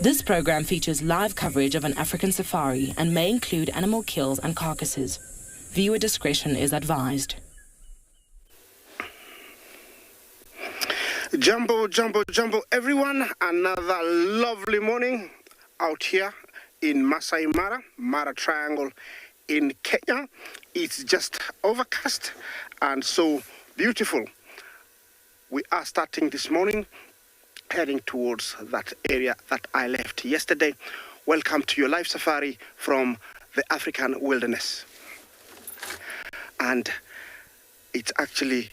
This program features live coverage of an African safari and may include animal kills and carcasses. Viewer discretion is advised. Jumbo, jumbo, jumbo, everyone. Another lovely morning out here in Masai Mara, Mara Triangle in Kenya. It's just overcast and so beautiful. We are starting this morning heading towards that area that I left yesterday. Welcome to your live safari from the African wilderness. And it's actually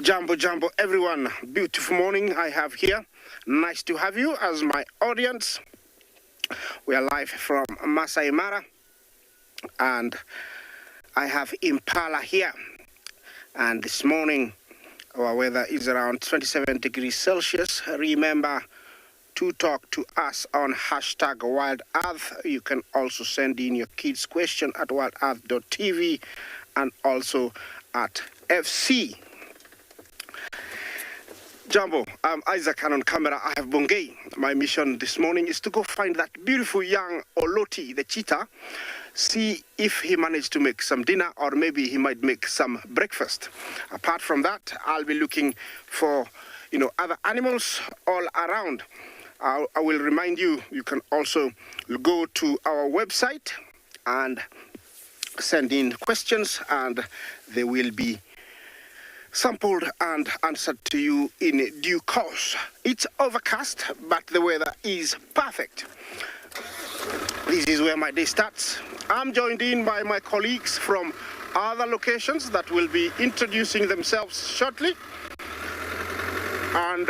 Jumbo, jumbo, everyone. Beautiful morning I have here. Nice to have you as my audience. We are live from Masai Mara, and I have Impala here. And this morning, our weather is around 27 degrees Celsius. Remember to talk to us on hashtag Wild Earth. You can also send in your kids' question at wildearth.tv and also at FC. Jumbo, I'm Isaac, and on camera I have Bongei. My mission this morning is to go find that beautiful young Oloti, the cheetah, see if he managed to make some dinner or maybe he might make some breakfast. Apart from that, I'll be looking for, other animals all around. I will remind you, you can also go to our website and send in questions, and they will be sampled and answered to you in due course. It's overcast, but the weather is perfect. This is where my day starts. I'm joined in by my colleagues from other locations that will be introducing themselves shortly. And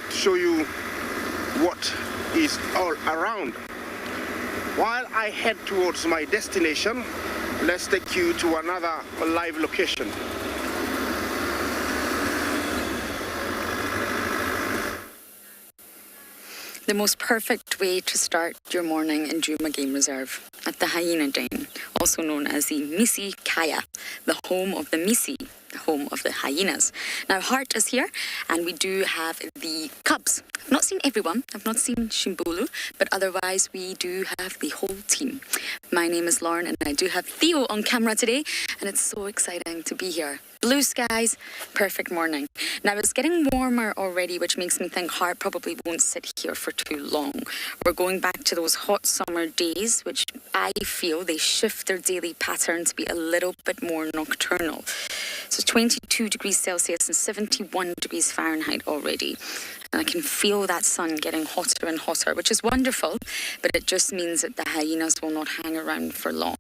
show you what is all around. While I head towards my destination, let's take you to another live location. The most perfect way to start your morning in Djuma Game Reserve at the Hyena Den, also known as the Misi Kaya, the home of the Misi, the home of the hyenas. Now, Hart is here, and we do have the cubs. I've not seen everyone. I've not seen Shimbulu, but otherwise we do have the whole team. My name is Lauren, and I do have Theo on camera today, and it's so exciting to be here. Blue skies, perfect morning. Now, it's getting warmer already, which makes me think Hart probably won't sit here for too long. We're going back to those hot summer days, which I feel they shift their daily pattern to be a little bit more nocturnal. So 22 degrees Celsius and 71 degrees Fahrenheit already. And I can feel that sun getting hotter and hotter, which is wonderful, but it just means that the hyenas will not hang around for long.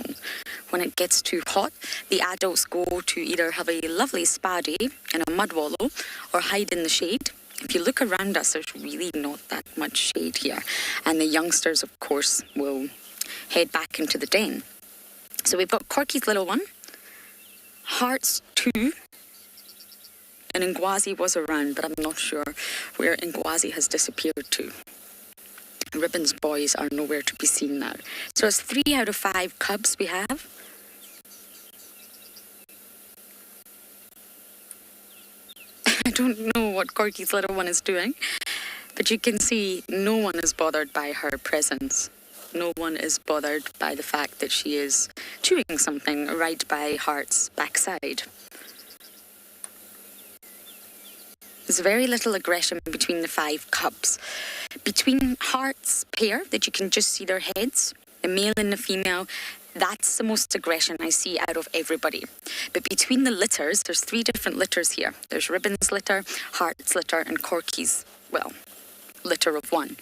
When it gets too hot, the adults go to either have a lovely spa day in a mud wallow or hide in the shade. If you look around us, there's really not that much shade here. And the youngsters, of course, will head back into the den. So we've got Corky's little one, Hart's 2, and Ngwazi was around, but I'm not sure where Ngwazi has disappeared to. Ribbon's boys are nowhere to be seen now. So it's 3 out of 5 cubs we have. I don't know what Corky's little one is doing, but you can see no one is bothered by her presence. No one is bothered by the fact that she is chewing something right by Hart's backside. There's very little aggression between the 5 cubs. Between Hart's pair, that you can just see their heads, the male and the female, that's the most aggression I see out of everybody. But between the litters, there's 3 different litters here. There's Ribbon's litter, Hart's litter, and Corky's, litter of 1.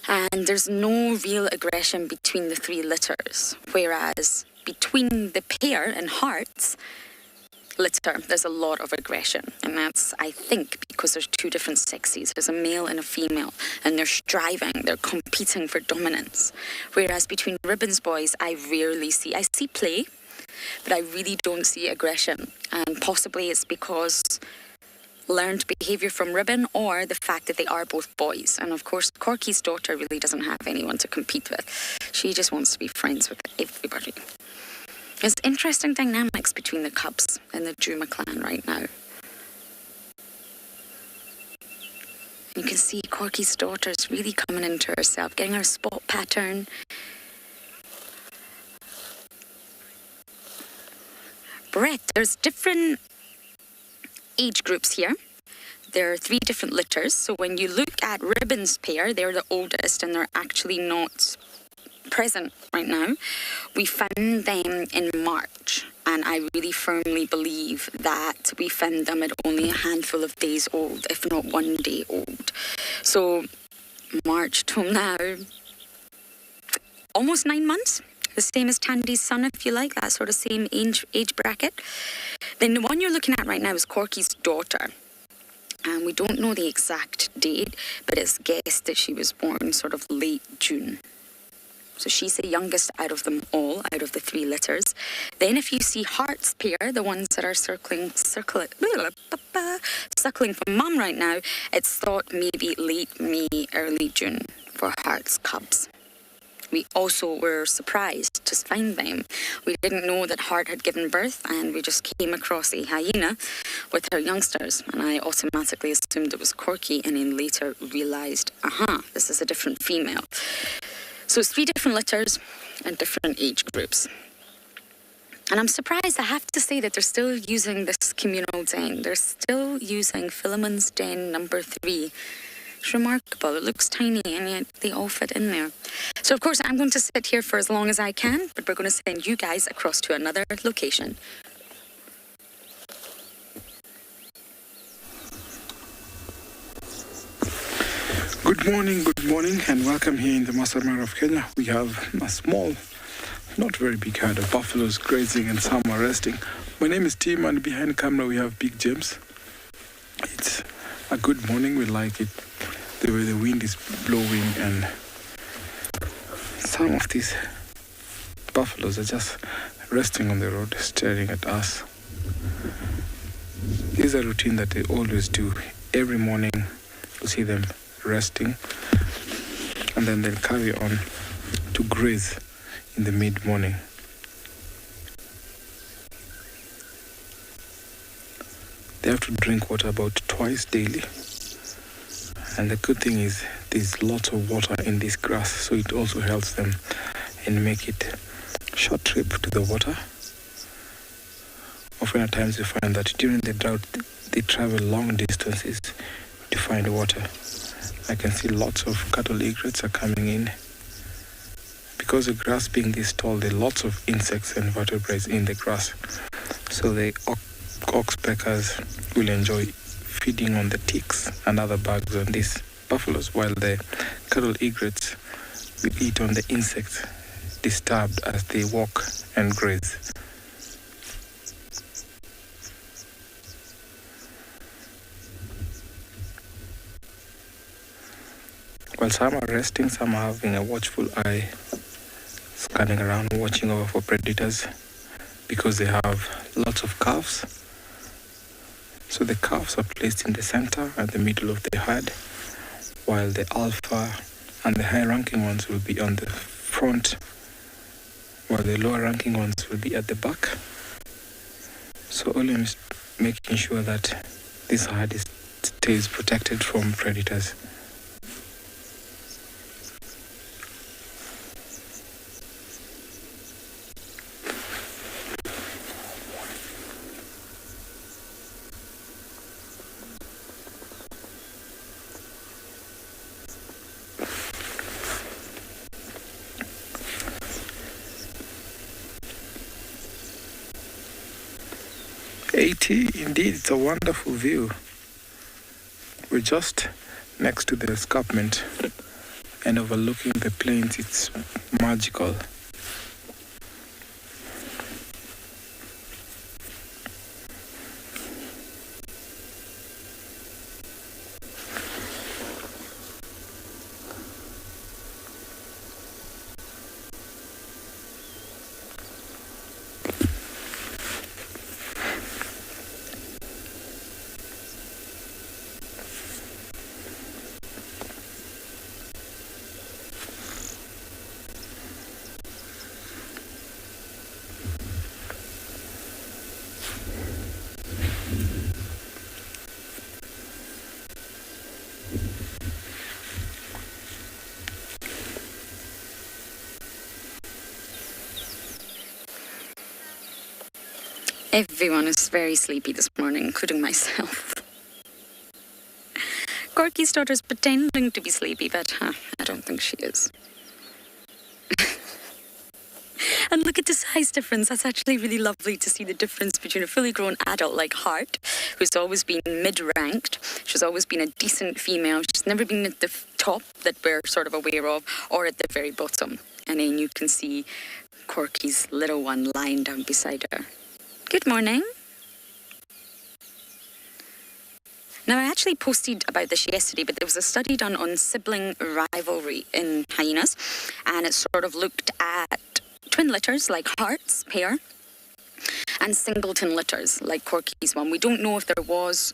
And there's no real aggression between the 3 litters. Whereas between the pair and Hart's, litter, there's a lot of aggression. And that's, I think, because there's two different sexes. There's a male and a female, and they're striving, they're competing for dominance. Whereas between ribbons boys, I see play, but I really don't see aggression. And possibly it's because learned behaviour from ribbon, or the fact that they are both boys. And of course, Corky's daughter really doesn't have anyone to compete with. She just wants to be friends with everybody. There's interesting dynamics between the cubs and the Juma clan right now. You can see Corky's daughter's really coming into herself, getting her spot pattern. Brett, there's different age groups here. There are 3 different litters. So when you look at Ribbon's pair, they're the oldest and they're actually not present right now. We found them in March, and I really firmly believe that we found them at only a handful of days old, if not 1 day old. So March till now, almost 9 months. The same as Tandy's son, if you like, that sort of same age bracket. Then the one you're looking at right now is Corky's daughter. And we don't know the exact date, but it's guessed that she was born sort of late June. So she's the youngest out of them all, out of the 3 litters. Then if you see Heart's pair, the ones that are suckling from mum right now, it's thought maybe late May, early June for Heart's cubs. We also were surprised to find them. We didn't know that Heart had given birth, and we just came across a hyena with her youngsters, and I automatically assumed it was Corky, and then later realised, this is a different female. So it's 3 different litters and different age groups. And I'm surprised, I have to say, that they're still using this communal den. They're still using Philemon's Den number 3. It's remarkable. It looks tiny, and yet they all fit in there. So, of course, I'm going to sit here for as long as I can, but we're going to send you guys across to another location. Good morning, and welcome here in the Maasai of Kenya. We have a small, not very big herd of buffaloes grazing, and some are resting. My name is Tim, and behind camera we have Big James. It's a good morning. We like it the way the wind is blowing, and some of these buffaloes are just resting on the road, staring at us. This is a routine that they always do. Every morning you see them resting, and then they'll carry on to graze in the mid-morning. They have to drink water about twice daily, and the good thing is there's lots of water in this grass, so it also helps them and make it short trip to the water. Often at times you find that during the drought they travel long distances to find water. I can see lots of cattle egrets are coming in. Because the grass being this tall, there are lots of insects and vertebrates in the grass. So the oxpeckers will enjoy feeding on the ticks and other bugs on these buffaloes, while the cattle egrets will eat on the insects disturbed as they walk and graze. While some are resting, some are having a watchful eye, scanning around, watching over for predators, because they have lots of calves. So the calves are placed in the center and the middle of the herd, while the alpha and the high-ranking ones will be on the front, while the lower-ranking ones will be at the back. So always making sure that this herd stays protected from predators. Indeed, it's a wonderful view. We're just next to the escarpment and overlooking the plains. It's magical. Everyone is very sleepy this morning, including myself. Corky's daughter's pretending to be sleepy, but I don't think she is. And look at the size difference. That's actually really lovely to see the difference between a fully grown adult like Hart, who's always been mid-ranked. She's always been a decent female. She's never been at the top that we're sort of aware of, or at the very bottom. And then you can see Corky's little one lying down beside her. Good morning. Now, I actually posted about this yesterday, but there was a study done on sibling rivalry in hyenas, and it sort of looked at twin litters like Hart's pair and singleton litters like Corky's one. We don't know if there was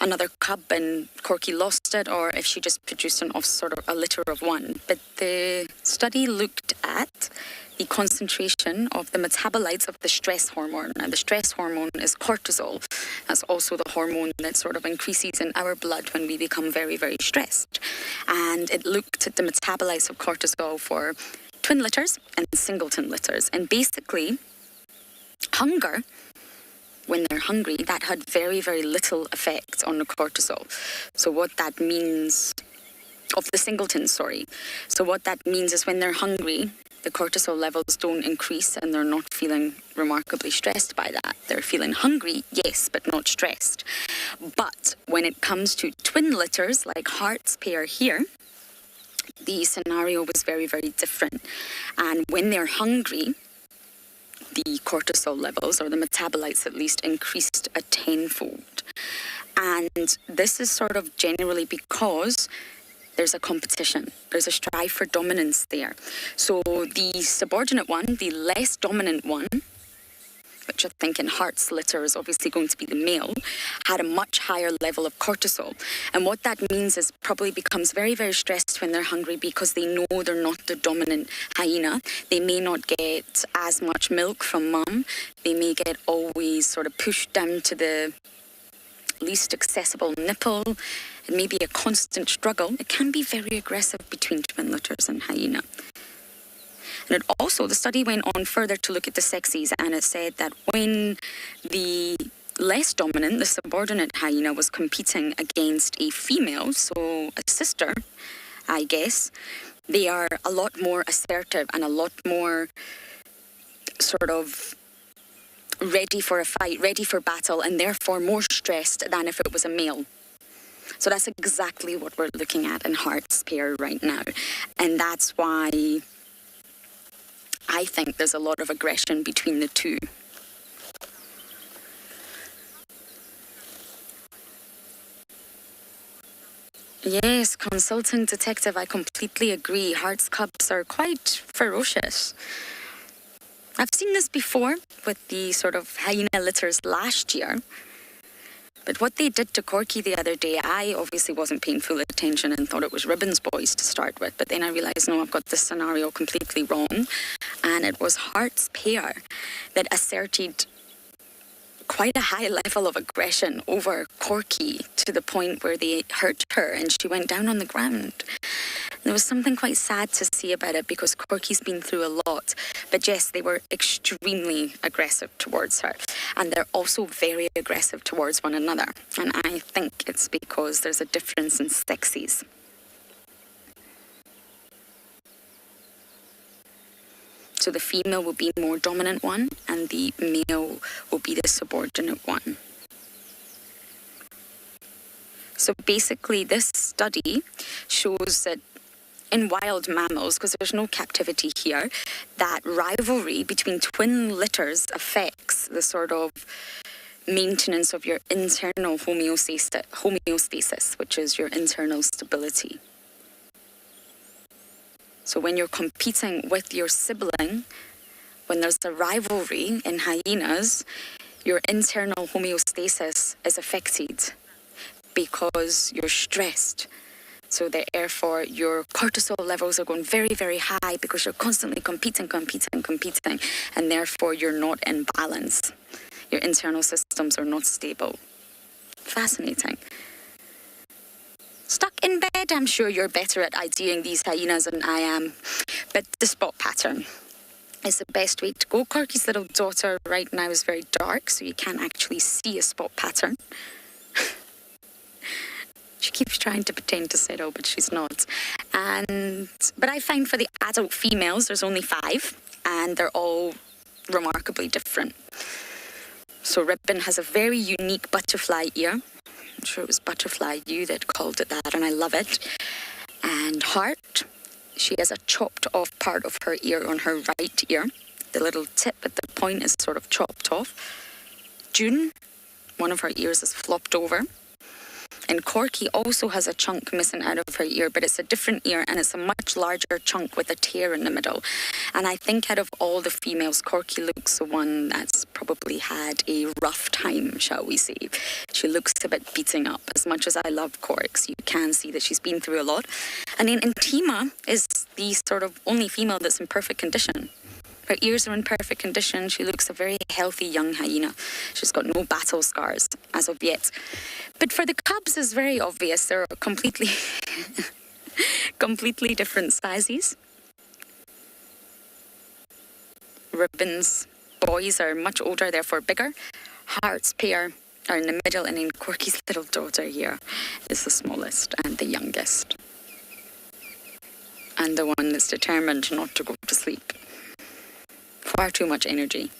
another cub and Corky lost it, or if she just produced a litter of one. But the study looked at the concentration of the metabolites of the stress hormone. And the stress hormone is cortisol. That's also the hormone that sort of increases in our blood when we become very, very stressed. And it looked at the metabolites of cortisol for twin litters and singleton litters. And basically, hunger, when they're hungry, that had very, very little effect on the cortisol. So what that means, of the singletons, sorry. So what that means is when they're hungry, the cortisol levels don't increase and they're not feeling remarkably stressed by that. They're feeling hungry, yes, but not stressed. But when it comes to twin litters, like Hart's pair here, the scenario was very, very different. And when they're hungry, the cortisol levels, or the metabolites at least, increased a tenfold. And this is sort of generally because there's a competition. There's a strive for dominance there. So the subordinate one, the less dominant one, which I think in Hart's litter is obviously going to be the male, had a much higher level of cortisol. And what that means is probably becomes very, very stressed when they're hungry because they know they're not the dominant hyena. They may not get as much milk from mum. They may get always sort of pushed down to the least accessible nipple. It may be a constant struggle. It can be very aggressive between twin litters and hyena. And it also, the study went on further to look at the sexes, and it said that when the less dominant, the subordinate hyena, was competing against a female, so a sister, I guess, they are a lot more assertive and a lot more sort of ready for a fight, ready for battle, and therefore more stressed than if it was a male. So that's exactly what we're looking at in Hart's pair right now. And that's why I think there's a lot of aggression between the two. Yes, consulting detective, I completely agree. Hart's cubs are quite ferocious. I've seen this before with the sort of hyena litters last year. But what they did to Corky the other day, I obviously wasn't paying full attention and thought it was Ribbons Boys to start with. But then I realised, no, I've got this scenario completely wrong. And it was Hart's pair that asserted quite a high level of aggression over Corky to the point where they hurt her and she went down on the ground. There was something quite sad to see about it because Corky's been through a lot. But yes, they were extremely aggressive towards her. And they're also very aggressive towards one another. And I think it's because there's a difference in sexes. So the female will be the more dominant one and the male will be the subordinate one. So basically this study shows that in wild mammals, because there's no captivity here, that rivalry between twin litters affects the sort of maintenance of your internal homeostasis, which is your internal stability. So when you're competing with your sibling, when there's a rivalry in hyenas, your internal homeostasis is affected because you're stressed. So therefore, your cortisol levels are going very, very high because you're constantly competing, and therefore you're not in balance. Your internal systems are not stable. Fascinating. Stuck in bed, I'm sure you're better at IDing these hyenas than I am. But the spot pattern. is the best way to go. Corky's little daughter right now is very dark, so you can't actually see a spot pattern. She keeps trying to pretend to settle, but she's not. But I find for the adult females, there's only 5, and they're all remarkably different. So Ribbon has a very unique butterfly ear. I'm sure it was Butterfly You that called it that, and I love it. And Heart, she has a chopped off part of her ear on her right ear. The little tip at the point is sort of chopped off. June, one of her ears is flopped over. And Corky also has a chunk missing out of her ear, but it's a different ear and it's a much larger chunk with a tear in the middle. And I think out of all the females, Corky looks the one that's probably had a rough time, shall we say. She looks a bit beaten up. As much as I love Corks, you can see that she's been through a lot. And then Intima is the sort of only female that's in perfect condition. Her ears are in perfect condition. She looks a very healthy young hyena. She's got no battle scars as of yet. But for the cubs, it's very obvious. They're completely, completely different sizes. Ribbon's boys are much older, therefore bigger. Heart's pair are in the middle, and then Corky's little daughter here is the smallest and the youngest. And the one that's determined not to go to sleep. Far too much energy.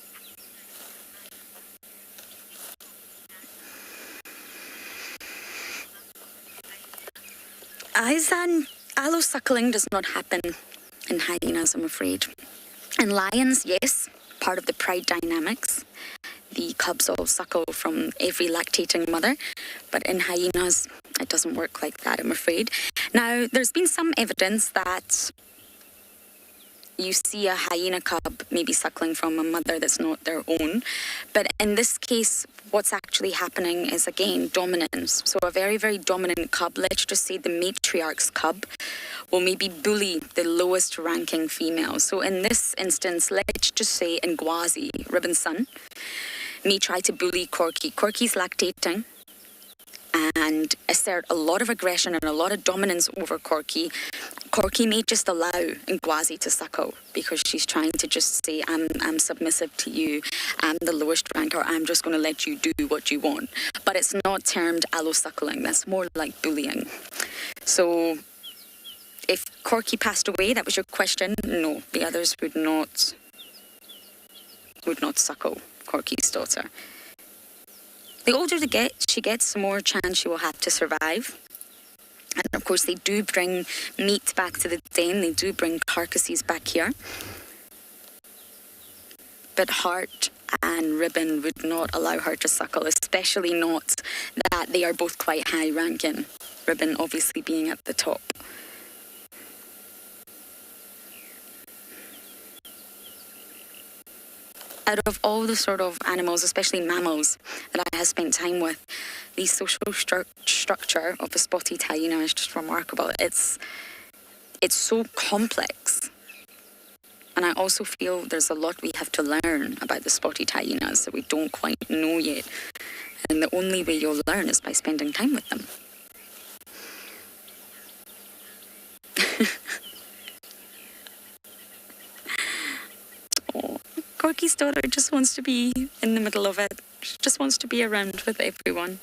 Allosuckling does not happen in hyenas, I'm afraid. In lions, yes, part of the pride dynamics. The cubs all suckle from every lactating mother, but in hyenas, it doesn't work like that, I'm afraid. Now, there's been some evidence that you see a hyena cub maybe suckling from a mother that's not their own. But in this case, what's actually happening is, again, dominance. So a very, very dominant cub, let's just say the matriarch's cub, will maybe bully the lowest ranking female. So in this instance, let's just say Ngwazi, Ribbon's son, may try to bully Corky. Corky's lactating and assert a lot of aggression and a lot of dominance over Corky. Corky may just allow Ngwazi to suckle because she's trying to just say, I'm submissive to you, I'm the lowest rank, or I'm just going to let you do what you want. But it's not termed allosuckling, that's more like bullying. So if Corky passed away, that was your question, no, the others would not suckle Corky's daughter. The older she gets, the more chance she will have to survive. And of course, they do bring meat back to the den. They do bring carcasses back here. But Heart and Ribbon would not allow her to suckle, especially not that they are both quite high ranking. Ribbon obviously being at the top. Out of all the sort of animals, especially mammals, that I have spent time with, the social structure of a spotted hyena is just remarkable. It's so complex. And I also feel there's a lot we have to learn about the spotted hyenas that we don't quite know yet. And the only way you'll learn is by spending time with them. Oh. Corky's daughter just wants to be in the middle of it. She just wants to be around with everyone.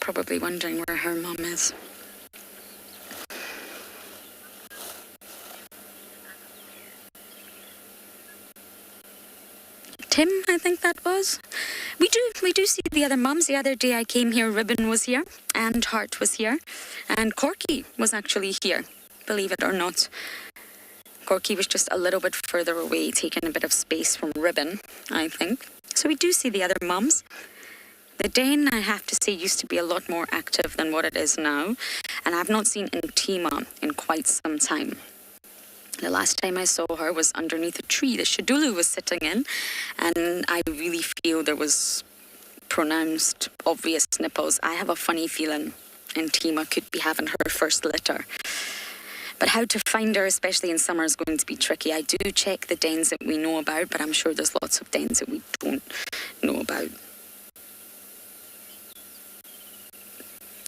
Probably wondering where her mum is. Tim, I think that was. We do see the other mums. The other day I came here, Ribbon was here, and Heart was here, and Corky was actually here, believe it or not. Corky was just a little bit further away, taking a bit of space from Ribbon, I think. So we do see the other mums. The den, I have to say, used to be a lot more active than what it is now, and I've not seen Intima in quite some time. The last time I saw her was underneath a tree that Shadulu was sitting in, and I really feel there was pronounced, obvious nipples. I have a funny feeling Intima could be having her first litter. But how to find her, especially in summer, is going to be tricky. I do check the dens that we know about, but I'm sure there's lots of dens that we don't know about.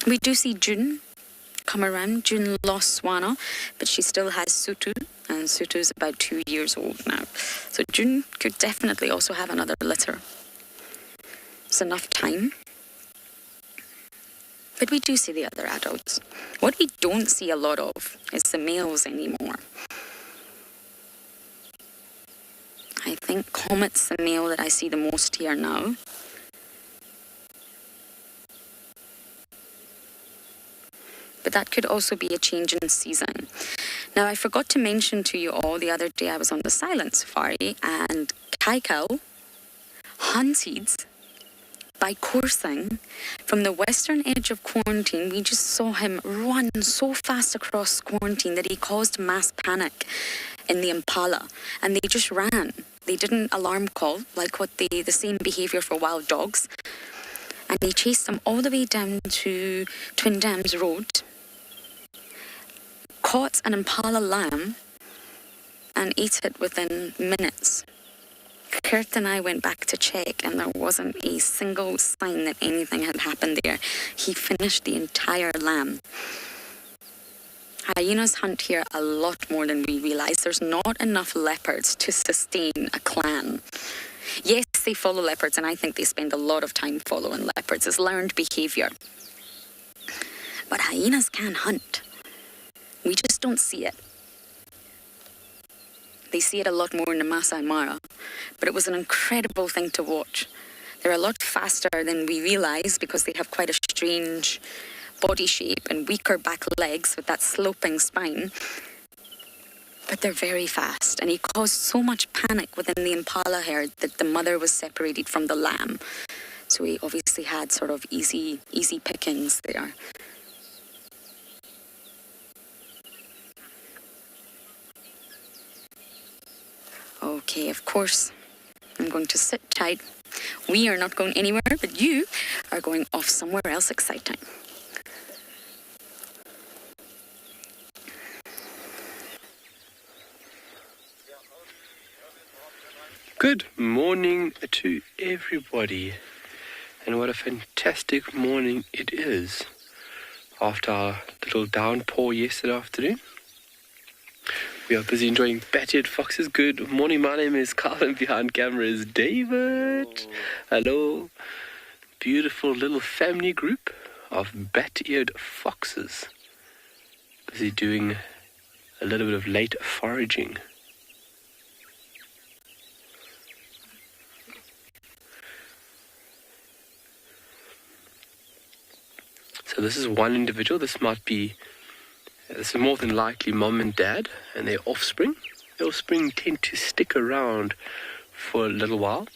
We do see June come around. June lost Tswana, but she still has Sutu, and Sutu's about 2 years old now. So June could definitely also have another litter. It's enough time. But we do see the other adults. What we don't see a lot of is the males anymore. I think Comet's the male that I see the most here now. But that could also be a change in season. Now, I forgot to mention to you all the other day I was on the silent safari, and Kaikau hunted by coursing from the western edge of quarantine. We just saw him run so fast across quarantine that he caused mass panic in the impala, and they just ran. They didn't alarm call, like the same behaviour for wild dogs. And they chased them all the way down to Twin Dams Road, caught an impala lamb, and ate it within minutes. Kurt and I went back to check, and there wasn't a single sign that anything had happened there. He finished the entire lamb. Hyenas hunt here a lot more than we realise. There's not enough leopards to sustain a clan. Yes, they follow leopards, and I think they spend a lot of time following leopards. It's learned behaviour. But hyenas can hunt. We just don't see it. They see it a lot more in the Masai Mara, but it was an incredible thing to watch. They're a lot faster than we realise because they have quite a strange body shape and weaker back legs with that sloping spine. But they're very fast, and he caused so much panic within the impala herd that the mother was separated from the lamb. So he obviously had sort of easy pickings there. Okay, of course, I'm going to sit tight. We are not going anywhere, but you are going off somewhere else exciting. Good morning to everybody, and what a fantastic morning it is after our little downpour yesterday afternoon. We are busy enjoying bat-eared foxes. Good morning, my name is Carl, and behind camera is David. Hello. Beautiful little family group of bat-eared foxes. Busy doing a little bit of late foraging. So this is one individual. This is more than likely mom and dad and their offspring. The offspring tend to stick around for a little while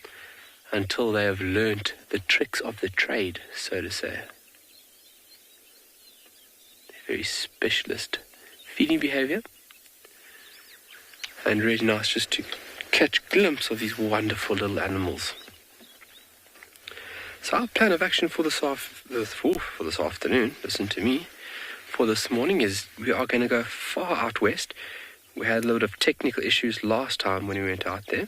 until they have learnt the tricks of the trade, so to say. They're very specialist feeding behaviour, and really nice just to catch a glimpse of these wonderful little animals. So our plan of action for this afternoon, listen to me, for this morning is we are going to go far out west. We had a lot of technical issues last time when we went out there,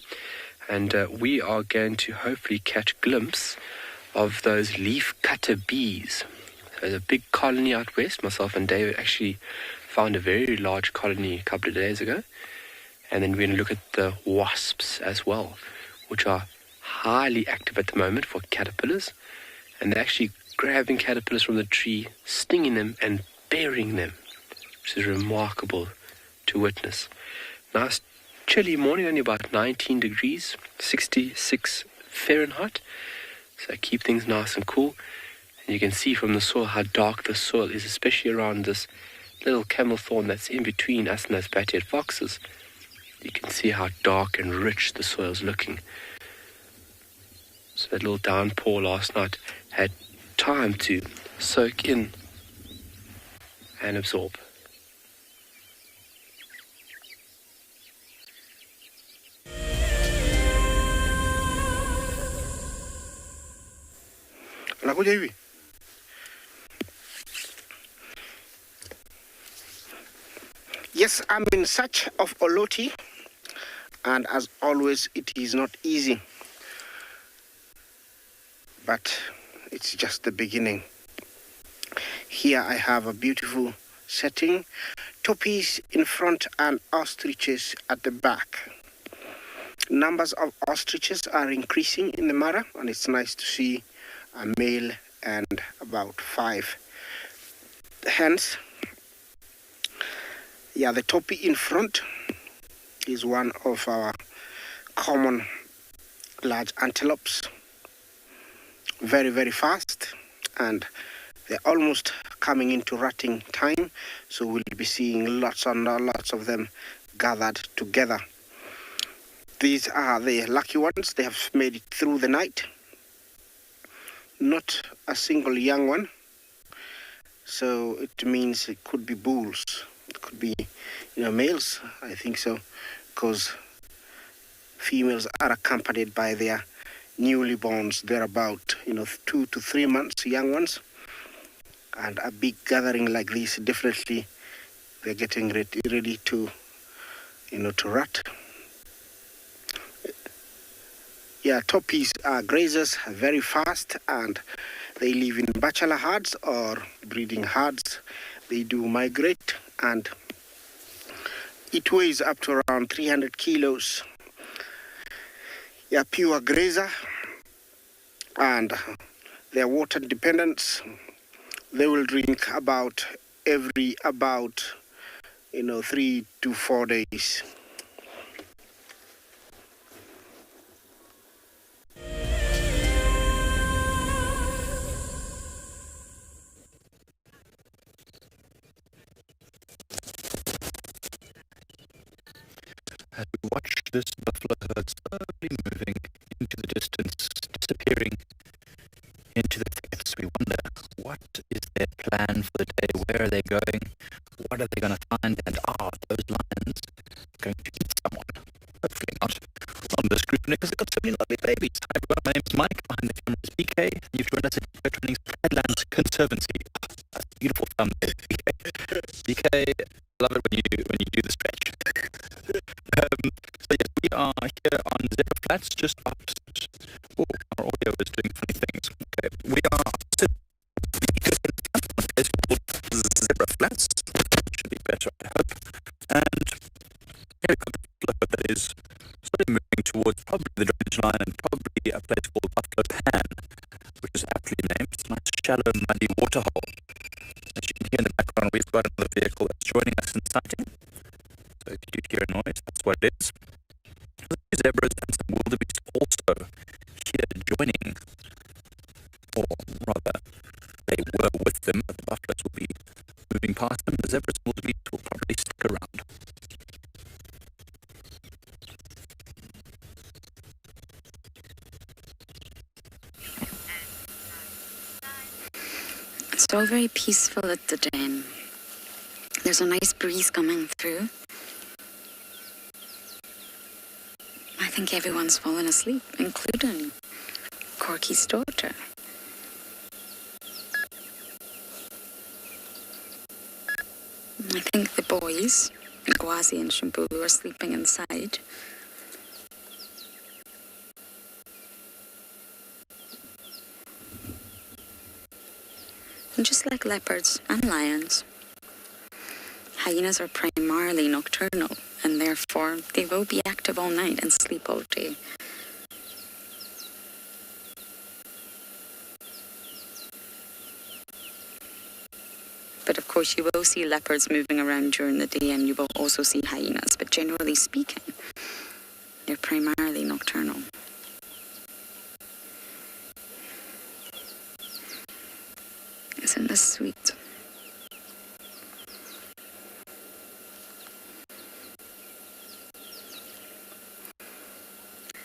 and we are going to hopefully catch a glimpse of those leaf cutter bees. There's a big colony out west. Myself and David actually found a very large colony a couple of days ago, and then we're going to look at the wasps as well, which are highly active at the moment for caterpillars, and they're actually grabbing caterpillars from the tree, stinging them and burying them, which is remarkable to witness. Nice chilly morning, only about 19 degrees, 66 Fahrenheit, so keep things nice and cool. And you can see from the soil how dark the soil is, especially around this little camel thorn that's in between us and those bat-eared foxes. You can see how dark and rich the soil's looking. So that little downpour last night had time to soak in and absorb. Unakuja hivi? Yes, I'm in search of Oloti, and as always, it is not easy. But it's just the beginning. Here I have a beautiful setting, toppies in front and ostriches at the back. Numbers of ostriches are increasing in the Mara, and it's nice to see a male and about 5 hens. Yeah, the toppy in front is one of our common large antelopes. Very, very fast, and they're almost coming into rutting time, so we'll be seeing lots and lots of them gathered together. These are the lucky ones. They have made it through the night. Not a single young one, so it means it could be bulls. It could be, males, I think so, because females are accompanied by their newly borns. They're about, 2 to 3 months, young ones. And a big gathering like this, definitely they're getting ready to, to rut. Yeah, toppies are grazers, very fast, and they live in bachelor herds or breeding herds. They do migrate, and it weighs up to around 300 kilos. Yeah, pure grazer, and their water dependence, they will drink every 3 to 4 days. As we watch this buffalo herd slowly moving into the distance, disappearing into the thickets, we wonder, what is their plan for the day? Where are they going? What are they going to find? And are those lions going to eat someone? Hopefully not. On this group, because they've got so many lovely babies. Hi everyone, my name is Mike. Behind the camera is BK. You've joined us at Training's Headlands Conservancy. That's a beautiful thumbnail, BK. BK, I love it when you do the stretch. So yes, we are here on Zebra Flats, just opposite. Oh, our audio is doing funny things. Okay, we are opposite a place called Zebra Flats. Should be better, I hope. And here we've got the buffalo that is sort of moving towards probably the drainage line and probably a place called Buffalo Pan, which is aptly named. It's a nice shallow, muddy waterhole. As you can hear in the background, we've got another vehicle that's joining us in sighting. So if you do hear a noise, that's what it is. The zebras and some wildebeest also here joining, or rather, they were with them, but the buffaloes will be moving past them. The zebras and wildebeest will probably stick around. It's all very peaceful at the den. There's a nice breeze coming through. I think everyone's fallen asleep, including Corky's daughter. I think the boys, Gwazi and Shimbulu, are sleeping inside. And just like leopards and lions, hyenas are primarily nocturnal, and therefore they will be active all night and sleep all day. But of course you will see leopards moving around during the day, and you will also see hyenas, but generally speaking, they're primarily nocturnal. Isn't this sweet?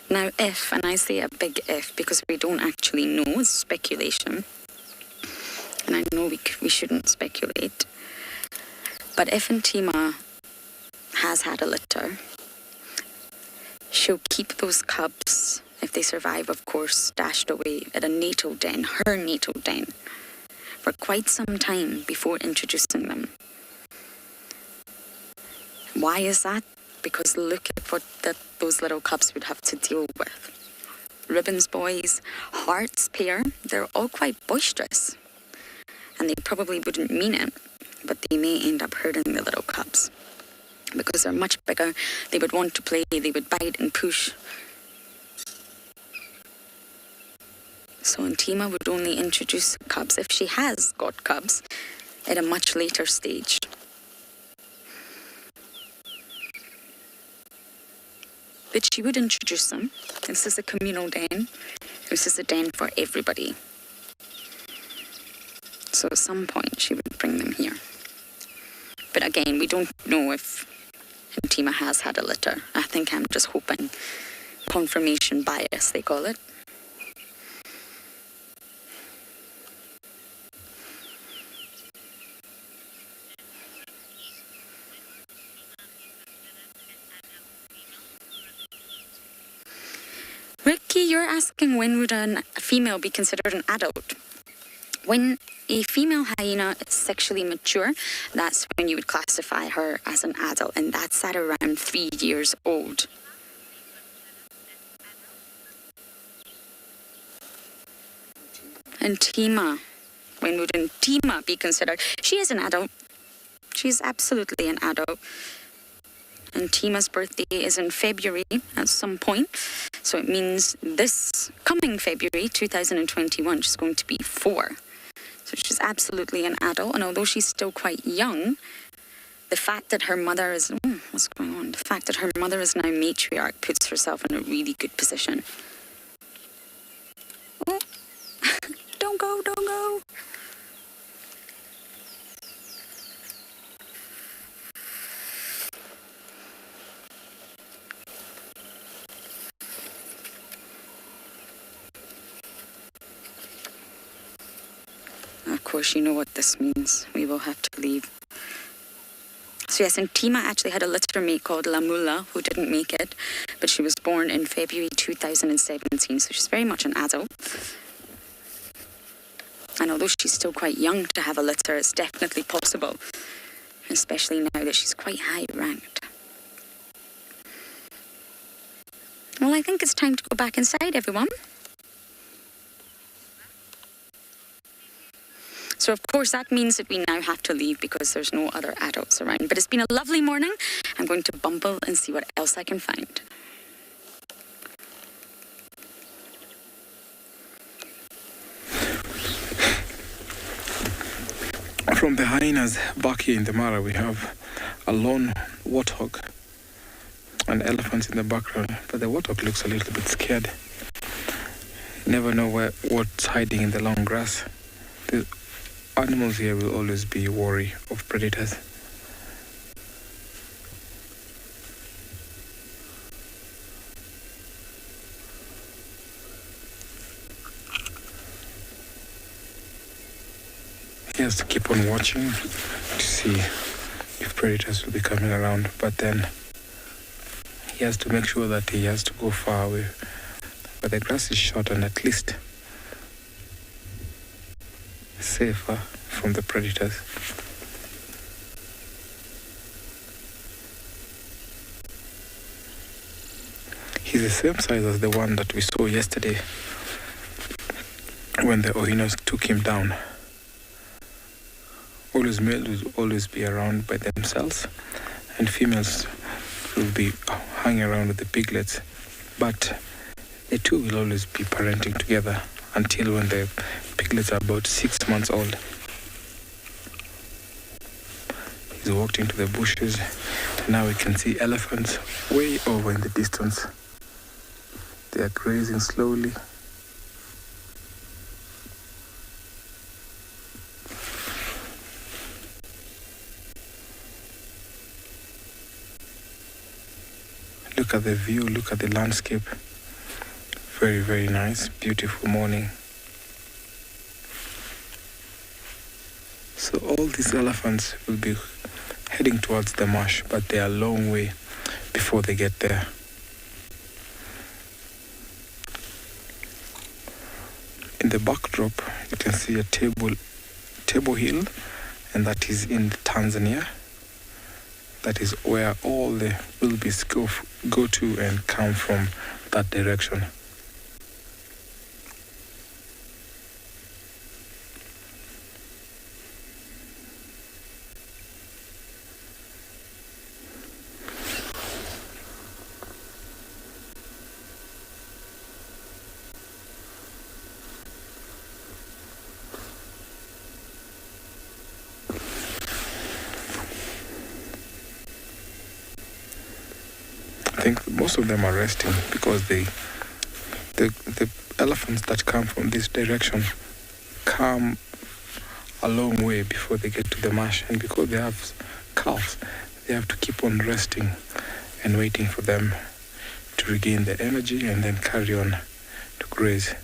Now if, and I say a big if because we don't actually know, it's speculation, and I know we shouldn't speculate, but if Ntima has had a litter, she'll keep those cubs, if they survive of course, stashed away at a natal den, her natal den, for quite some time before introducing them. Why is that? Because look at what those little cubs would have to deal with. Ribbons boys, Hearts pair, they're all quite boisterous. and they probably wouldn't mean it, but they may end up hurting the little cubs. Because they're much bigger, they would want to play, they would bite and push. So Ntima would only introduce cubs if she has got cubs at a much later stage. But she would introduce them. This is a communal den. This is a den for everybody. So at some point she would bring them here. But again, we don't know if Ntima has had a litter. I think I'm just hoping. Confirmation bias, they call it. Ricky, you're asking when would a female be considered an adult? When a female hyena is sexually mature, that's when you would classify her as an adult, and that's at around 3 years old. And Ntima, when would Ntima be considered? She is an adult. She's absolutely an adult. And Ntima's birthday is in February at some point. So it means this coming February, 2021, she's going to be 4. So she's absolutely an adult. And although she's still quite young, the fact that her mother is... what's going on? The fact that her mother is now matriarch puts herself in a really good position. Oh, don't go, don't go. Of course, you know what this means. We will have to leave. So yes, and Ntima actually had a litter mate called Lamula who didn't make it, but she was born in February 2017, so she's very much an adult. And although she's still quite young to have a litter, it's definitely possible, especially now that she's quite high ranked. Well, I think it's time to go back inside, everyone. So, of course, that means that we now have to leave because there's no other adults around. But it's been a lovely morning. I'm going to bumble and see what else I can find. From the hyenas back here in the Mara, we have a lone warthog and elephants in the background. But the warthog looks a little bit scared. Never know what's hiding in the long grass. The animals here will always be wary of predators. He has to keep on watching to see if predators will be coming around, but then he has to make sure that he has to go far away. But the grass is short and at least safer from the predators. He's the same size as the one that we saw yesterday when the Ohinos took him down. Always males will always be around by themselves, and females will be hanging around with the piglets, but the two will always be parenting together until when the piglets are about 6 months old. He's walked into the bushes, and now we can see elephants way over in the distance. They are grazing slowly. Look at the view, look at the landscape. Very, very nice, beautiful morning. So all these elephants will be heading towards the marsh, but they are a long way before they get there. In the backdrop, you can see a table hill, and that is in Tanzania. That is where all the wildebeest go to and come from that direction. think most of them are resting because the elephants that come from this direction come a long way before they get to the marsh, and because they have calves, they have to keep on resting and waiting for them to regain their energy and then carry on to graze.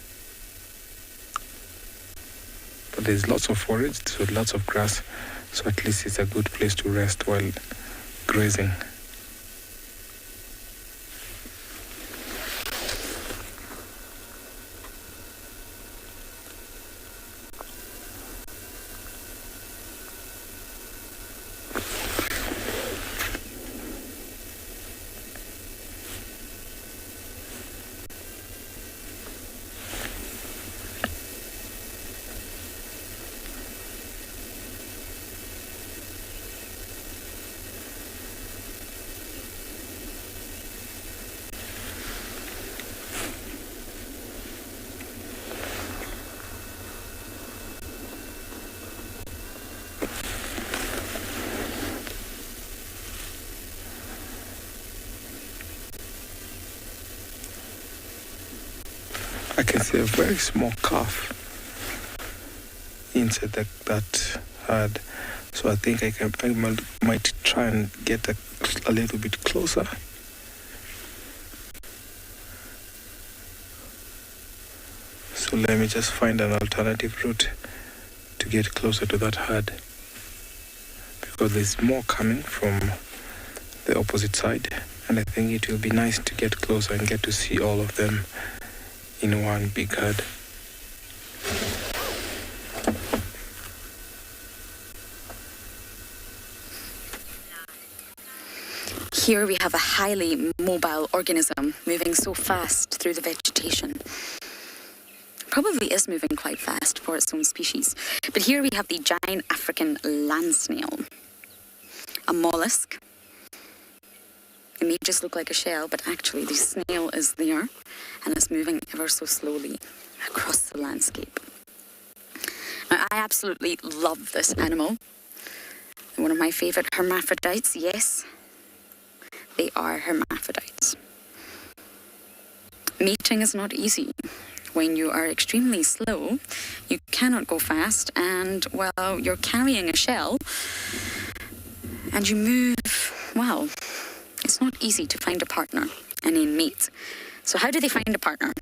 But there's lots of forage, so lots of grass, so at least it's a good place to rest while grazing. I can see a very small calf inside that herd, so I think I might try and get a little bit closer. So let me just find an alternative route to get closer to that herd, because there's more coming from the opposite side, and I think it will be nice to get closer and get to see all of them in one big herd. Here we have a highly mobile organism moving so fast through the vegetation. Probably is moving quite fast for its own species. But here we have the giant African land snail, a mollusk. It may just look like a shell, but actually the snail is there and it's moving ever so slowly across the landscape. Now, I absolutely love this animal. One of my favorite hermaphrodites, yes, they are hermaphrodites. Mating is not easy. When you are extremely slow, you cannot go fast, and well, you're carrying a shell and you move, well, it's not easy to find a partner and a mate. So how do they find a partner?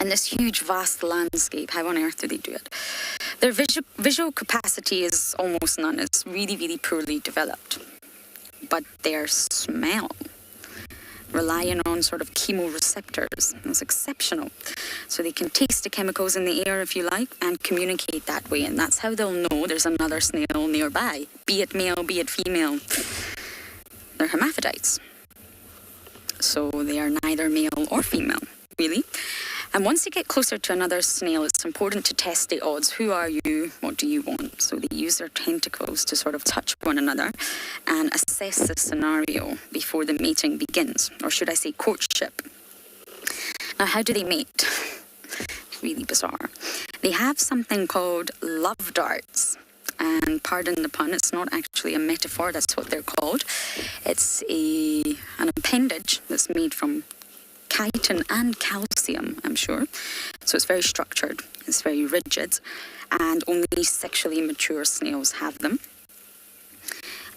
In this huge, vast landscape, how on earth do they do it? Their visual capacity is almost none. It's really, really poorly developed. But their smell, relying on sort of chemoreceptors, is exceptional. So they can taste the chemicals in the air, if you like, and communicate that way. And that's how they'll know there's another snail nearby, be it male, be it female. They're hermaphrodites. So they are neither male or female, really. And once you get closer to another snail, it's important to test the odds. Who are you? What do you want? So they use their tentacles to sort of touch one another and assess the scenario before the mating begins, or should I say courtship. Now, how do they mate? Really bizarre. They have something called love darts. And pardon the pun, it's not actually a metaphor, that's what they're called. It's an appendage that's made from chitin and calcium, I'm sure. So it's very structured, it's very rigid, and only sexually mature snails have them.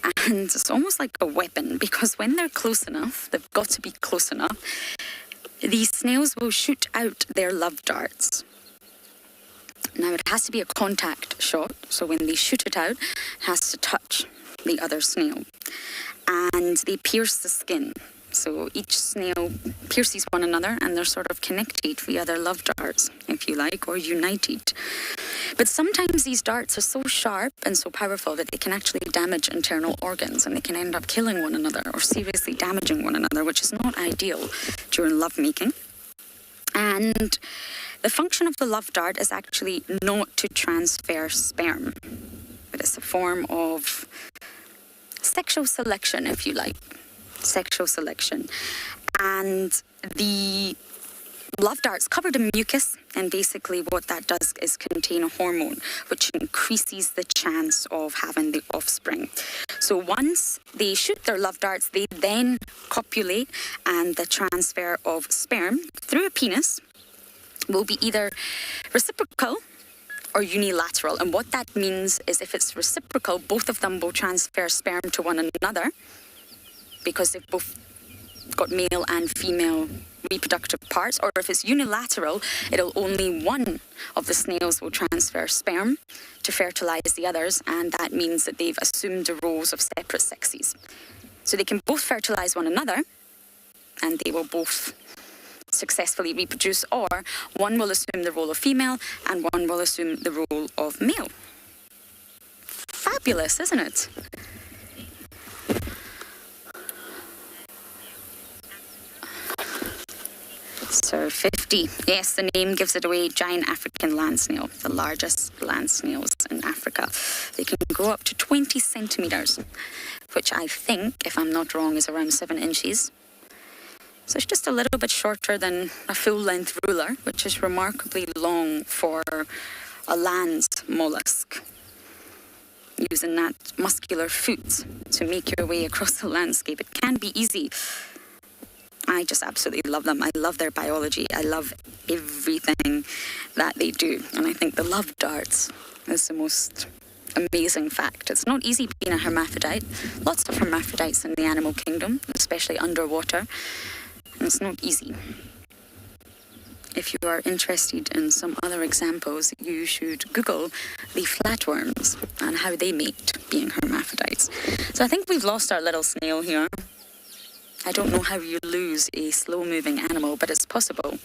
And it's almost like a weapon, because when they're close enough, they've got to be close enough, these snails will shoot out their love darts. Now, it has to be a contact shot, so when they shoot it out, it has to touch the other snail. And they pierce the skin. So each snail pierces one another, and they're sort of connected via their love darts, if you like, or united. But sometimes these darts are so sharp and so powerful that they can actually damage internal organs, and they can end up killing one another or seriously damaging one another, which is not ideal during lovemaking. And the function of the love dart is actually not to transfer sperm, but it's a form of sexual selection, if you like. Sexual selection. And the love darts covered in mucus, and basically what that does is contain a hormone which increases the chance of having the offspring. So once they shoot their love darts, they then copulate, and the transfer of sperm through a penis will be either reciprocal or unilateral. And what that means is if it's reciprocal, both of them will transfer sperm to one another because they've both got male and female reproductive parts. Or if it's unilateral, it'll only one of the snails will transfer sperm to fertilize the others, and that means that they've assumed the roles of separate sexes. So they can both fertilize one another, and they will both successfully reproduce, or one will assume the role of female and one will assume the role of male. Fabulous, isn't it? So 50. Yes, the name gives it away. Giant African land snail, the largest land snails in Africa. They can grow up to 20 centimeters, which I think, if I'm not wrong, is around 7 inches. So it's just a little bit shorter than a full-length ruler, which is remarkably long for a land mollusk. Using that muscular foot to make your way across the landscape. It can be easy. I just absolutely love them. I love their biology. I love everything that they do. And I think the love darts is the most amazing fact. It's not easy being a hermaphrodite. Lots of hermaphrodites in the animal kingdom, especially underwater. And it's not easy. If you are interested in some other examples, you should Google the flatworms and how they mate, being hermaphrodites. So I think we've lost our little snail here. I don't know how you lose a slow-moving animal, but it's possible.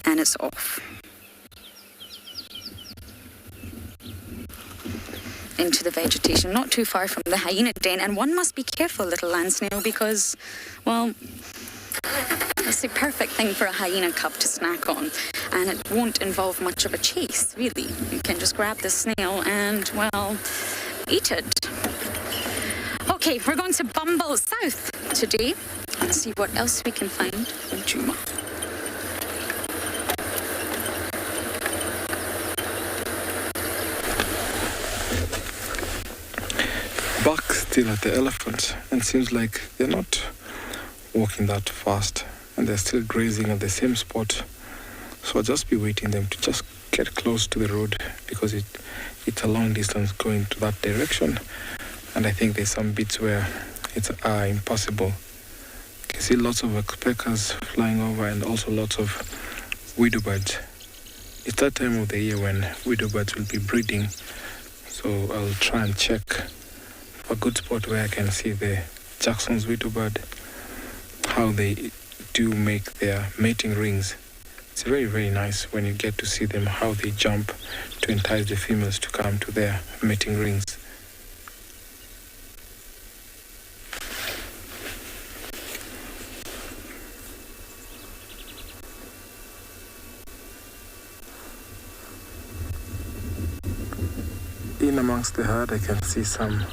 And it's off. Into the vegetation, not too far from the hyena den. And one must be careful, little land snail, because, well, it's the perfect thing for a hyena cub to snack on. And it won't involve much of a chase, really. You can just grab the snail and, well, eat it. Okay, we're going to Bumble South today and see what else we can find in Djuma. Back still at the elephants, and seems like they're not walking that fast, and they're still grazing at the same spot. So I'll just be waiting them to just get close to the road, because it's a long distance going to that direction, and I think there's some bits where it's impossible. You can see lots of woodpeckers flying over, and also lots of widow birds. It's that time of the year when widow birds will be breeding, so I'll try and check a good spot where I can see the Jackson's widow bird, how they do make their mating rings. It's very, very nice when you get to see them, how they jump to entice the females to come to their mating rings. In amongst the herd, I can see some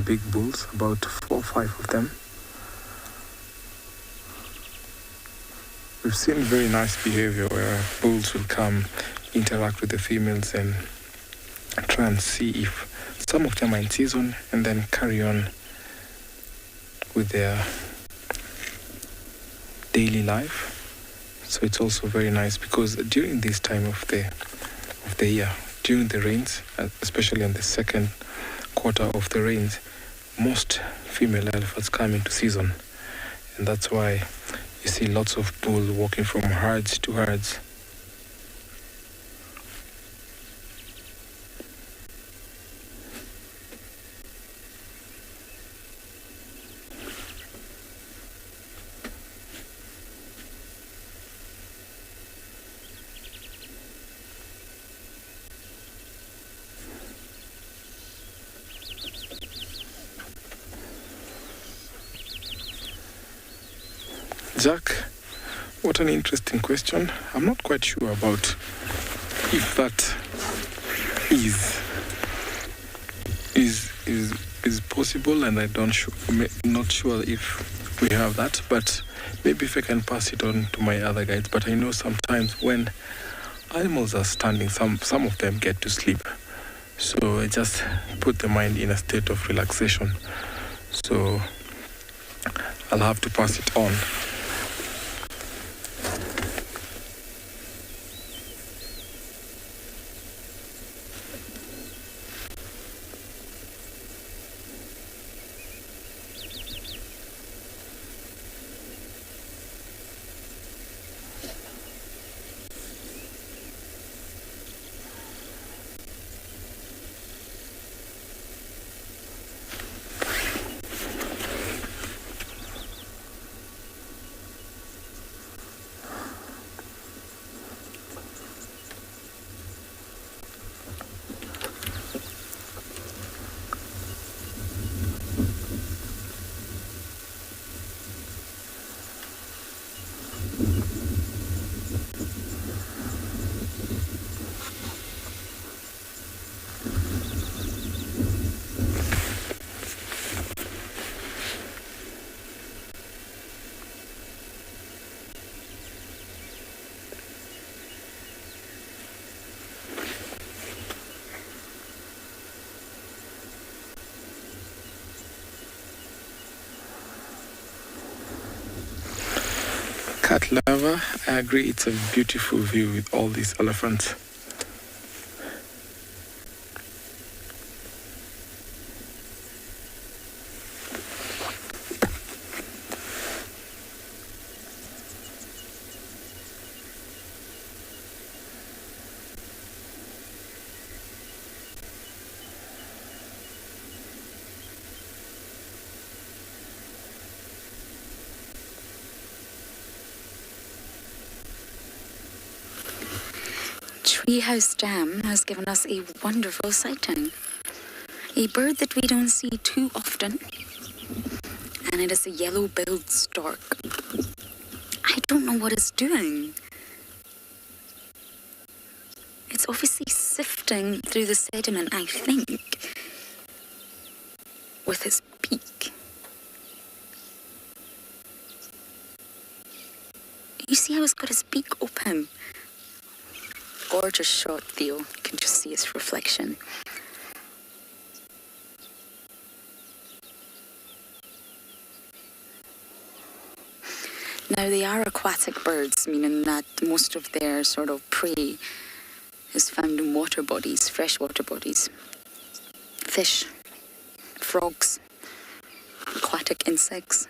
big bulls, about 4 or 5 of them. We've seen very nice behavior where bulls will come, interact with the females, and try and see if some of them are in season, and then carry on with their daily life. So it's also very nice, because during this time of the year, during the rains, especially in the second quarter of the rains, most female elephants come into season, and that's why you see lots of bulls walking from herds to herds. Jack, what an interesting question. I'm not quite sure about if that is is possible, and not sure if we have that, but maybe if I can pass it on to my other guides. But I know sometimes when animals are standing, some of them get to sleep. So I just put the mind in a state of relaxation. So I'll have to pass it on. Cat lover, I agree, it's a beautiful view with all these elephants. Treehouse Dam has given us a wonderful sighting. A bird that we don't see too often, and it is a yellow-billed stork. I don't know what it's doing. It's obviously sifting through the sediment, I think, with its beak. You see how it's got its beak open? Gorgeous shot, Theo. You can just see its reflection. Now, they are aquatic birds, meaning that most of their sort of prey is found in water bodies, freshwater bodies. Fish, frogs, aquatic insects,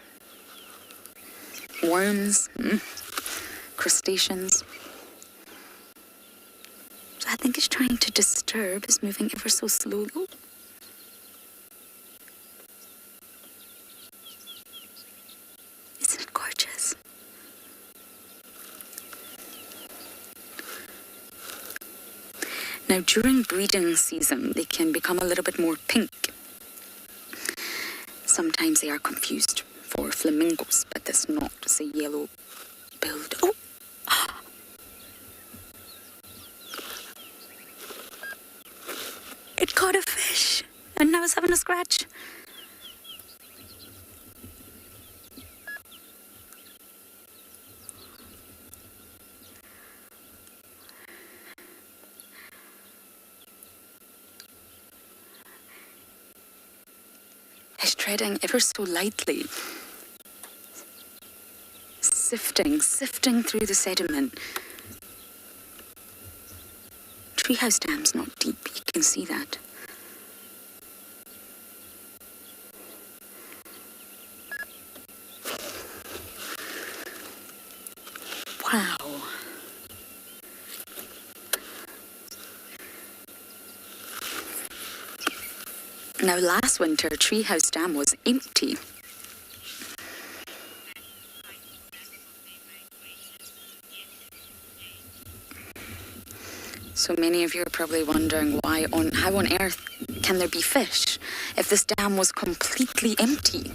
worms, crustaceans. So I think it's trying to disturb. It's moving ever so slowly. Isn't it gorgeous? Now, during breeding season, they can become a little bit more pink. Sometimes they are confused for flamingos, but it's not. It's a yellow-billed. Oh! It caught a fish, and now it's having a scratch. It's treading ever so lightly, sifting through the sediment. Treehouse Dam's not deep, you can see that. Wow. Now, last winter, Treehouse Dam was empty. So many of you are probably wondering how on earth can there be fish if this dam was completely empty?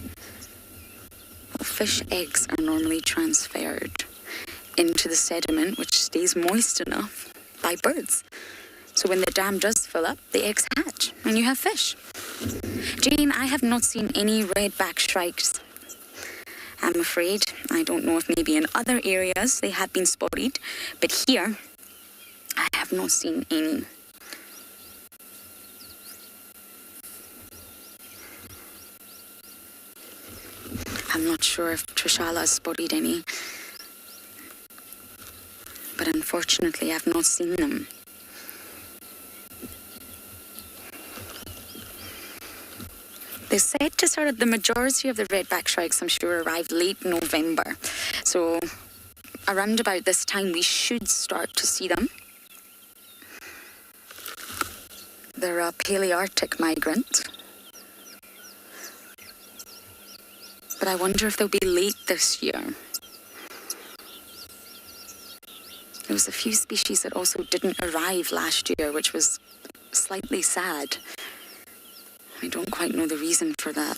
Well, fish eggs are normally transferred into the sediment, which stays moist enough, by birds. So when the dam does fill up, the eggs hatch and you have fish. Jane, I have not seen any redback shrikes. I'm afraid. I don't know if maybe in other areas they have been spotted, but here I have not seen any. I'm not sure if Trishala has spotted any, but unfortunately I've not seen them. They said to sort of the majority of the redback shrikes, I'm sure, arrived late November. So around about this time, we should start to see them. They're a Palearctic migrant. But I wonder if they'll be late this year. There was a few species that also didn't arrive last year, which was slightly sad. I don't quite know the reason for that.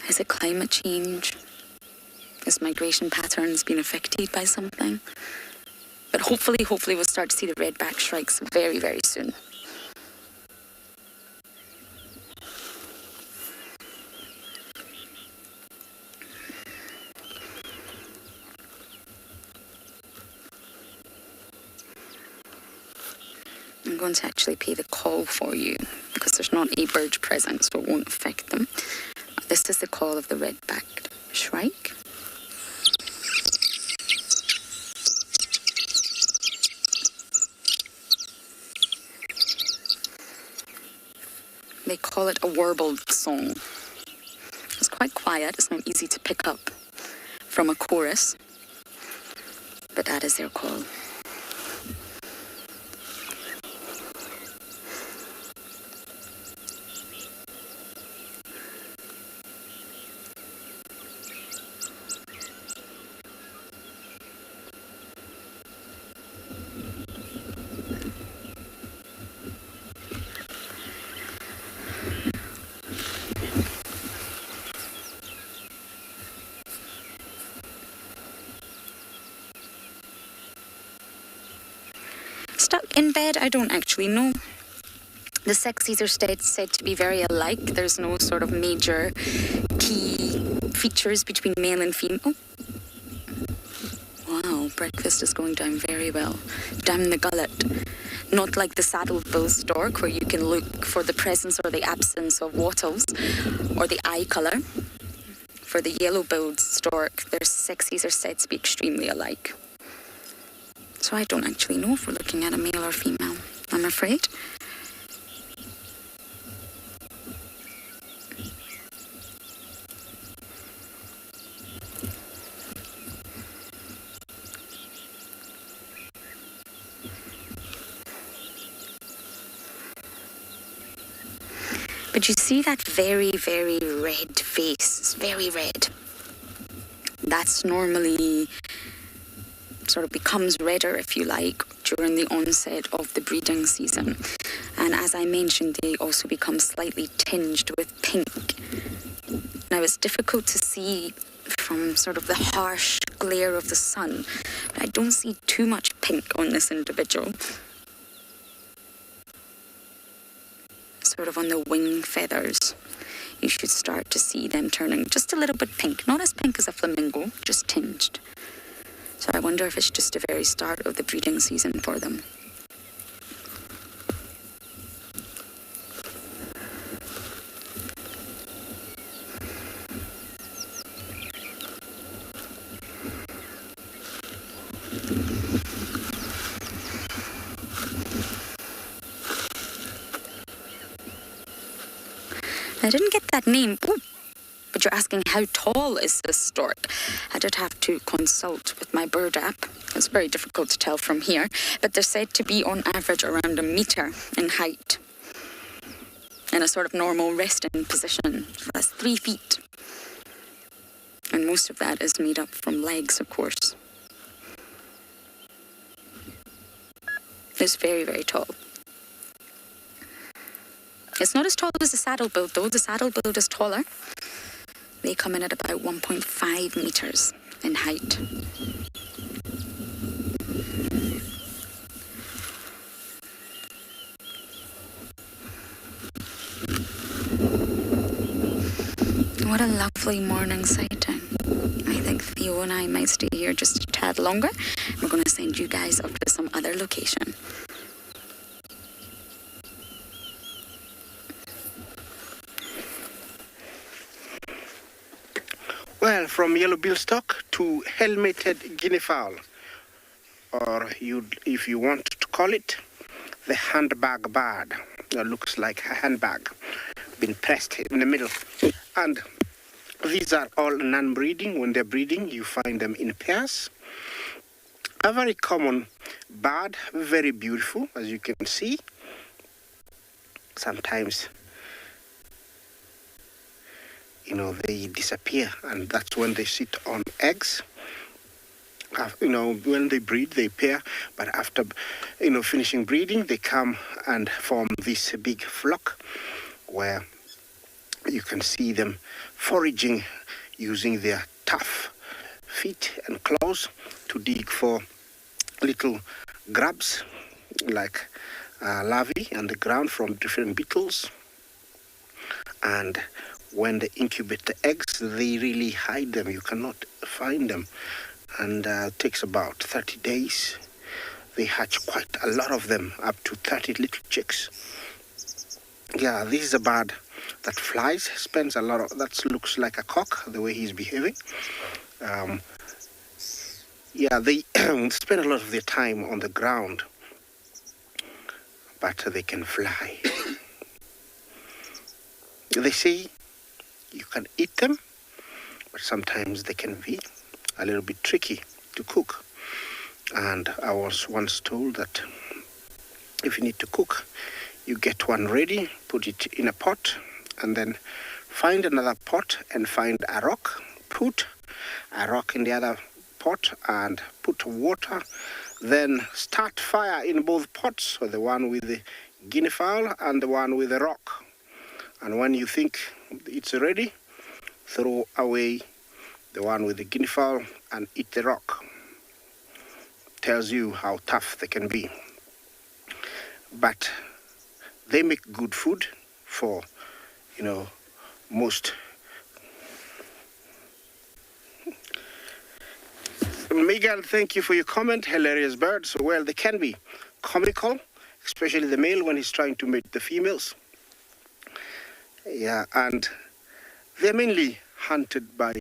Is it climate change? Has migration patterns been affected by something? But hopefully we'll start to see the redback shrikes very, very soon. I'm going to actually play the call for you because there's not a bird present, so it won't affect them. This is the call of the red-backed shrike. They call it a warbled song. It's quite quiet, it's not easy to pick up from a chorus, but that is their call. Stuck in bed? I don't actually know. The sexes are said to be very alike. There's no sort of major key features between male and female. Oh. Wow, breakfast is going down very well. Down the gullet. Not like the saddle-bill stork where you can look for the presence or the absence of wattles or the eye colour. For the yellow-billed stork, their sexes are said to be extremely alike. So I don't actually know if we're looking at a male or female, I'm afraid. But you see that very, very red face. It's very red. That's normally sort of becomes redder, if you like, during the onset of the breeding season. And as I mentioned, they also become slightly tinged with pink. Now, it's difficult to see from sort of the harsh glare of the sun, but I don't see too much pink on this individual. Sort of on the wing feathers, you should start to see them turning just a little bit pink. Not as pink as a flamingo, just tinged. So I wonder if it's just the very start of the breeding season for them. I didn't get that name. Ooh. But you're asking how tall is this stork? I did have to consult with my bird app. It's very difficult to tell from here, but they're said to be on average around 1 meter in height, in a sort of normal resting position. So that's 3 feet. And most of that is made up from legs, of course. It's very, very tall. It's not as tall as the saddle-billed, though. The saddle-billed is taller. They come in at about 1.5 meters in height. What a lovely morning sighting. I think Theo and I might stay here just a tad longer. We're going to send you guys up to some other location. Well, from yellow billstock to helmeted guinea fowl, or if you want to call it, the handbag bird. That looks like a handbag, been pressed in the middle. And these are all non-breeding. When they're breeding, you find them in pairs. A very common bird, very beautiful, as you can see. Sometimes, they disappear, and that's when they sit on eggs. When they breed, they pair, but after, finishing breeding, they come and form this big flock where you can see them foraging using their tough feet and claws to dig for little grubs like larvae on the ground from different beetles. And when they incubate the eggs, they really hide them. You cannot find them. And it takes about 30 days. They hatch quite a lot of them, up to 30 little chicks. Yeah, this is a bird that flies, spends a lot of, that looks like a cock, the way he's behaving. They spend a lot of their time on the ground, but they can fly. They say you can eat them, but sometimes they can be a little bit tricky to cook. And I was once told that if you need to cook, you get one ready, put it in a pot, and then find another pot and find a rock, put a rock in the other pot and put water, then start fire in both pots, so the one with the guinea fowl and the one with the rock. And when you think it's ready, throw away the one with the guinea fowl and eat the rock. Tells you how tough they can be. But they make good food for, most. Miguel, thank you for your comment. Hilarious birds. Well, they can be comical, especially the male when he's trying to mate the females. Yeah, and they're mainly hunted by,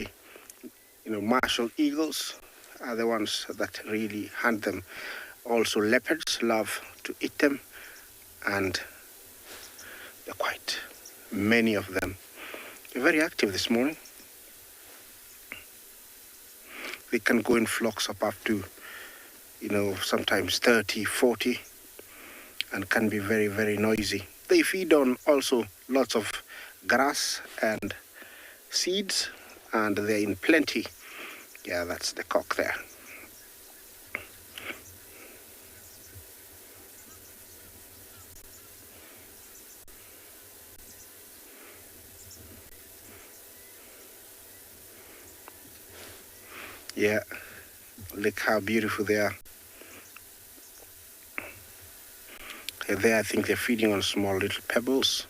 martial eagles are the ones that really hunt them. Also, leopards love to eat them, and there are quite many of them. They're very active this morning. They can go in flocks of up to, sometimes 30, 40, and can be very, very noisy. They feed on also lots of grass and seeds, and they're in plenty. Yeah, that's the cock there. Yeah, look how beautiful they are. There, I think they're feeding on small little pebbles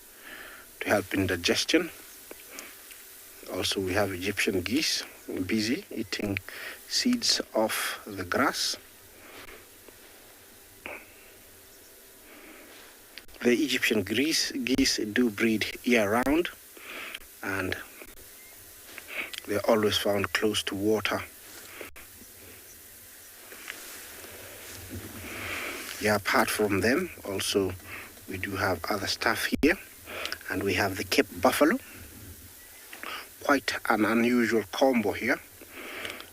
to help in digestion. Also, we have Egyptian geese busy eating seeds off the grass. The Egyptian geese do breed year-round, and they're always found close to water. Yeah, apart from them, also we do have other stuff here, and we have the Cape buffalo. Quite an unusual combo here.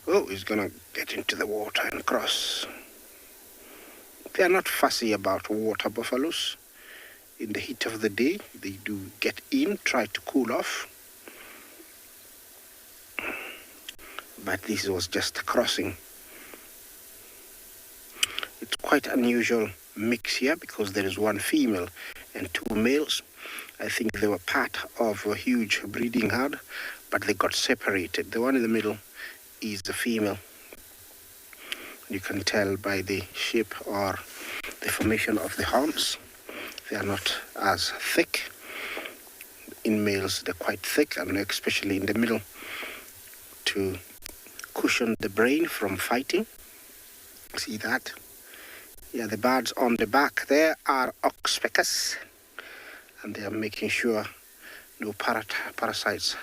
Oh, he's gonna get into the water and cross. They are not fussy about water buffaloes. In the heat of the day, they do get in, try to cool off. But this was just a crossing. It's quite unusual mix here because there is one female and two males. I think they were part of a huge breeding herd, but they got separated. The one in the middle is the female. You can tell by the shape or the formation of the horns. They are not as thick in males, they're quite thick, and especially in the middle, to cushion the brain from fighting. See that? Yeah, the birds on the back there are oxpeckers, and they are making sure no parasites,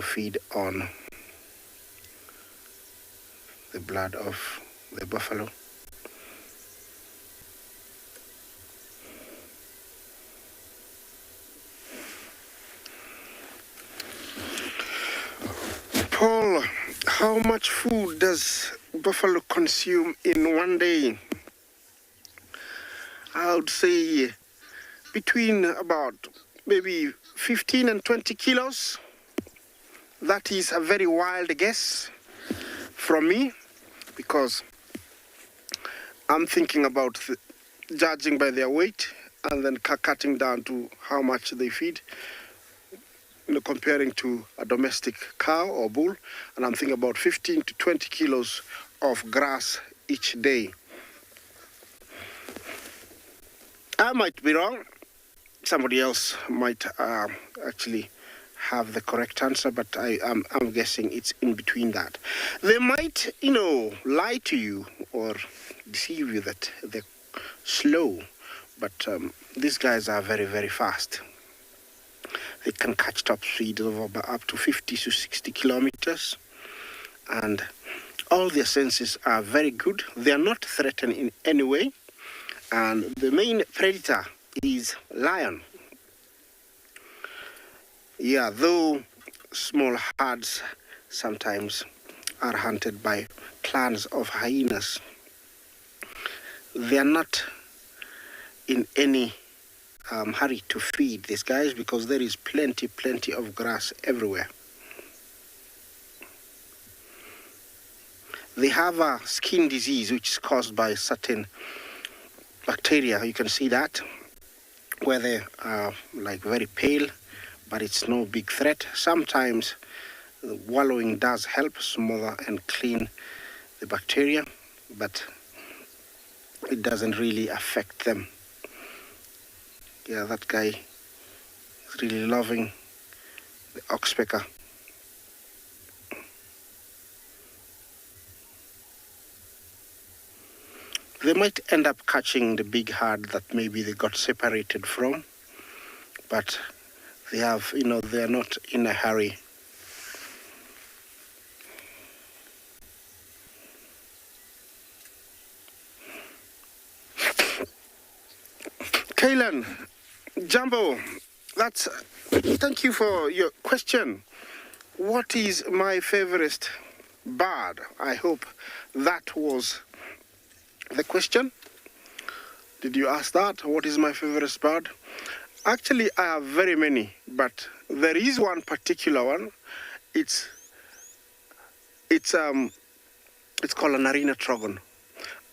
feed on the blood of the buffalo. Paul, how much food does buffalo consume in one day? I would say between about maybe 15 and 20 kilos. That is a very wild guess from me, because I'm thinking about judging by their weight and then cutting down to how much they feed, comparing to a domestic cow or bull, and I'm thinking about 15 to 20 kilos of grass each day. I might be wrong. Somebody else might actually have the correct answer, but I'm guessing it's in between that. They might, lie to you or deceive you that they're slow, but these guys are very, very fast. They can catch top speed of up to 50 to 60 kilometers, and all their senses are very good. They are not threatened in any way, and the main predator is lion. Yeah, though small herds sometimes are hunted by clans of hyenas, they are not in any hurry to feed these guys, because there is plenty of grass everywhere. They have a skin disease which is caused by certain bacteria. You can see that, where they are like very pale, but it's no big threat. Sometimes wallowing does help smother and clean the bacteria, but it doesn't really affect them. Yeah, that guy is really loving the oxpecker. They might end up catching the big herd that maybe they got separated from, but they have, they are not in a hurry. Kaylan, Jumbo, thank you for your question. What is my favorite bird? I hope that was the question. Did you ask that? What is my favorite bird? Actually, I have very many, but there is one particular one. It's called an arena trogon,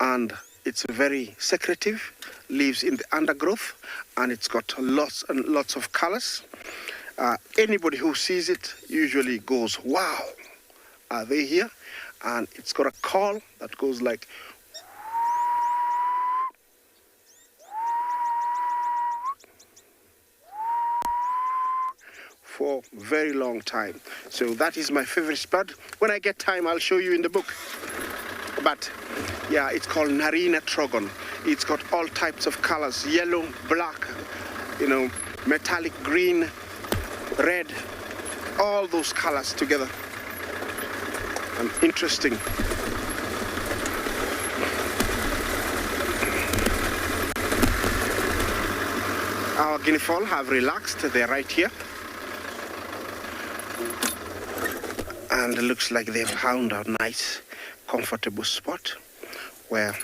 and it's very secretive, lives in the undergrowth, and it's got lots and lots of colors. Anybody who sees it usually goes, wow, are they here? And it's got a call that goes like, for a very long time. So that is my favorite bird. When I get time, I'll show you in the book. But yeah, it's called Narina Trogon. It's got all types of colors: yellow, black, metallic green, red, all those colors together. And interesting. Our guinea fowl have relaxed. They're right here. And it looks like they've found a nice, comfortable spot where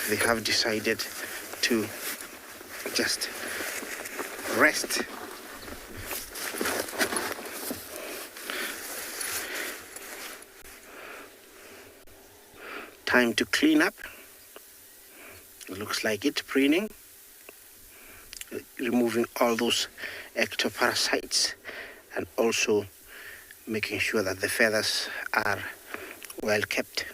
they have decided to just rest. Time to clean up. It looks like it, preening, removing all those ectoparasites, and also making sure that the feathers are well kept.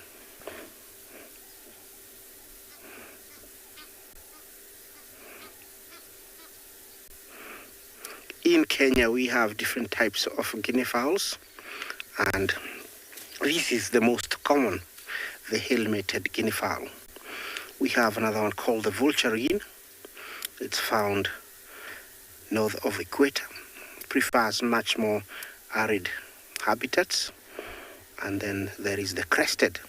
in Kenya we have different types of guinea fowls, and this is the most common, the helmeted guinea fowl. We have another one called the vulturine. It's found north of equator, prefers much more arid habitats. And then there is the crested,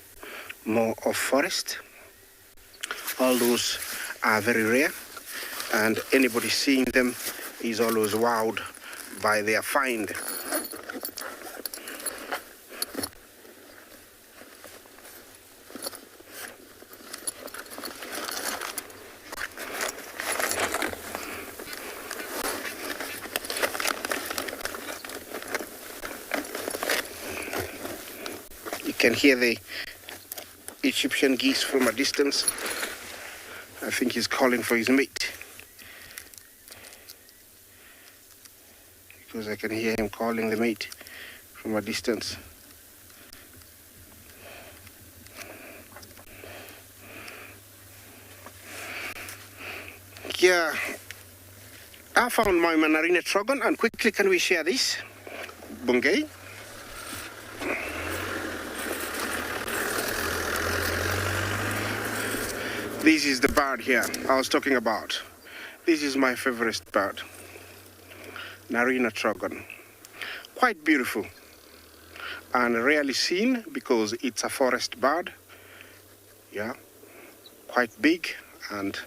more of forest. All those are very rare, and anybody seeing them is always wowed by their find. You can hear the Egyptian geese from a distance. I think he's calling for his mate, because I can hear him calling the mate from a distance. Yeah, I found my Manarina trogon, and quickly can we share this? Bungay. This is the bird here I was talking about. This is my favorite bird, Narina trogon. Quite beautiful and rarely seen because it's a forest bird. Yeah, quite big, and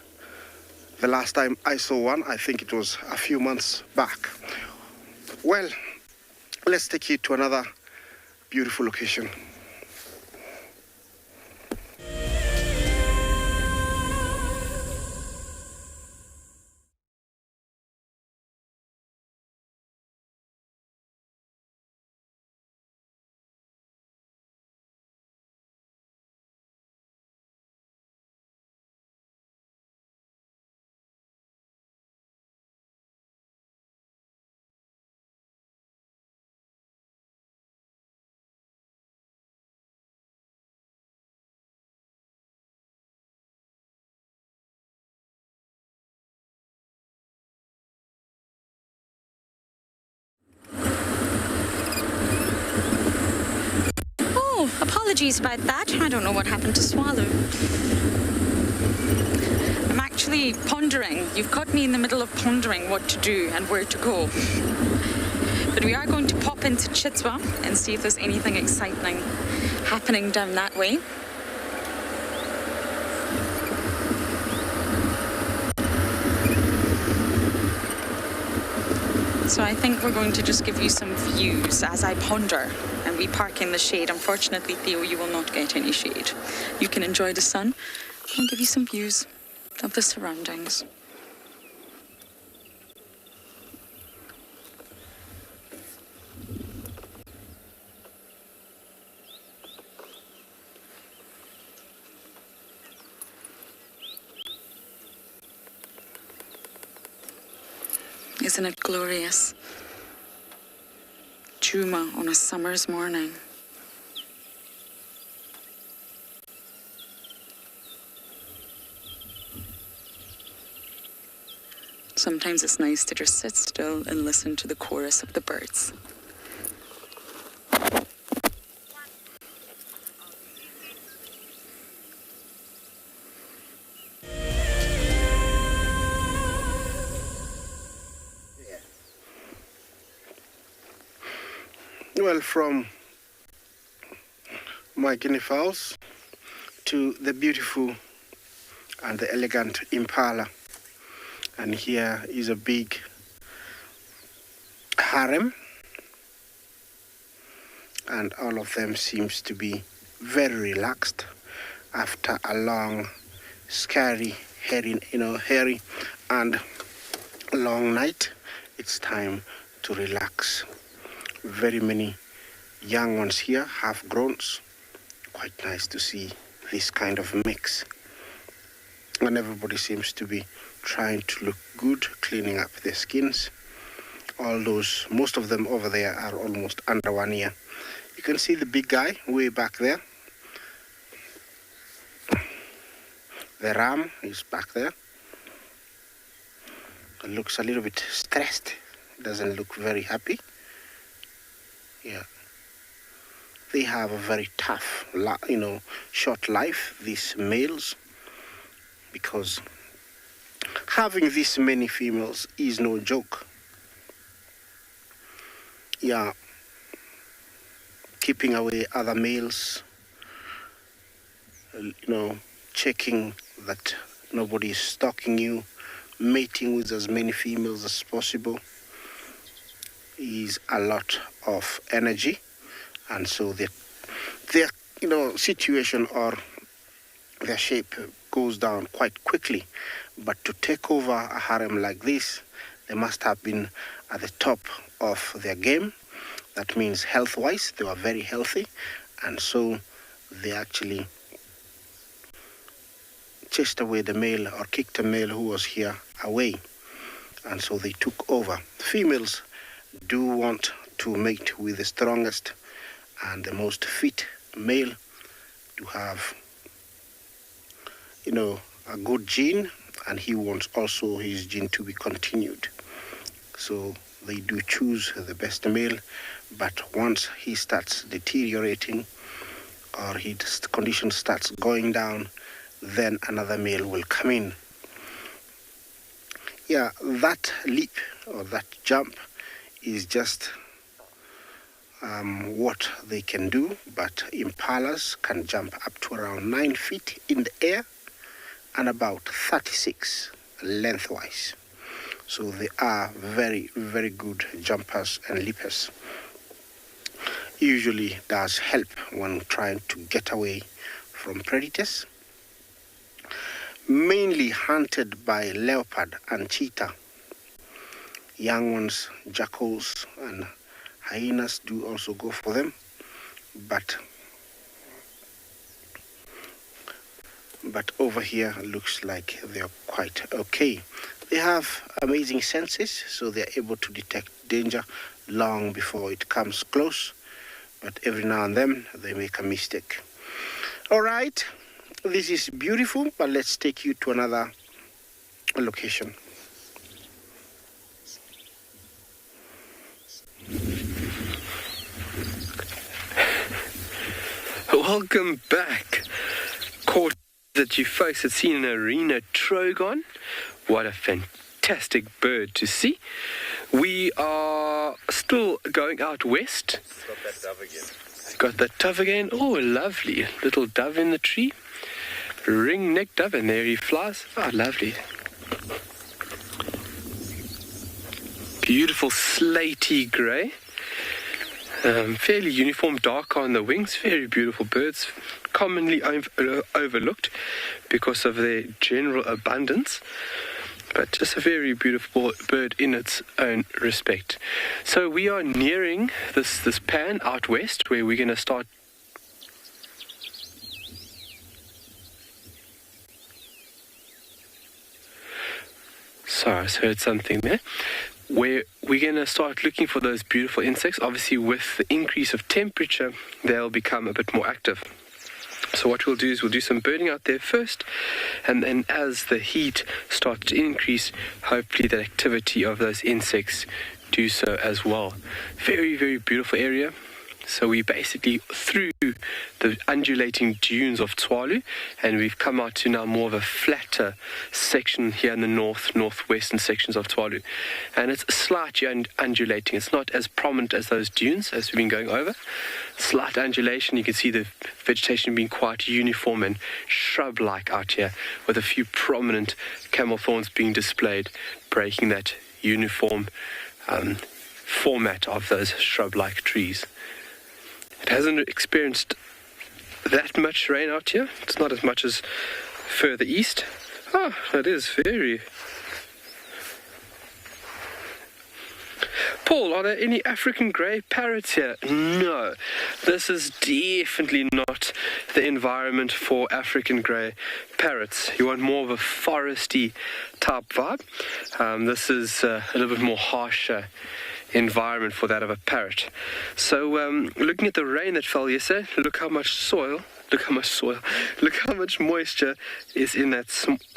the last time I saw one, I think it was a few months back. Well, let's take you to another beautiful location. Apologies about that. I don't know what happened to Tswalu. I'm actually pondering. You've caught me in the middle of pondering what to do and where to go. But we are going to pop into Chitswa and see if there's anything exciting happening down that way. So I think we're going to just give you some views as I ponder, and we park in the shade. Unfortunately, Theo, you will not get any shade. You can enjoy the sun. I'll give you some views of the surroundings. Isn't it glorious? Juma on a summer's morning. Sometimes it's nice to just sit still and listen to the chorus of the birds. Well, from my guinea fowls to the beautiful and the elegant impala, and here is a big harem, and all of them seems to be very relaxed after a long, scary, hairy and long night. It's time to relax. Very many young ones here, half growns. Quite nice to see this kind of mix. And everybody seems to be trying to look good, cleaning up their skins. All those, most of them over there are almost under 1 year. You can see the big guy way back there. The ram is back there. It looks a little bit stressed doesn't look very happy. Yeah. They have a very tough, short life, these males, because having this many females is no joke. Yeah. Keeping away other males, checking that nobody is stalking you, mating with as many females as possible is a lot of energy, and so their situation or their shape goes down quite quickly. But to take over a harem like this, they must have been at the top of their game. That means health-wise, they were very healthy, and so they actually chased away the male or kicked a male who was here away, and so they took over. Females do want to mate with the strongest and the most fit male to have, a good gene, and he wants also his gene to be continued. So they do choose the best male, but once he starts deteriorating or his condition starts going down, then another male will come in. Yeah, that leap or that jump is just what they can do, but impalas can jump up to around 9 feet in the air and about 36 lengthwise. So they are very, very good jumpers and leapers. Usually does help when trying to get away from predators. Mainly hunted by leopard and cheetah. Young ones, jackals and hyenas do also go for them, but over here looks like they're quite okay. They have amazing senses, so they're able to detect danger long before it comes close, but every now and then they make a mistake. All right, this is beautiful, but let's take you to another location. Welcome back. Caught that you folks had seen an arena trogon. What a fantastic bird to see. We are still going out west. Got that dove again. Got that dove again. Oh, lovely. Little dove in the tree. Ring-necked dove, and there he flies. Oh, lovely. Beautiful slaty grey. Fairly uniform, dark on the wings. Very beautiful birds. Commonly overlooked because of their general abundance. But just a very beautiful bird in its own respect. So we are nearing this pan out west where we're going to start. Sorry, I just heard something there. Where we're going to start looking for those beautiful insects. Obviously, with the increase of temperature, they'll become a bit more active. So what we'll do is we'll do some birding out there first, and then as the heat starts to increase, hopefully the activity of those insects do so as well. Very, very beautiful area. So we basically through the undulating dunes of Tswalu, and we've come out to now more of a flatter section here in the northwestern sections of Tswalu. And it's slightly undulating. It's not as prominent as those dunes as we've been going over. Slight undulation. You can see the vegetation being quite uniform and shrub-like out here, with a few prominent camel thorns being displayed, breaking that uniform format of those shrub-like trees. It hasn't experienced that much rain out here. It's not as much as further east. Oh, it is very... Paul, are there any African grey parrots here? No. This is definitely not the environment for African grey parrots. You want more of a foresty type vibe. This is a little bit more harsher environment for that of a parrot. So looking at the rain that fell yesterday, look how much moisture is in that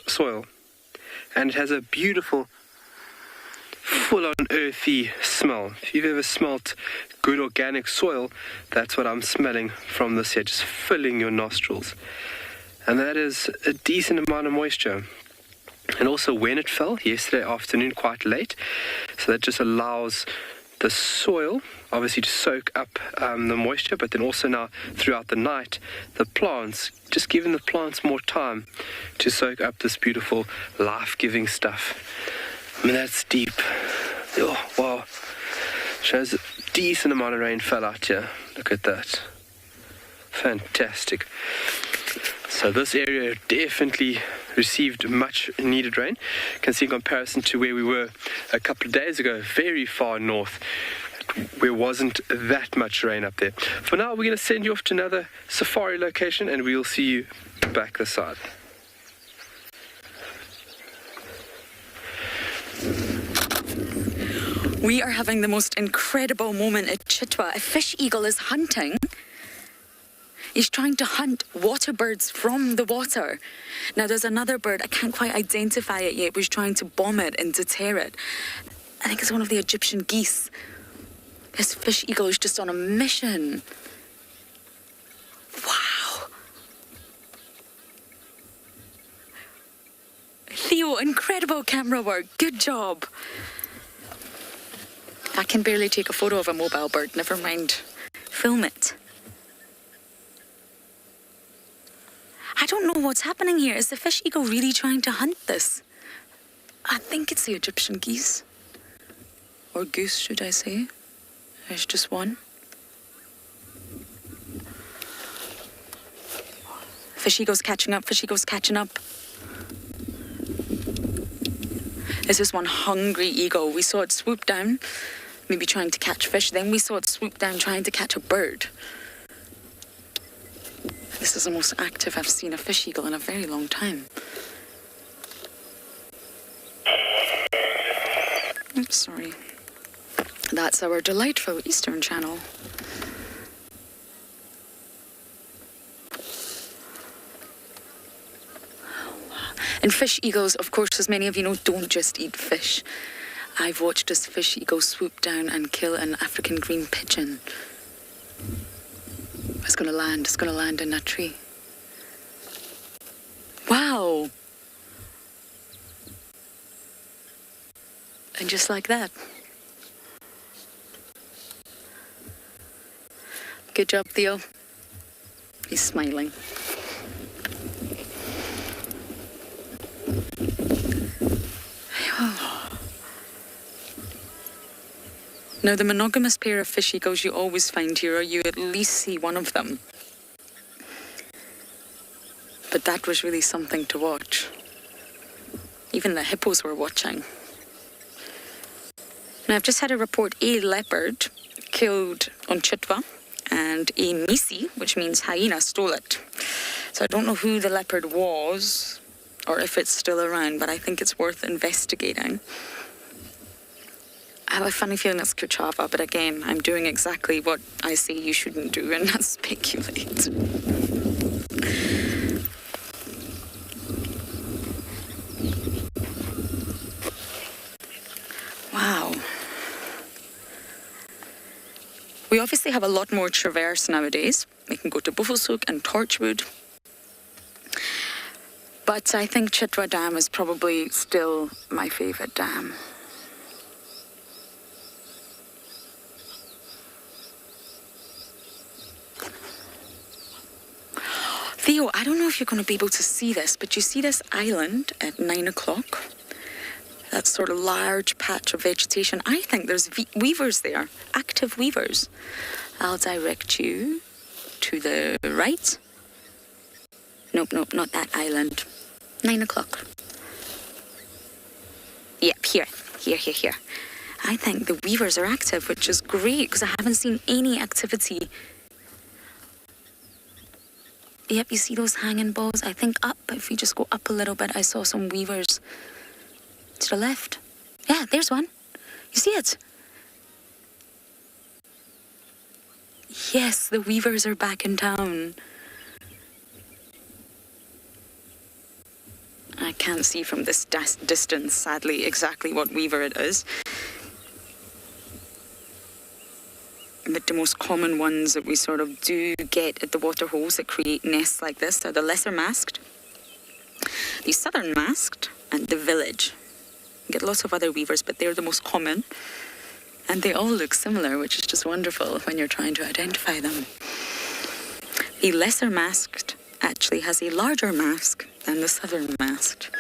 soil. And it has a beautiful full-on earthy smell. If you've ever smelt good organic soil, that's what I'm smelling from this here, just filling your nostrils. And that is a decent amount of moisture. And also when it fell yesterday afternoon, quite late, so that just allows the soil obviously to soak up the moisture, but then also now throughout the night, the plants, just giving the plants more time to soak up this beautiful life-giving stuff. I mean, that's deep. Oh, wow. Shows a decent amount of rain fell out here. Look at that. Fantastic. So this area definitely received much needed rain. You can see in comparison to where we were a couple of days ago, very far north, there wasn't that much rain up there. For now, we're going to send you off to another safari location and we'll see you back this side. We are having the most incredible moment at Chitwa. A fish eagle is hunting. He's trying to hunt water birds from the water. Now there's another bird, I can't quite identify it yet, but he's trying to bomb it and deter it. I think it's one of the Egyptian geese. This fish eagle is just on a mission. Wow. Theo, incredible camera work. Good job. I can barely take a photo of a mobile bird, never mind film it. I don't know what's happening here. Is the fish eagle really trying to hunt this? I think it's the Egyptian geese. Or goose, should I say. There's just one. Fish eagle's catching up, fish eagle's catching up. This is one hungry eagle. We saw it swoop down, maybe trying to catch fish. Then we saw it swoop down, trying to catch a bird. This is the most active I've seen a fish eagle in a very long time. Oops, sorry. That's our delightful Eastern Channel. And fish eagles, of course, as many of you know, don't just eat fish. I've watched this fish eagle swoop down and kill an African green pigeon. It's going to land in that tree. Wow. And just like that. Good job, Theo. He's smiling. Now, the monogamous pair of fish eagles you always find here, or you at least see one of them. But that was really something to watch. Even the hippos were watching. Now, I've just had a report, a leopard killed on Chitwa, and a misi, which means hyena, stole it. So I don't know who the leopard was, or if it's still around, but I think it's worth investigating. I have a funny feeling it's Kuchava, but again, I'm doing exactly what I say you shouldn't do, and that's speculate. Wow. We obviously have a lot more traverse nowadays. We can go to Buffelshoek and Torchwood. But I think Chitwa Dam is probably still my favourite dam. Theo, I don't know if you're going to be able to see this, but you see this island at 9 o'clock? That sort of large patch of vegetation. I think there's weavers there, active weavers. I'll direct you to the right. Nope, not that island. 9 o'clock. Yep, here. I think the weavers are active, which is great, because I haven't seen any activity. Yep, you see those hanging balls? I think up, if we just go up a little bit, I saw some weavers to the left. Yeah, there's one. You see it? Yes, the weavers are back in town. I can't see from this distance, sadly, exactly what weaver it is. But the most common ones that we sort of do get at the water holes that create nests like this are the lesser masked, the southern masked, and the village. You get lots of other weavers, but they're the most common. And they all look similar, which is just wonderful when you're trying to identify them. The lesser masked actually has a larger mask than the southern masked.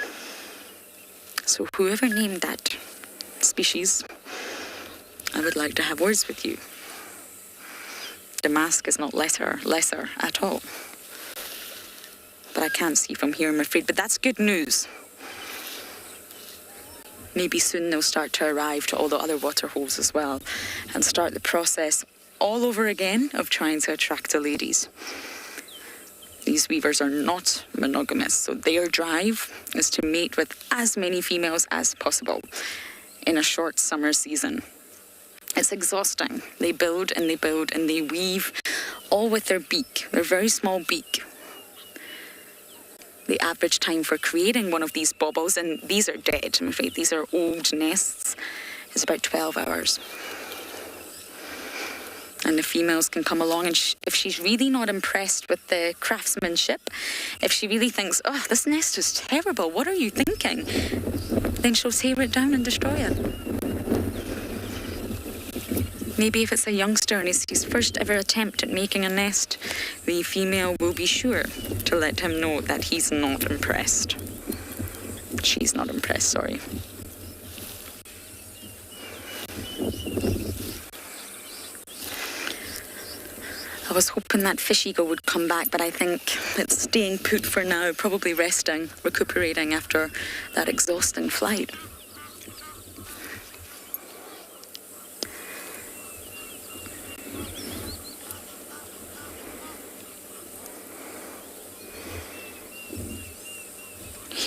So whoever named that species, I would like to have words with you. The mask is not lesser at all. But I can't see from here, I'm afraid. But that's good news. Maybe soon they'll start to arrive to all the other water holes as well and start the process all over again of trying to attract the ladies. These weavers are not monogamous, so their drive is to mate with as many females as possible in a short summer season. It's exhausting. They build and they build and they weave all with their beak, their very small beak. The average time for creating one of these baubles, and these are dead, I'm afraid, these are old nests, is about 12 hours. And the females can come along, and if she's really not impressed with the craftsmanship, if she really thinks, oh, this nest is terrible, what are you thinking? Then she'll tear it down and destroy it. Maybe if it's a youngster and it's his first ever attempt at making a nest, the female will be sure to let him know that he's not impressed. She's not impressed, sorry. I was hoping that fish eagle would come back, but I think it's staying put for now, probably resting, recuperating after that exhausting flight.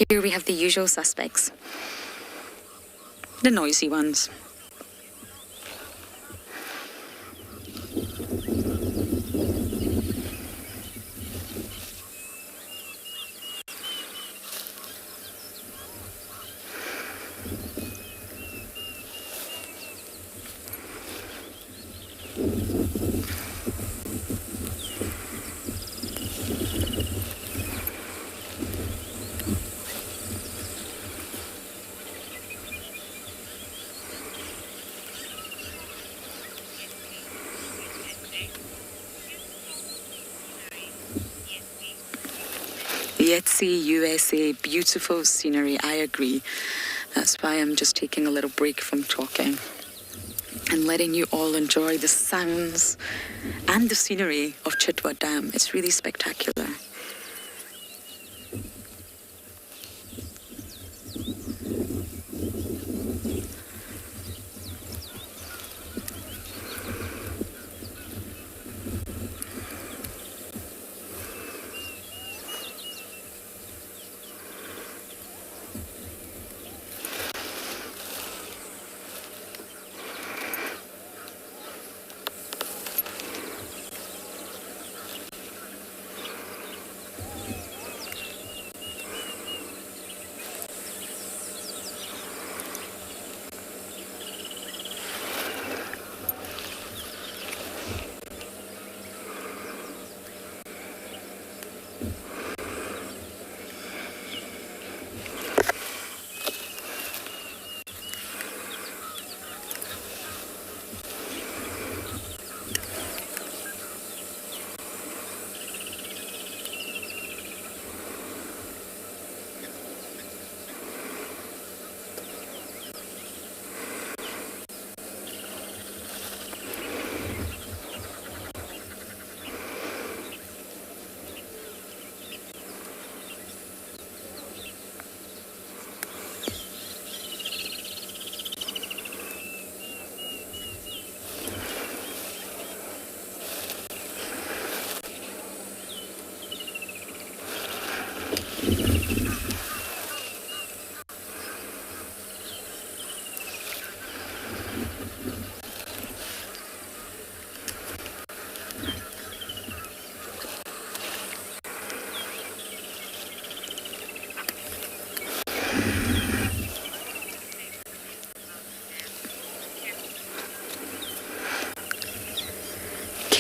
Here we have the usual suspects, the noisy ones. Yetzi, USA, beautiful scenery, I agree. That's why I'm just taking a little break from talking and letting you all enjoy the sounds and the scenery of Chitwa Dam. It's really spectacular.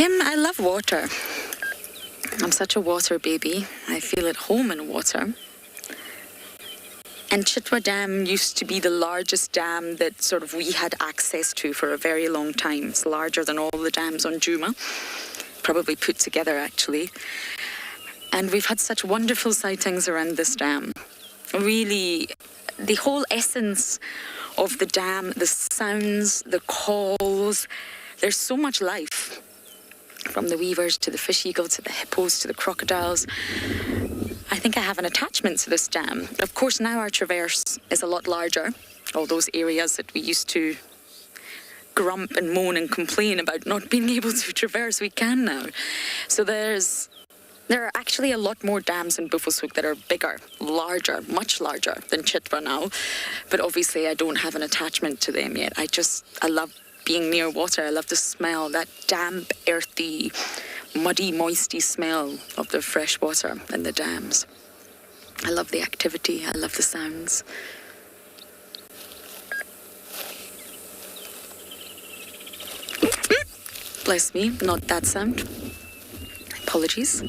I love water. I'm such a water baby. I feel at home in water. And Chitwa Dam used to be the largest dam that sort of we had access to for a very long time. It's larger than all the dams on Juma, probably put together actually. And we've had such wonderful sightings around this dam. Really, the whole essence of the dam, the sounds, the calls, there's so much life. From the weavers to the fish eagle to the hippos to the crocodiles. I think I have an attachment to this dam. Of course, now our traverse is a lot larger. All those areas that we used to grump and moan and complain about not being able to traverse, we can now. So there are actually a lot more dams in Buffelshoek that are bigger, larger, much larger than Chitwa now. But obviously, I don't have an attachment to them yet. I love being near water. I love the smell, that damp, earthy, muddy, moisty smell of the fresh water in the dams. I love the activity. I love the sounds. Bless me, not that sound. Apologies.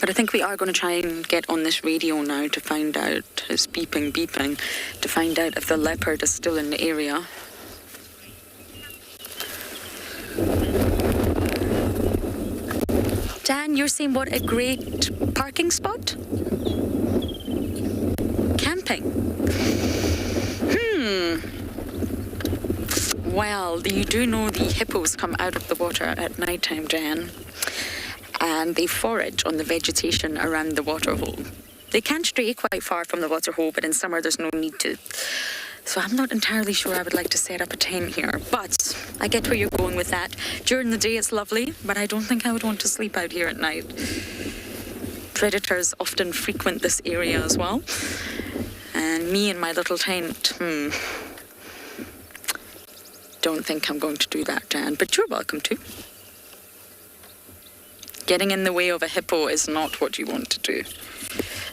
But I think we are going to try and get on this radio now to find out, it's beeping, to find out if the leopard is still in the area. Dan, you're saying what a great parking spot? Camping. Well, you do know the hippos come out of the water at night time, Dan. And they forage on the vegetation around the waterhole. They can stray quite far from the waterhole, but in summer there's no need to. So I'm not entirely sure I would like to set up a tent here, but I get where you're going with that. During the day it's lovely, but I don't think I would want to sleep out here at night. Predators often frequent this area as well. And me and my little tent, don't think I'm going to do that, Dan, but you're welcome to. Getting in the way of a hippo is not what you want to do.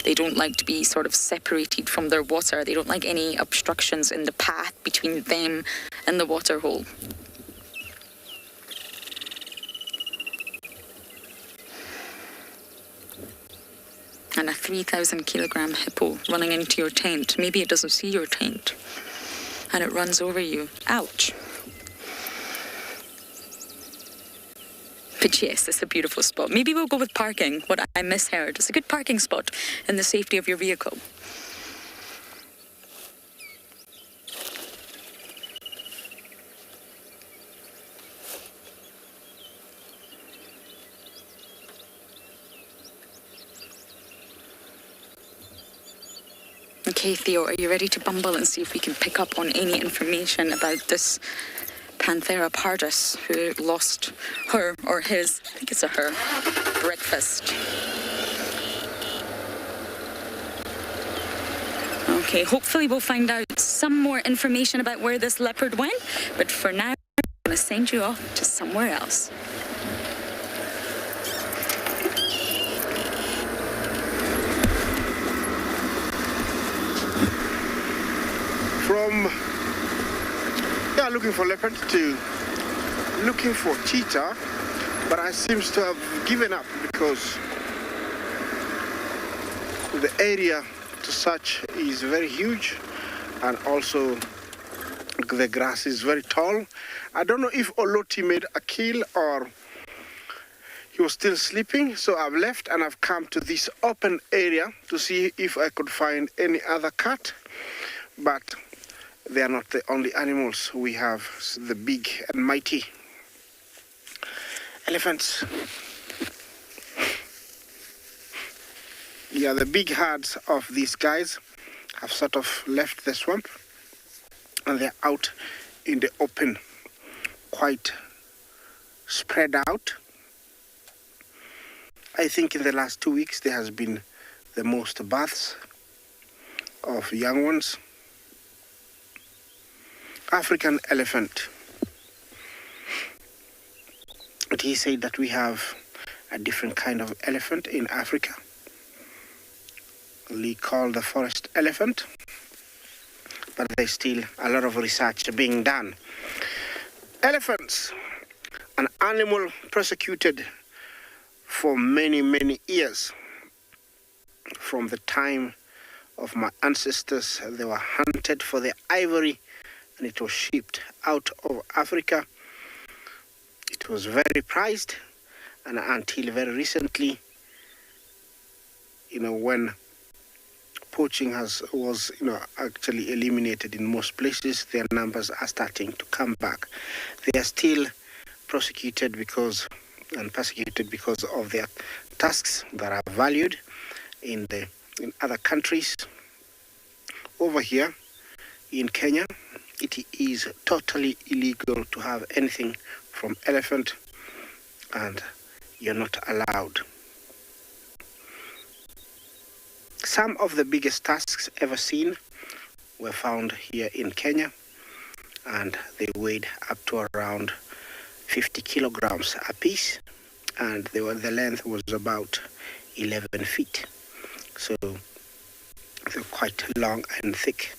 They don't like to be sort of separated from their water. They don't like any obstructions in the path between them and the waterhole. And a 3,000 kilogram hippo running into your tent. Maybe it doesn't see your tent. And it runs over you. Ouch. But yes, it's a beautiful spot. Maybe we'll go with parking, what I misheard. It's a good parking spot in the safety of your vehicle. Okay, Theo, are you ready to bumble and see if we can pick up on any information about this Panthera pardus who lost her or his, I think it's a her, breakfast? Okay, hopefully we'll find out some more information about where this leopard went, but for now, I'm going to send you off to somewhere else. From looking for leopard to looking for cheetah, but I seems to have given up because the area to search is very huge, and also the grass is very tall. I don't know if Oloti made a kill or he was still sleeping, so I've left and I've come to this open area to see if I could find any other cat, but they are not the only animals. We have the big and mighty elephants. Yeah, the big herds of these guys have sort of left the swamp and they're out in the open, quite spread out. I think in the last 2 weeks there has been the most births of young ones. African elephant. But he said that we have a different kind of elephant in Africa, we call the forest elephant. but there's still a lot of research being done. Elephants, an animal persecuted for many, many years. From the time of my ancestors, they were hunted for their ivory, and it was shipped out of Africa. It was very prized, and until very recently, when poaching was actually eliminated in most places, their numbers are starting to come back. They are still persecuted because of their tusks that are valued in other countries. Over here in Kenya, it is totally illegal to have anything from elephant, and you're not allowed. Some of the biggest tusks ever seen were found here in Kenya, and they weighed up to around 50 kilograms a piece, and the length was about 11 feet. So they're quite long and thick.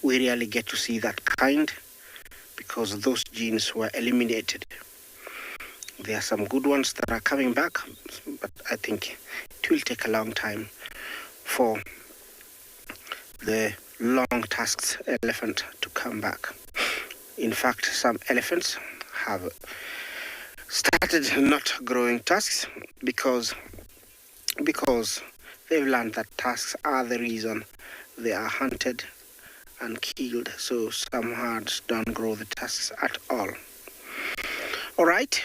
We rarely get to see that kind because those genes were eliminated. There are some good ones that are coming back, but I think it will take a long time for the long-tusked elephant to come back. In fact, some elephants have started not growing tusks because they've learned that tusks are the reason they are hunted and killed. So some herds don't grow the tusks at all. All right,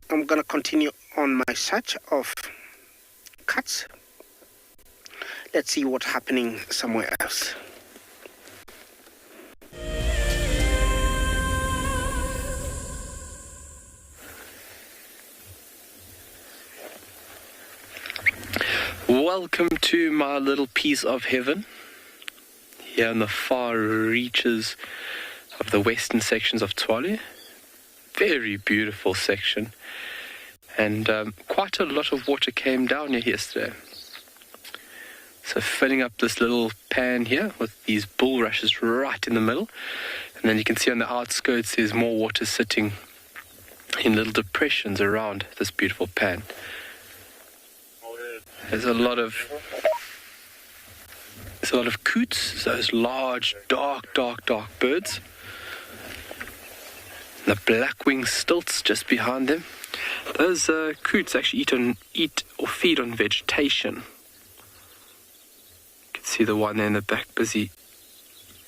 I'm gonna continue on my search of cats. Let's see what's happening somewhere else. Welcome to my little piece of heaven here in the far reaches of the western sections of Tswalu. Very beautiful section, and quite a lot of water came down here yesterday. So filling up this little pan here with these bulrushes right in the middle, and then you can see on the outskirts there's more water sitting in little depressions around this beautiful pan. There's a lot of coots, those large, dark birds. And the black-winged stilts just behind them. Those coots actually eat or feed on vegetation. You can see the one there in the back busy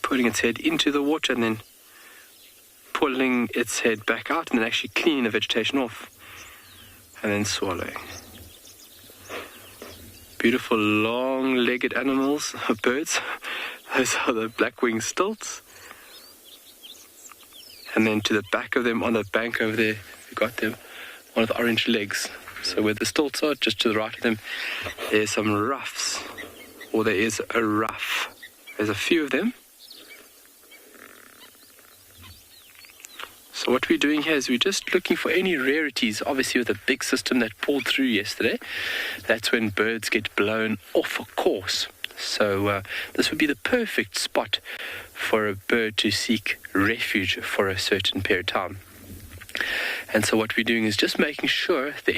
putting its head into the water and then pulling its head back out and then actually cleaning the vegetation off and then swallowing. Beautiful long-legged animals, birds. Those are the black-winged stilts. And then to the back of them, on the bank over there, we've got them, one of the orange legs. So where the stilts are, just to the right of them, there's some ruffs, or there is a ruff. There's a few of them. So what we're doing here is we're just looking for any rarities. Obviously with the big system that pulled through yesterday, that's when birds get blown off a course. So this would be the perfect spot for a bird to seek refuge for a certain period of time. And so what we're doing is just making sure there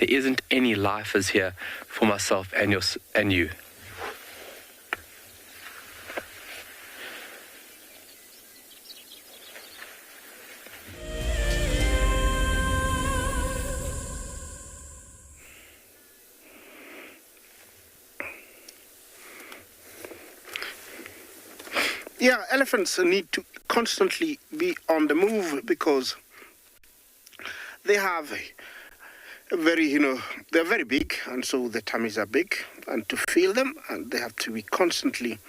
isn't any lifers here for myself and you. Yeah, elephants need to constantly be on the move because they have they're very big, and so the tummies are big, and to feed them, and they have to be constantly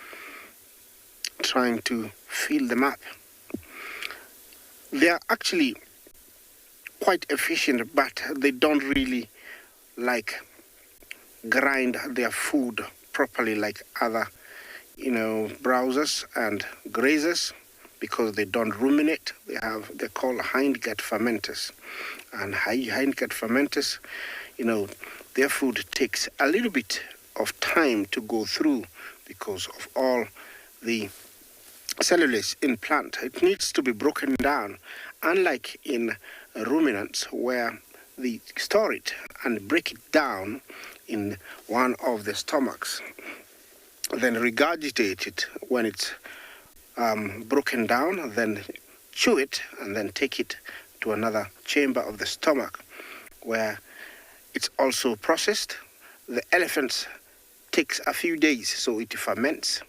trying to fill them up. They are actually quite efficient, but they don't really grind their food properly like other browsers and grazers, because they don't ruminate. They're called hindgut fermenters, and hindgut fermenters, their food takes a little bit of time to go through because of all the cellulose in plant. It needs to be broken down, unlike in ruminants where they store it and break it down in one of the stomachs, then regurgitate it when it's broken down, then chew it and then take it to another chamber of the stomach where it's also processed. The elephants takes a few days, so it ferments,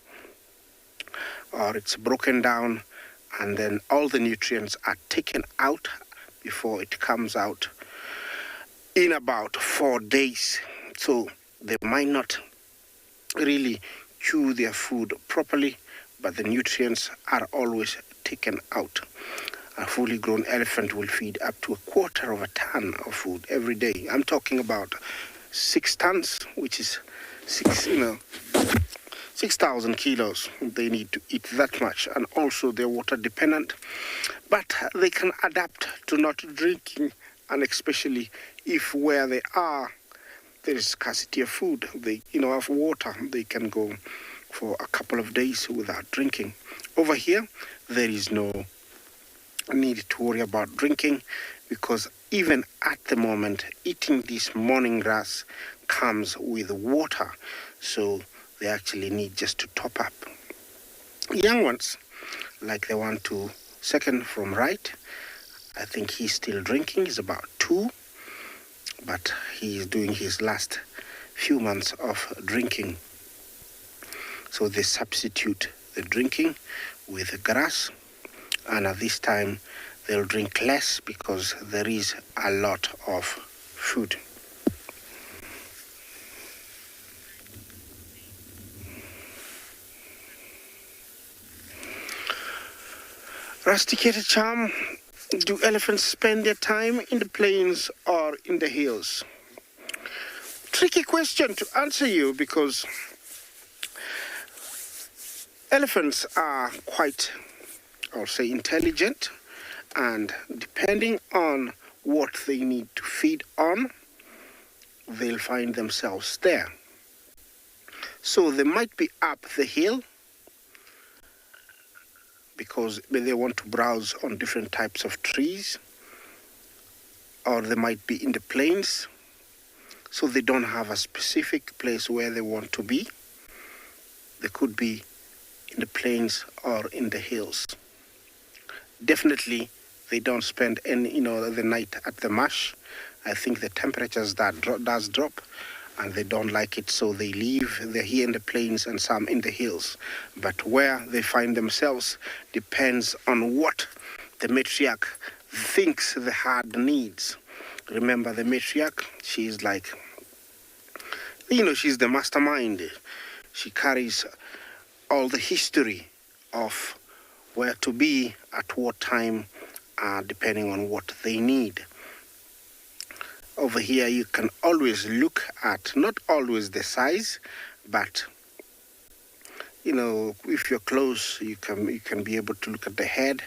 or it's broken down, and then all the nutrients are taken out before it comes out in about 4 days. So they might not really chew their food properly, but the nutrients are always taken out. A fully grown elephant will feed up to 1/4 of a ton of food every day. I'm talking about 6 tons, which is 6,000 kilos. They need to eat that much, and also they're water dependent, but they can adapt to not drinking, and especially if where they are there is scarcity of food, of water, they can go for a couple of days without drinking. Over here, there is no need to worry about drinking, because even at the moment, eating this morning grass comes with water, so they actually need just to top up. Young ones, like the one to second from right, I think he's still drinking. He's about 2, but he's doing his last few months of drinking. So they substitute the drinking with grass, and at this time they'll drink less because there is a lot of food. Rusticated charm. Do elephants spend their time in the plains or in the hills? Tricky question to answer you, because elephants are quite, I'll say, intelligent, and depending on what they need to feed on, they'll find themselves there. So they might be up the hill because they want to browse on different types of trees, or they might be in the plains, so they don't have a specific place where they want to be. They could be in the plains or in the hills. Definitely, they don't spend the night at the marsh. I think the temperatures does drop, and they don't like it, so they leave. They're here in the plains and some in the hills. But where they find themselves depends on what the matriarch thinks the herd needs. Remember, the matriarch, she's like, she's the mastermind. She carries all the history of where to be at what time, depending on what they need. Over here, you can always look at, not always the size, but if you're close, you can be able to look at the head.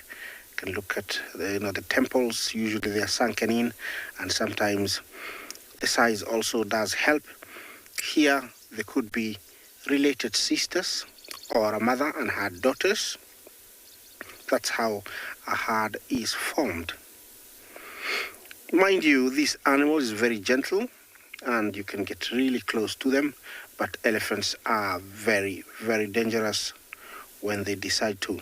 You can look at the temples. Usually they are sunken in, and sometimes the size also does help. Here, there could be related sisters or a mother and her daughters. That's how a herd is formed. Mind you, this animal is very gentle, and you can get really close to them, but elephants are very, very dangerous when they decide to.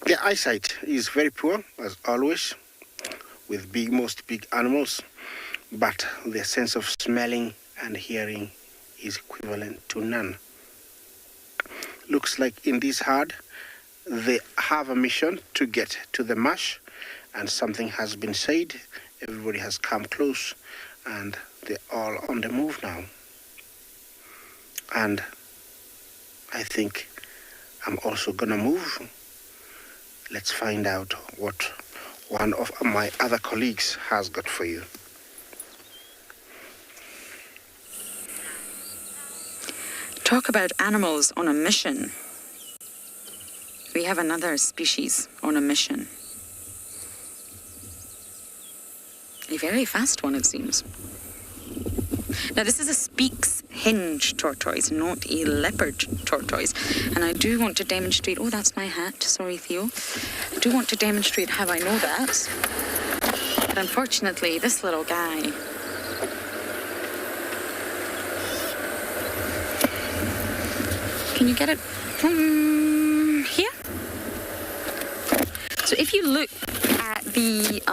Their eyesight is very poor, as always, with most big animals, but their sense of smelling and hearing is equivalent to none. Looks like in this herd, they have a mission to get to the marsh, and something has been said. Everybody has come close, and they're all on the move now. And I think I'm also gonna move. Let's find out what one of my other colleagues has got for you. Talk about animals on a mission. We have another species on a mission. A very fast one, it seems. Now, this is a Speaks hinge tortoise, not a leopard tortoise. And I do want to demonstrate... Oh, that's my hat. Sorry, Theo. I do want to demonstrate how I know that. But unfortunately, this little guy... Can you get it from here? So if you look at the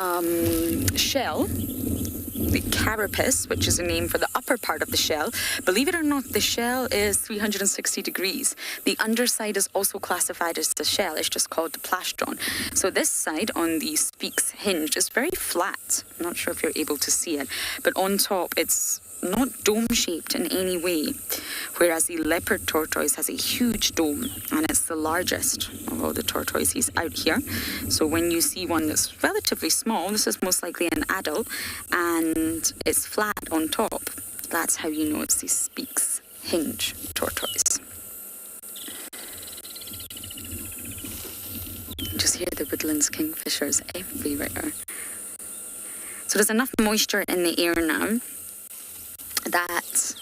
shell, the carapace, which is a name for the upper part of the shell, believe it or not, the shell is 360 degrees. The underside is also classified as the shell. It's just called the plastron. So this side on the Speaks hinge is very flat. I'm not sure if you're able to see it, but on top it's not dome-shaped in any way, whereas the leopard tortoise has a huge dome, and it's the largest of all the tortoises out here. So when you see one that's relatively small, this is most likely an adult, and it's flat on top. That's how you know it's the Speaks hinge tortoise. Just hear the woodlands kingfishers everywhere. So there's enough moisture in the air now that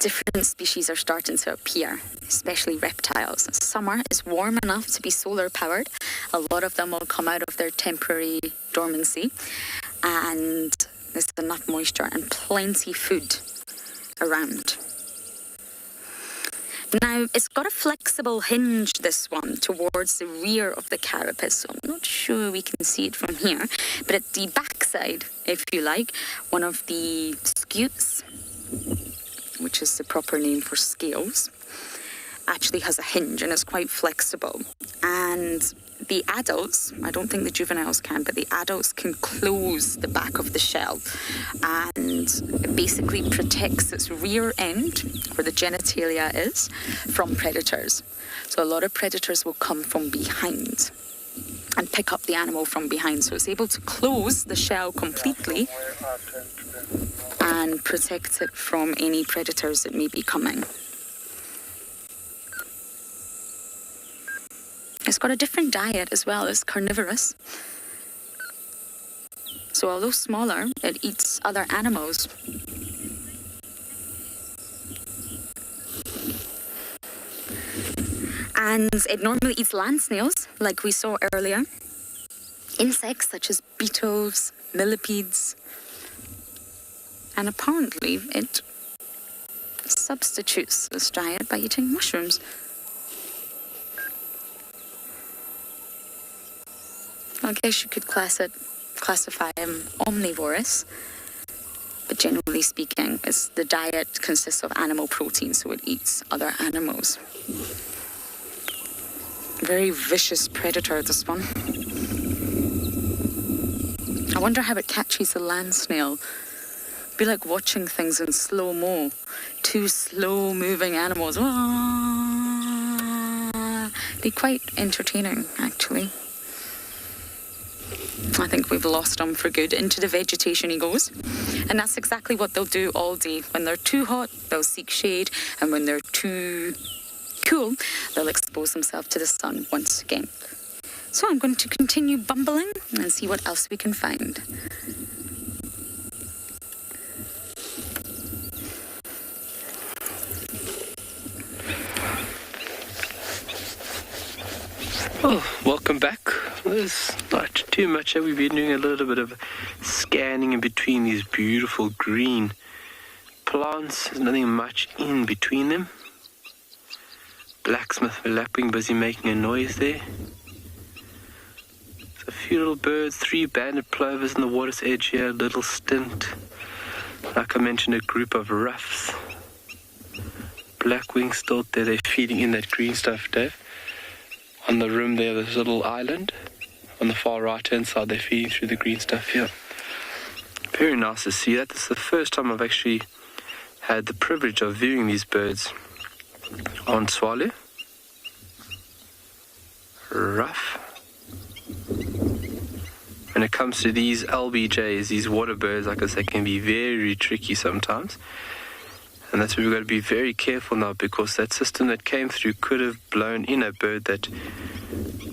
different species are starting to appear, especially reptiles. Summer is warm enough to be solar powered. A lot of them will come out of their temporary dormancy, and there's enough moisture and plenty food around. Now, it's got a flexible hinge, this one, towards the rear of the carapace, so I'm not sure we can see it from here. But at the backside, if you like, one of the scutes, which is the proper name for scales, actually has a hinge and is quite flexible. And the adults, I don't think the juveniles can, but the adults can close the back of the shell, and it basically protects its rear end, where the genitalia is, from predators. So a lot of predators will come from behind and pick up the animal from behind. So it's able to close the shell completely and protect it from any predators that may be coming. It's got a different diet as well. It's carnivorous. So although smaller, it eats other animals. And it normally eats land snails, like we saw earlier. Insects such as beetles, millipedes. And apparently it substitutes this diet by eating mushrooms. I guess you could classify them omnivorous, but generally speaking, the diet consists of animal protein, so it eats other animals. Very vicious predator, this one. I wonder how it catches the land snail. It'd be like watching things in slow-mo. Two slow-moving animals. It'd be quite entertaining, actually. I think we've lost him for good. Into the vegetation he goes. And that's exactly what they'll do all day. When they're too hot, they'll seek shade. And when they're too cool, they'll expose themselves to the sun once again. So I'm going to continue bumbling and see what else we can find. Oh, welcome back. There's not too much. We've been doing a little bit of scanning in between these beautiful green plants. There's nothing much in between them. Blacksmith lapwing busy making a noise there. There's a few little birds, 3 banded plovers in the water's edge here, a little stint. Like I mentioned, a group of ruffs. Blackwing stilt there, they're feeding in that green stuff, Dave. On the rim there, there's a little island. On the far right-hand side, they're feeding through the green stuff here. Very nice to see that. This is the first time I've actually had the privilege of viewing these birds on Tswalu. Rough. When it comes to these LBJs, these water birds, like I said, can be very tricky sometimes. And that's where we've got to be very careful now, because that system that came through could have blown in a bird that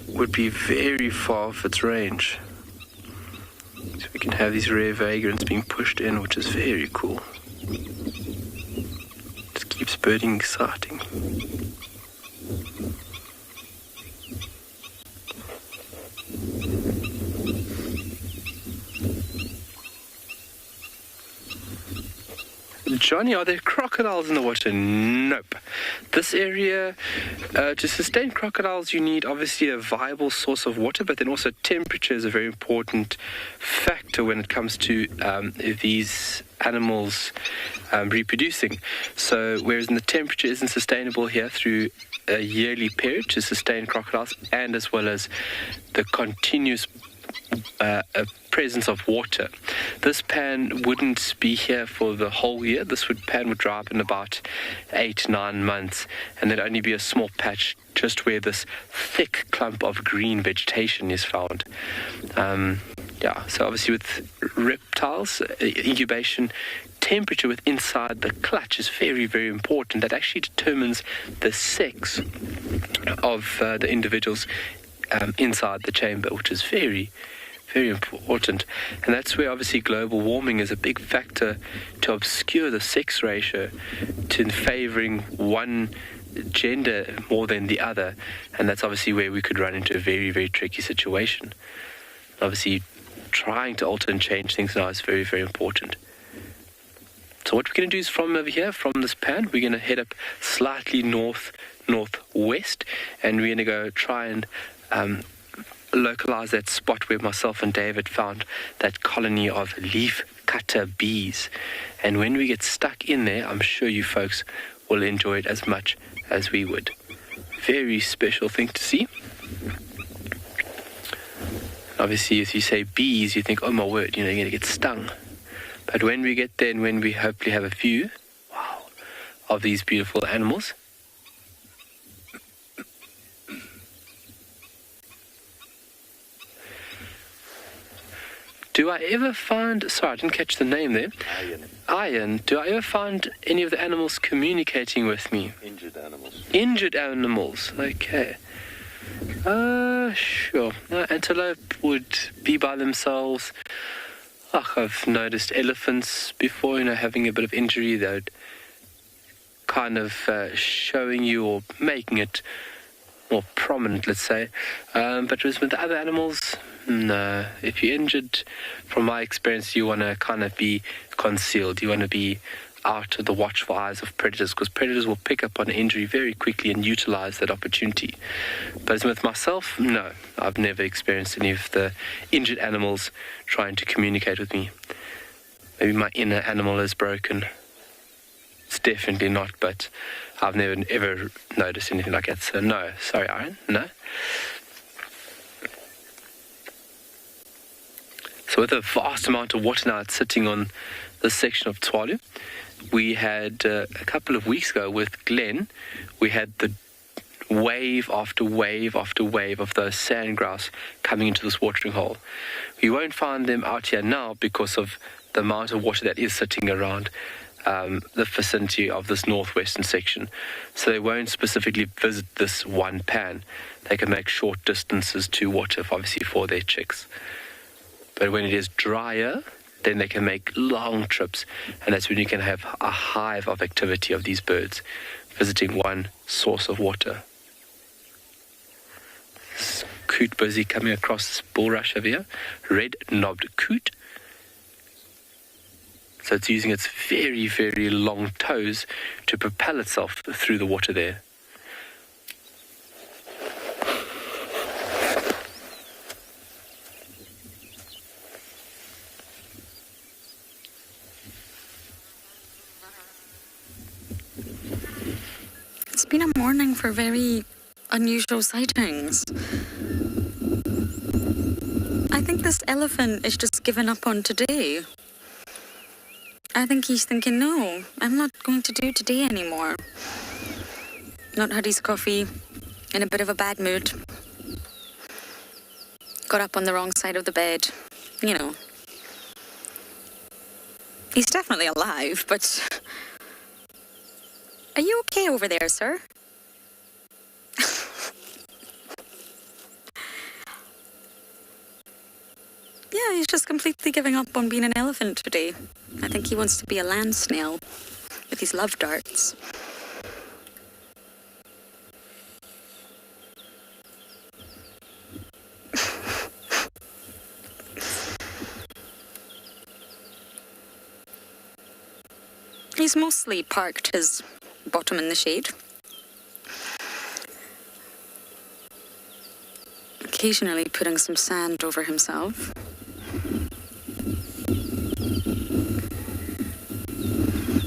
would be very far off its range. So we can have these rare vagrants being pushed in, which is very cool. Just keeps birding exciting. Johnny, are there crocodiles in the water? Nope. This area, to sustain crocodiles, you need obviously a viable source of water, but then also temperature is a very important factor when it comes to these animals reproducing. So whereas the temperature isn't sustainable here through a yearly period to sustain crocodiles, and as well as the continuous presence of water. This pan wouldn't be here for the whole year. This pan would dry up in about 8-9 months, and there'd only be a small patch just where this thick clump of green vegetation is found. So obviously with reptiles, incubation temperature inside the clutch is very, very important. That actually determines the sex of the individuals inside the chamber, which is very, very important. And that's where obviously global warming is a big factor to obscure the sex ratio to favouring one gender more than the other. And that's obviously where we could run into a very, very tricky situation. Obviously, trying to alter and change things now is very, very important. So what we're going to do is from over here, from this pan, we're going to head up slightly northwest, and we're going to go try and localize that spot where myself and David found that colony of leaf cutter bees. And when we get stuck in there, I'm sure you folks will enjoy it as much as we would. Very special thing to see. Obviously, if you say bees, you think, oh my word, you're going to get stung. But when we get there and when we hopefully have a view, wow, of these beautiful animals, do I ever find, sorry, I didn't catch the name there. Iron. Do I ever find any of the animals communicating with me? Injured animals. Injured animals, okay. Sure. Antelope would be by themselves. I've noticed elephants before, having a bit of injury. They'd kind of showing you or making it more prominent, let's say. But with the other animals, no. If you're injured, from my experience, you want to kind of be concealed. You want to be out of the watchful eyes of predators, because predators will pick up on injury very quickly and utilize that opportunity. But with myself, no. I've never experienced any of the injured animals trying to communicate with me. Maybe my inner animal is broken. It's definitely not, but I've never ever noticed anything like that. So no. Sorry, Aaron. No. So with a vast amount of water now sitting on this section of Tswalu, we had a couple of weeks ago with Glenn, we had the wave after wave after wave of those sand grouse coming into this watering hole. We won't find them out here now because of the amount of water that is sitting around the vicinity of this northwestern section. So they won't specifically visit this one pan. They can make short distances to water, obviously, for their chicks. But when it is drier, then they can make long trips, and that's when you can have a hive of activity of these birds visiting one source of water. This coot busy coming across this bulrush over here, red-knobbed coot. So it's using its very, very long toes to propel itself through the water there. It's been a morning for very unusual sightings. I think this elephant is just giving up on today. I think he's thinking, no, I'm not going to do today anymore. Not had his coffee, in a bit of a bad mood. Got up on the wrong side of the bed, He's definitely alive, but... Are you okay over there, sir? Yeah, he's just completely giving up on being an elephant today. I think he wants to be a land snail with his love darts. He's mostly parked his bottom in the shade. Occasionally putting some sand over himself.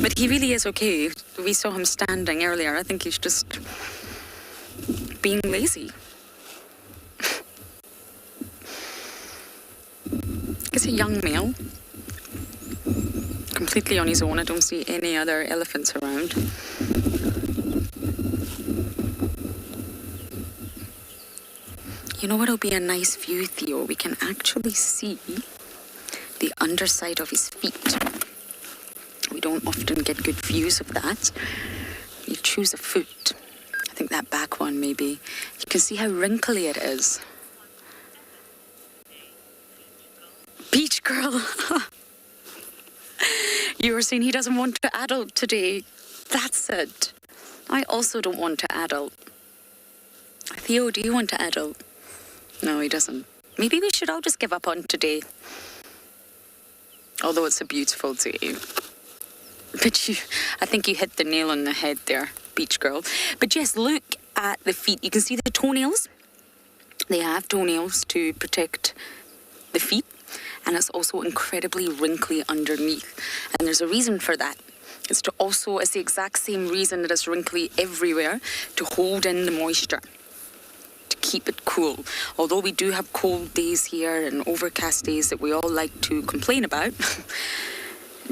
But he really is okay. We saw him standing earlier. I think he's just being lazy. He's a young male. Completely on his own. I don't see any other elephants around. You know what'll be a nice view, Theo? We can actually see the underside of his feet. We don't often get good views of that. You choose a foot. I think that back one maybe. You can see how wrinkly it is. Beach girl. You were saying he doesn't want to adult today. That's it. I also don't want to adult. Theo, do you want to adult? No, he doesn't. Maybe we should all just give up on today. Although it's a beautiful day. But I think you hit the nail on the head there, beach girl. But yes, look at the feet. You can see the toenails. They have toenails to protect the feet. And it's also incredibly wrinkly underneath. And there's a reason for that. It's the exact same reason that it's wrinkly everywhere, to hold in the moisture, to keep it cool. Although we do have cold days here and overcast days that we all like to complain about,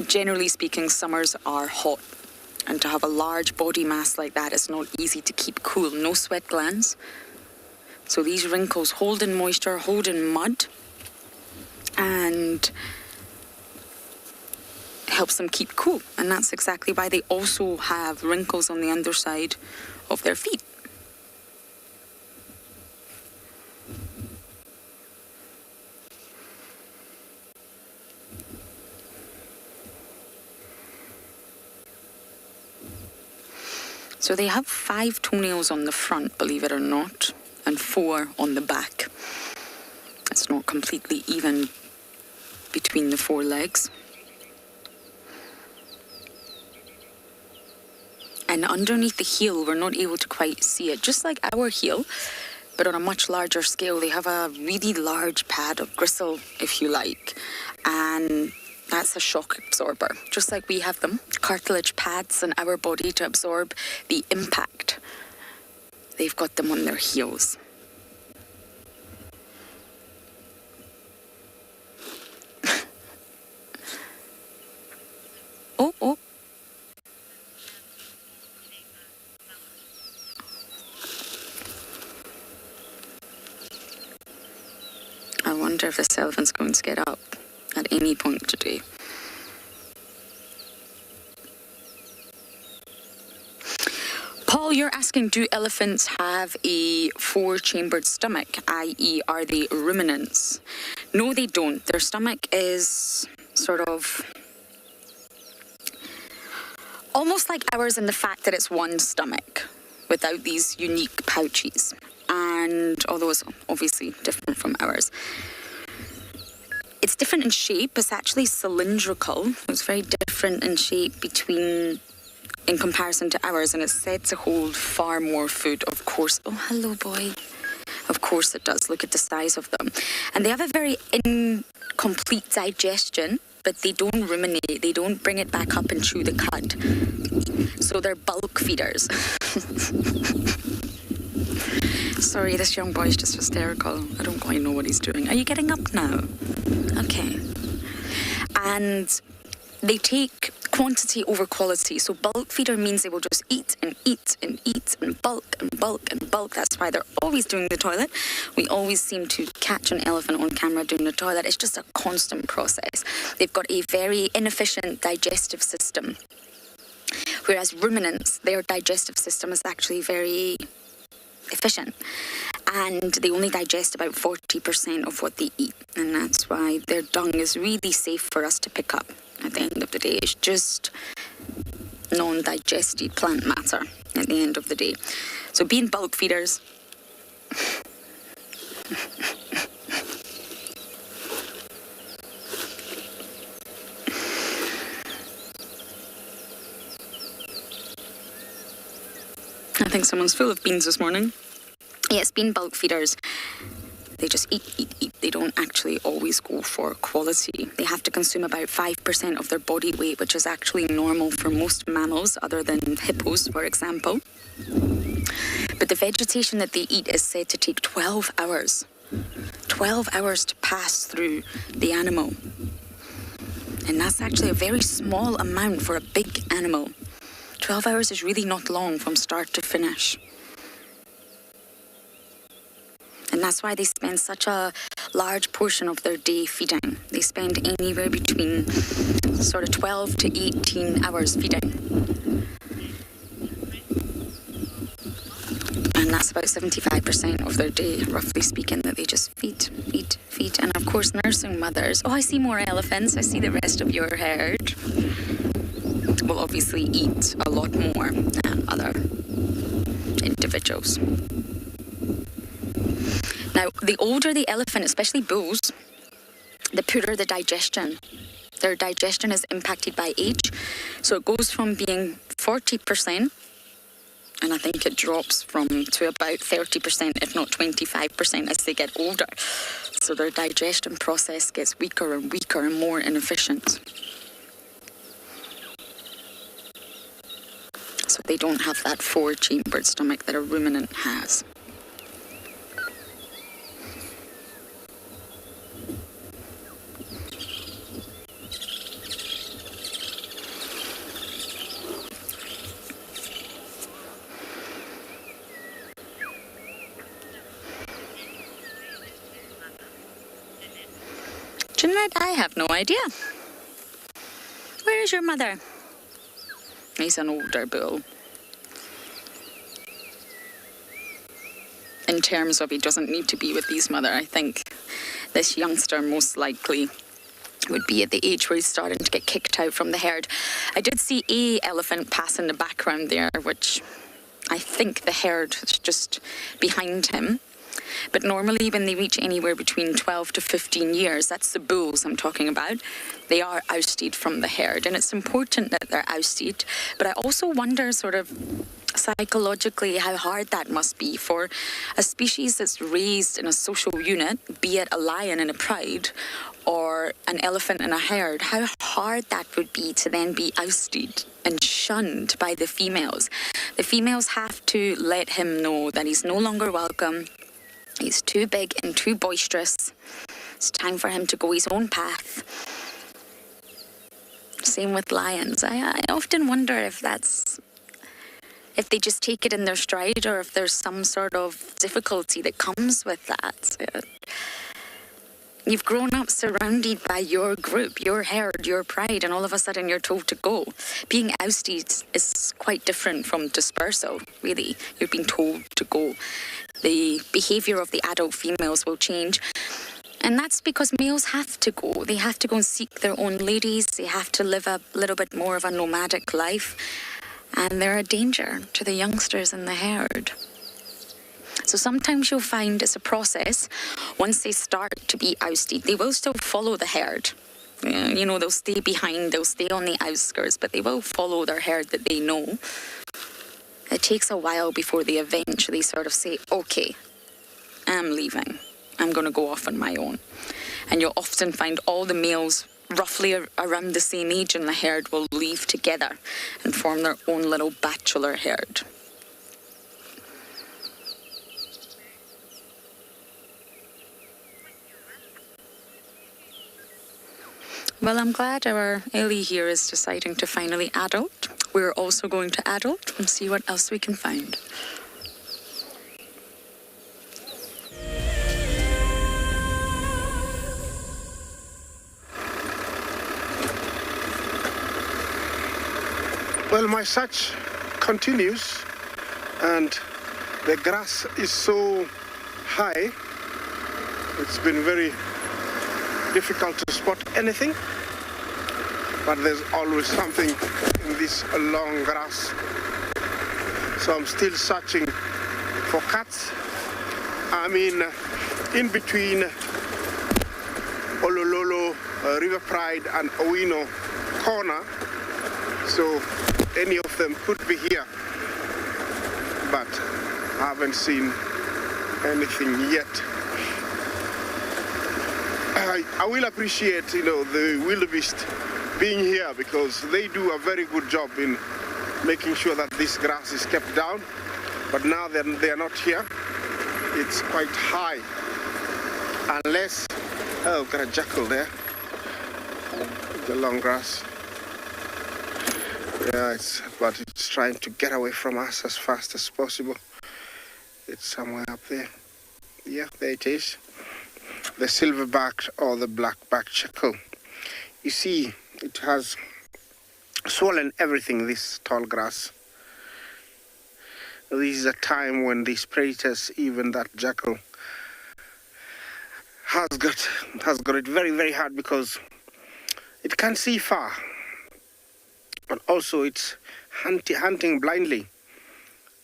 generally speaking, summers are hot. And to have a large body mass like that, it's not easy to keep cool. No sweat glands. So these wrinkles hold in moisture, hold in mud, and helps them keep cool. And that's exactly why they also have wrinkles on the underside of their feet. So they have 5 toenails on the front, believe it or not, and 4 on the back. It's not completely even between the 4 legs. And underneath the heel, we're not able to quite see it. Just like our heel, but on a much larger scale. They have a really large pad of gristle, if you like. And that's a shock absorber, just like we have them. Cartilage pads in our body to absorb the impact. They've got them on their heels. Oh. I wonder if this elephant's going to get up at any point today. Paul, you're asking, do elephants have a 4-chambered stomach, i.e. are they ruminants? No, they don't. Their stomach is sort of almost like ours in the fact that it's one stomach without these unique pouches. And although it's obviously different from ours, it's different in shape. It's actually cylindrical. It's very different in shape in comparison to ours, and it's said to hold far more food, of course. Oh, hello, boy. Of course it does. Look at the size of them. And they have a very incomplete digestion, but they don't ruminate. They don't bring it back up and chew the cud. So they're bulk feeders. Sorry, this young boy is just hysterical. I don't quite know what he's doing. Are you getting up now? Okay. And they take quantity over quality. So bulk feeder means they will just eat and eat and eat and bulk and bulk and bulk. That's why they're always doing the toilet. We always seem to catch an elephant on camera doing the toilet. It's just a constant process. They've got a very inefficient digestive system. Whereas ruminants, their digestive system is actually very efficient. and they only digest about 40% of what they eat, and that's why their dung is really safe for us to pick up. At the end of the day, it's just non-digested plant matter at the end of the day. So being bulk feeders, I think someone's full of beans this morning. Yes, being bulk feeders, they just eat. They don't actually always go for quality. They have to consume about 5% of their body weight, which is actually normal for most mammals, other than hippos, for example. But the vegetation that they eat is said to take 12 hours. 12 hours to pass through the animal. And that's actually a very small amount for a big animal. 12 hours is really not long from start to finish. And that's why they spend such a large portion of their day feeding. They spend anywhere between sort of 12 to 18 hours feeding. And that's about 75% of their day, roughly speaking, that they just feed. And of course, nursing mothers. Oh, I see more elephants. I see the rest of your herd. Will obviously eat a lot more than other individuals. Now, the older the elephant, especially bulls, the poorer the digestion. Their digestion is impacted by age. So it goes from being 40%, and I think it drops to about 30%, if not 25%, as they get older. So their digestion process gets weaker and weaker and more inefficient. So they don't have that 4-chambered stomach that a ruminant has. Jeanette, I have no idea. Where is your mother? He's an older bull. In terms of he doesn't need to be with his mother, I think this youngster most likely would be at the age where he's starting to get kicked out from the herd. I did see a elephant pass in the background there, which I think the herd is just behind him. But normally when they reach anywhere between 12 to 15 years, that's the bulls I'm talking about, they are ousted from the herd. And it's important that they're ousted. But I also wonder sort of psychologically how hard that must be for a species that's raised in a social unit, be it a lion in a pride or an elephant in a herd, how hard that would be to then be ousted and shunned by the females. The females have to let him know that he's no longer welcome. He's too big and too boisterous. It's time for him to go his own path. Same with lions. I often wonder if they just take it in their stride or if there's some sort of difficulty that comes with that. You've grown up surrounded by your group, your herd, your pride, and all of a sudden you're told to go. Being ousted is quite different from dispersal, really. You're being told to go. The behaviour of the adult females will change. And that's because males have to go. They have to go and seek their own ladies. They have to live a little bit more of a nomadic life. And they're a danger to the youngsters in the herd. So sometimes you'll find it's a process. Once they start to be ousted, they will still follow the herd. They'll stay behind, they'll stay on the outskirts, but they will follow their herd that they know. It takes a while before they eventually sort of say, okay, I'm leaving. I'm going to go off on my own. And you'll often find all the males roughly around the same age in the herd will leave together and form their own little bachelor herd. Well, I'm glad our Ellie here is deciding to finally adult. We're also going to adult and see what else we can find. Well, my search continues, and the grass is so high, it's been very difficult to spot anything. But there's always something in this long grass. So I'm still searching for cats. I mean, in between Olololo, River Pride and Owino corner. So any of them could be here. But I haven't seen anything yet. I will appreciate, the wildebeest being here because they do a very good job in making sure that this grass is kept down. But now they are not here. It's quite high. Unless, got a jackal there. The long grass. Yeah, but it's trying to get away from us as fast as possible. It's somewhere up there. Yeah, there it is. The silverback or the blackback jackal. You see, it has swollen everything, this tall grass. This is a time when these predators, even that jackal, has got it very, very hard because it can't see far. But also it's hunting blindly,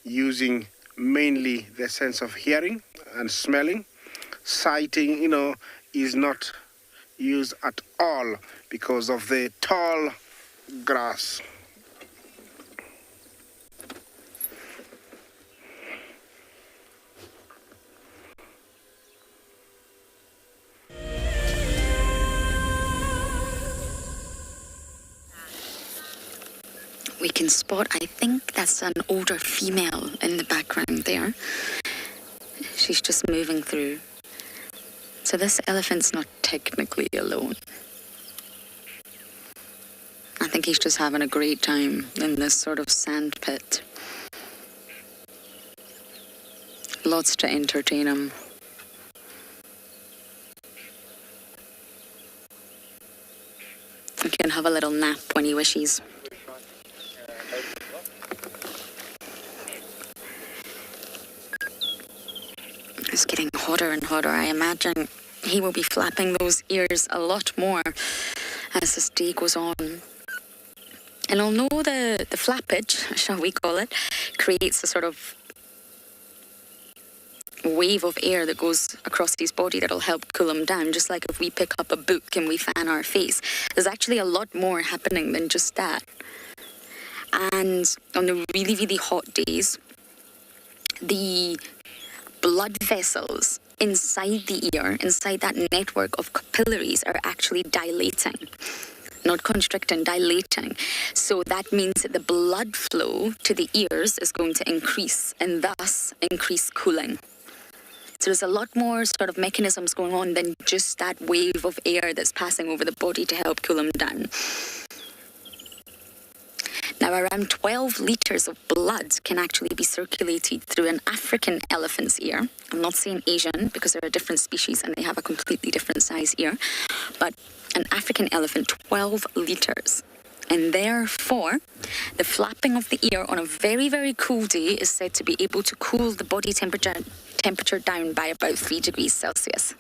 using mainly the sense of hearing and smelling. Sighting, is not used at all because of the tall grass. We can spot, I think that's an older female in the background there. She's just moving through. So this elephant's not technically alone. I think he's just having a great time in this sort of sand pit. Lots to entertain him. He can have a little nap when he wishes. It's getting hotter and hotter. I imagine he will be flapping those ears a lot more as this day goes on. And although the flappage, shall we call it, creates a sort of wave of air that goes across his body that'll help cool him down, just like if we pick up a book and we fan our face. There's actually a lot more happening than just that. And on the really, really hot days, the blood vessels inside the ear, inside that network of capillaries, are actually dilating. Not constricting, dilating. So that means that the blood flow to the ears is going to increase and thus increase cooling. So there's a lot more sort of mechanisms going on than just that wave of air that's passing over the body to help cool them down. Now, around 12 litres of blood can actually be circulated through an African elephant's ear. I'm not saying Asian because they're a different species and they have a completely different size ear. But an African elephant, 12 litres. And therefore, the flapping of the ear on a very, very cool day is said to be able to cool the body temperature down by about 3 degrees Celsius.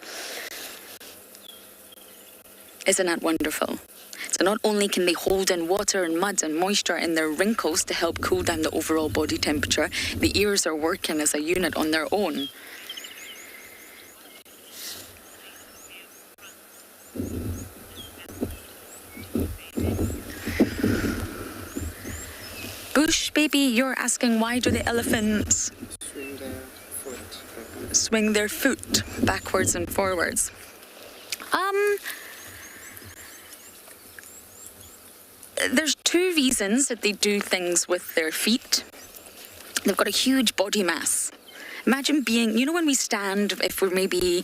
Isn't that wonderful? So not only can they hold in water and mud and moisture in their wrinkles to help cool down the overall body temperature, the ears are working as a unit on their own. Bush, baby, you're asking why do the elephants swing their foot backwards and forwards? There's two reasons that they do things with their feet. They've got a huge body mass. Imagine being, when we stand, if we're maybe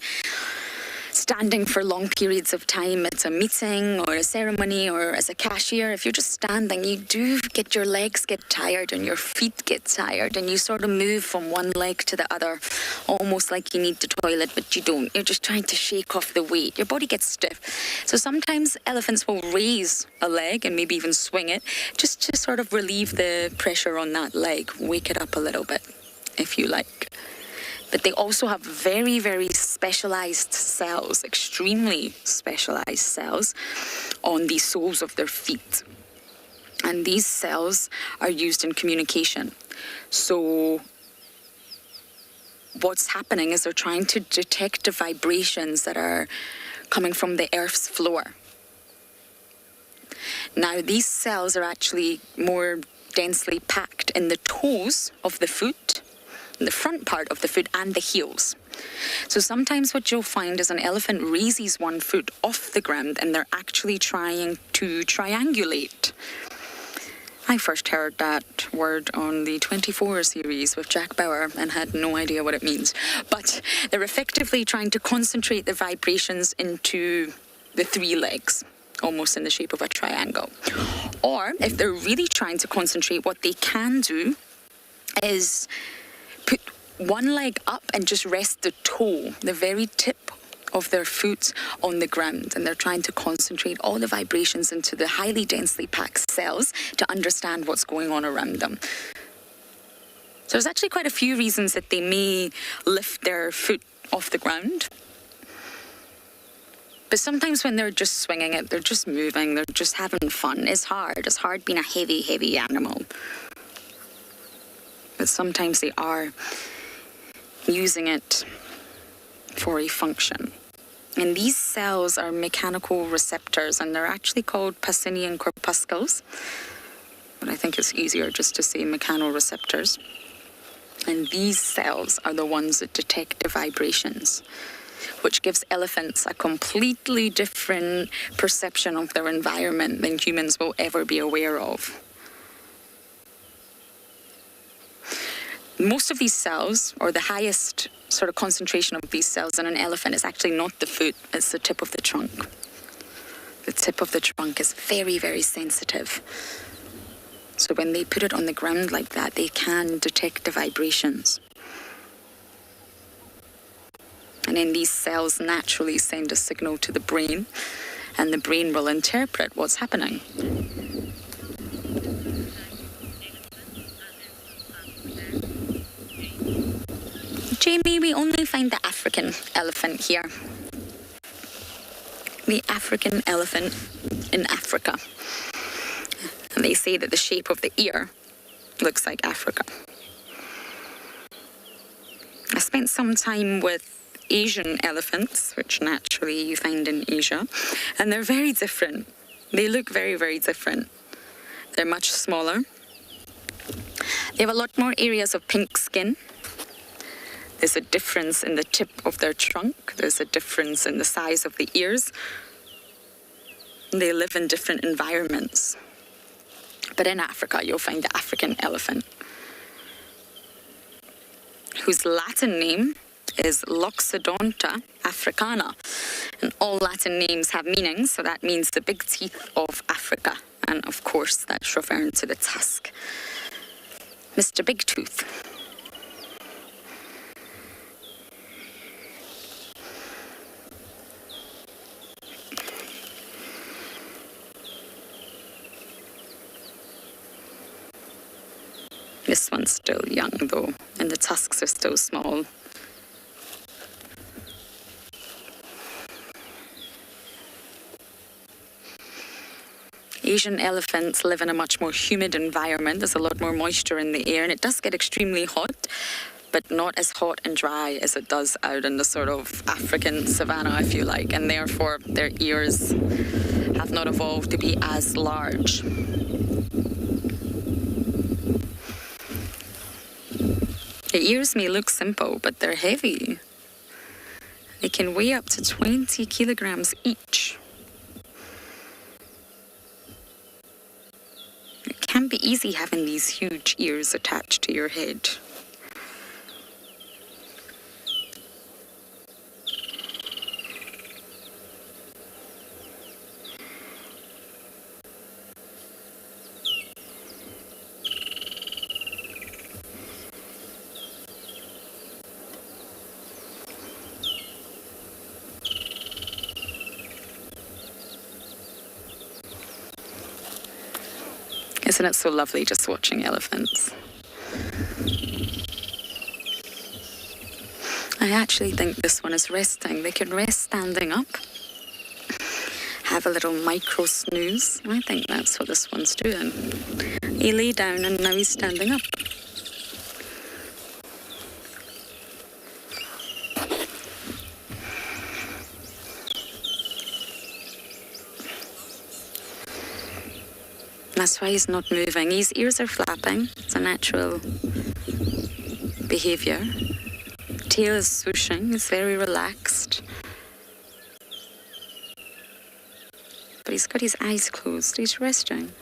standing for long periods of time at a meeting or a ceremony or as a cashier, if you're just standing, your legs get tired and your feet get tired and you sort of move from one leg to the other, almost like you need the toilet, but you don't. You're just trying to shake off the weight. Your body gets stiff. So sometimes elephants will raise a leg and maybe even swing it just to sort of relieve the pressure on that leg, wake it up a little bit, if you like. But they also have very, very specialized cells, extremely specialized cells on the soles of their feet. And these cells are used in communication. So what's happening is they're trying to detect the vibrations that are coming from the Earth's floor. Now, these cells are actually more densely packed in the toes of the foot, in the front part of the foot, and the heels. So sometimes what you'll find is an elephant raises one foot off the ground and they're actually trying to triangulate. I first heard that word on the 24 series with Jack Bauer and had no idea what it means. But they're effectively trying to concentrate the vibrations into the three legs, almost in the shape of a triangle. Or if they're really trying to concentrate, what they can do is put one leg up and just rest the toe, the very tip of their foot, on the ground, and they're trying to concentrate all the vibrations into the highly densely packed cells to understand what's going on around them. So there's actually quite a few reasons that they may lift their foot off the ground. But sometimes when they're just swinging it, they're just moving, they're just having fun. It's hard being a heavy, heavy animal. But sometimes they are using it for a function. And these cells are mechanical receptors, and they're actually called Pacinian corpuscles. But I think it's easier just to say mechanoreceptors. And these cells are the ones that detect the vibrations, which gives elephants a completely different perception of their environment than humans will ever be aware of. Most of these cells, or the highest sort of concentration of these cells in an elephant, is actually not the foot, it's the tip of the trunk. The tip of the trunk is very, very sensitive. So when they put it on the ground like that, they can detect the vibrations. And then these cells naturally send a signal to the brain, and the brain will interpret what's happening. Jamie, we only find the African elephant here. The African elephant in Africa. And they say that the shape of the ear looks like Africa. I spent some time with Asian elephants, which naturally you find in Asia, and they're very different. They look very, very different. They're much smaller. They have a lot more areas of pink skin. There's a difference in the tip of their trunk. There's a difference in the size of the ears. They live in different environments. But in Africa, you'll find the African elephant, whose Latin name is Loxodonta africana. And all Latin names have meanings, so that means the big teeth of Africa. And of course, that's referring to the tusk. Mr. Big Tooth. This one's still young though, and the tusks are still small. Asian elephants live in a much more humid environment. There's a lot more moisture in the air, and it does get extremely hot, but not as hot and dry as it does out in the sort of African savanna, if you like, and therefore their ears have not evolved to be as large. The ears may look simple, but they're heavy. They can weigh up to 20 kilograms each. It can be easy having these huge ears attached to your head. Isn't it so lovely just watching elephants? I actually think this one is resting. They can rest standing up. Have a little micro snooze. I think that's what this one's doing. He lay down and now he's standing up. That's why he's not moving. His ears are flapping. It's a natural behavior. Tail is swooshing. He's very relaxed. But he's got his eyes closed. He's resting.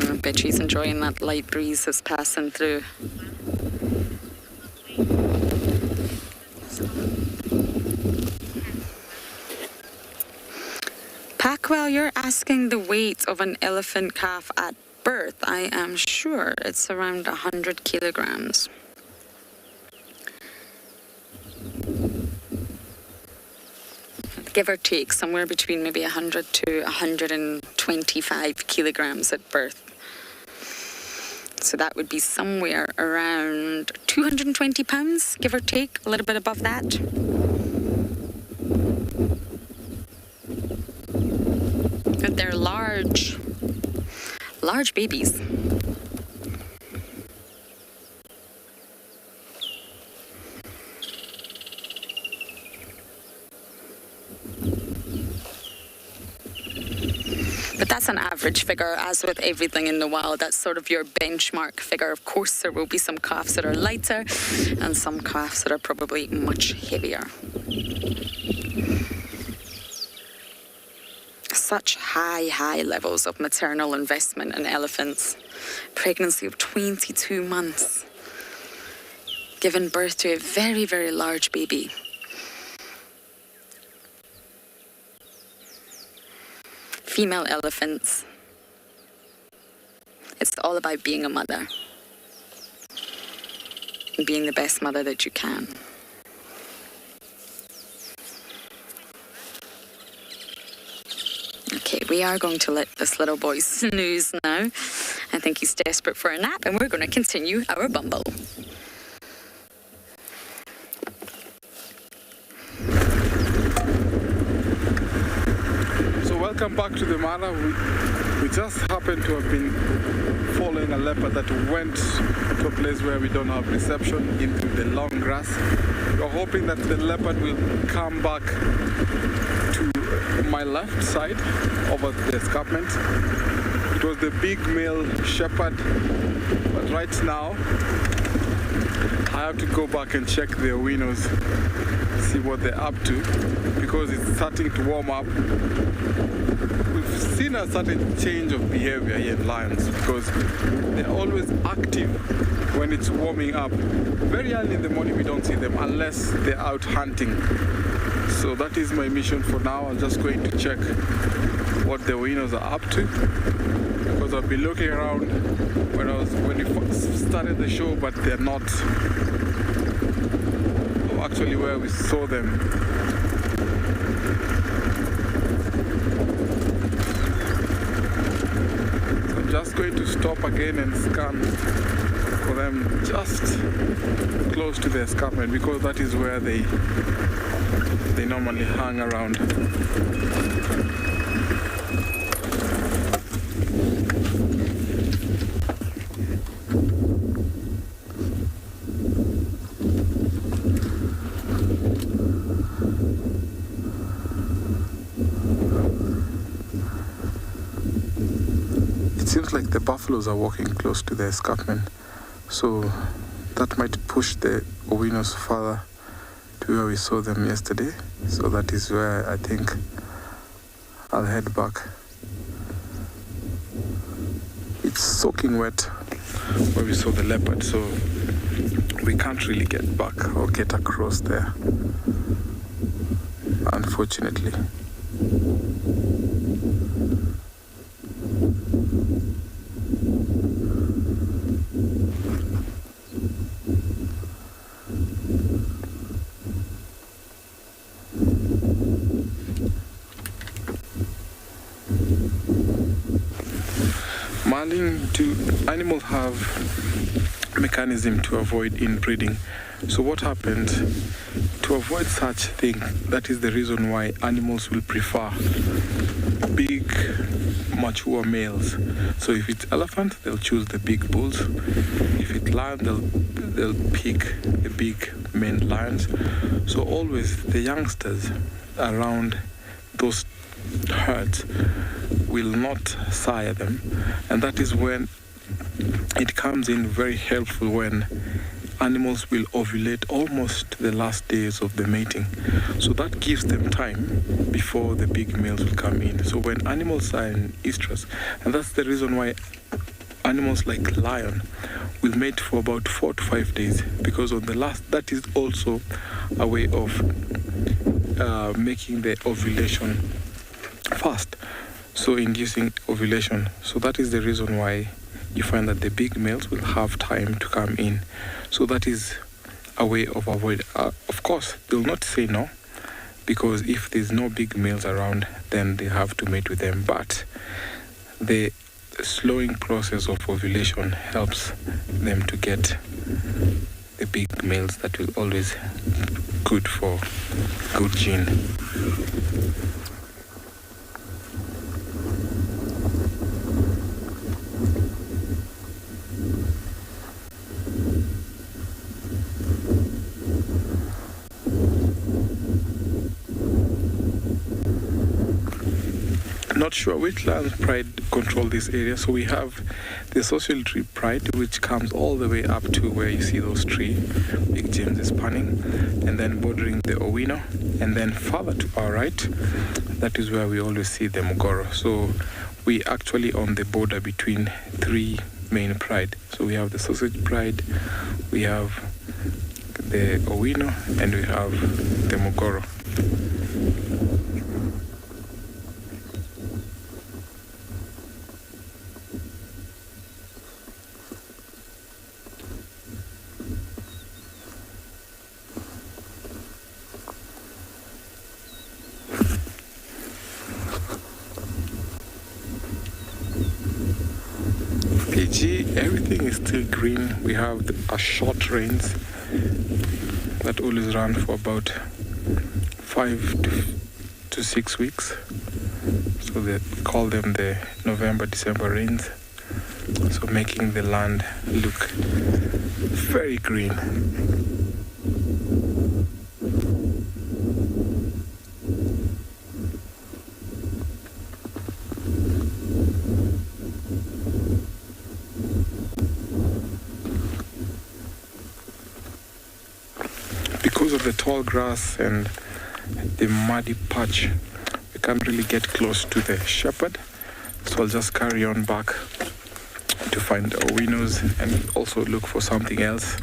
I bet she's enjoying that light breeze that's passing through. Packwell, you're asking the weight of an elephant calf at birth. I am sure it's around 100 kilograms. Give or take, somewhere between maybe 100 to 125 kilograms at birth. So that would be somewhere around 220 pounds, give or take, a little bit above that. But they're large babies. But that's an average figure, as with everything in the wild. That's sort of your benchmark figure. Of course, there will be some calves that are lighter and some calves that are probably much heavier. Such high levels of maternal investment in elephants. Pregnancy of 22 months. Giving birth to a very, very large baby. Female elephants. It's all about being a mother. And being the best mother that you can. Okay, we are going to let this little boy snooze now. I think he's desperate for a nap, and we're going to continue our bumble. Welcome back to the Mara. We just happened to have been following a leopard that went to a place where we don't have reception, into the long grass. We're hoping that the leopard will come back to my left side over the escarpment. It was the big male shepherd, but right now I have to go back and check their winos, see what they're up to, because it's starting to warm up. We've seen a certain change of behavior here in lions because they're always active when it's warming up. Very early in the morning we don't see them unless they're out hunting. So that is my mission for now. I'm just going to check what the winos are up to, because I've been looking around when we first started the show, but they're not actually where we saw them. So I'm just going to stop again and scan for them just close to the escarpment, because that is where they normally hang around. It seems like the buffaloes are walking close to the escarpment, so that might push the owinos further to where we saw them yesterday. So that is where I think I'll head back. It's soaking wet where we saw the leopard, so we can't really get back or get across there, unfortunately. Animals have mechanism to avoid inbreeding. So what happens to avoid such thing? That is the reason why animals will prefer big, mature males. So if it's elephant, they'll choose the big bulls. If it's lion, they'll pick the big men lions. So always the youngsters around those herds will not sire them, and that is when it comes in very helpful when animals will ovulate almost the last days of the mating. So that gives them time before the big males will come in. So when animals are in estrus, and that's the reason why animals like lion will mate for about 4 to 5 days, because on the last, that is also a way of making the ovulation fast, so inducing ovulation. So that is the reason why you find that the big males will have time to come in. So that is a way of avoid. Of course, they'll not say no, because if there's no big males around, then they have to mate with them. But the slowing process of ovulation helps them to get the big males that will always good for good gene. Not sure which land pride control this area. So we have the social tree pride, which comes all the way up to where you see those trees, Big James is panning, and then bordering the Owino, and then further to our right, that is where we always see the Mogoro. So we actually on the border between 3 main pride. So we have the sausage pride, we have the Owino, and we have the Mogoro. Everything is still green. We have a short rains that always run for about 5 to 6 weeks. So they call them the November-December rains. So making the land look very green. Because of the tall grass and the muddy patch, we can't really get close to the shepherd. So I'll just carry on back to find the Owinos and also look for something else.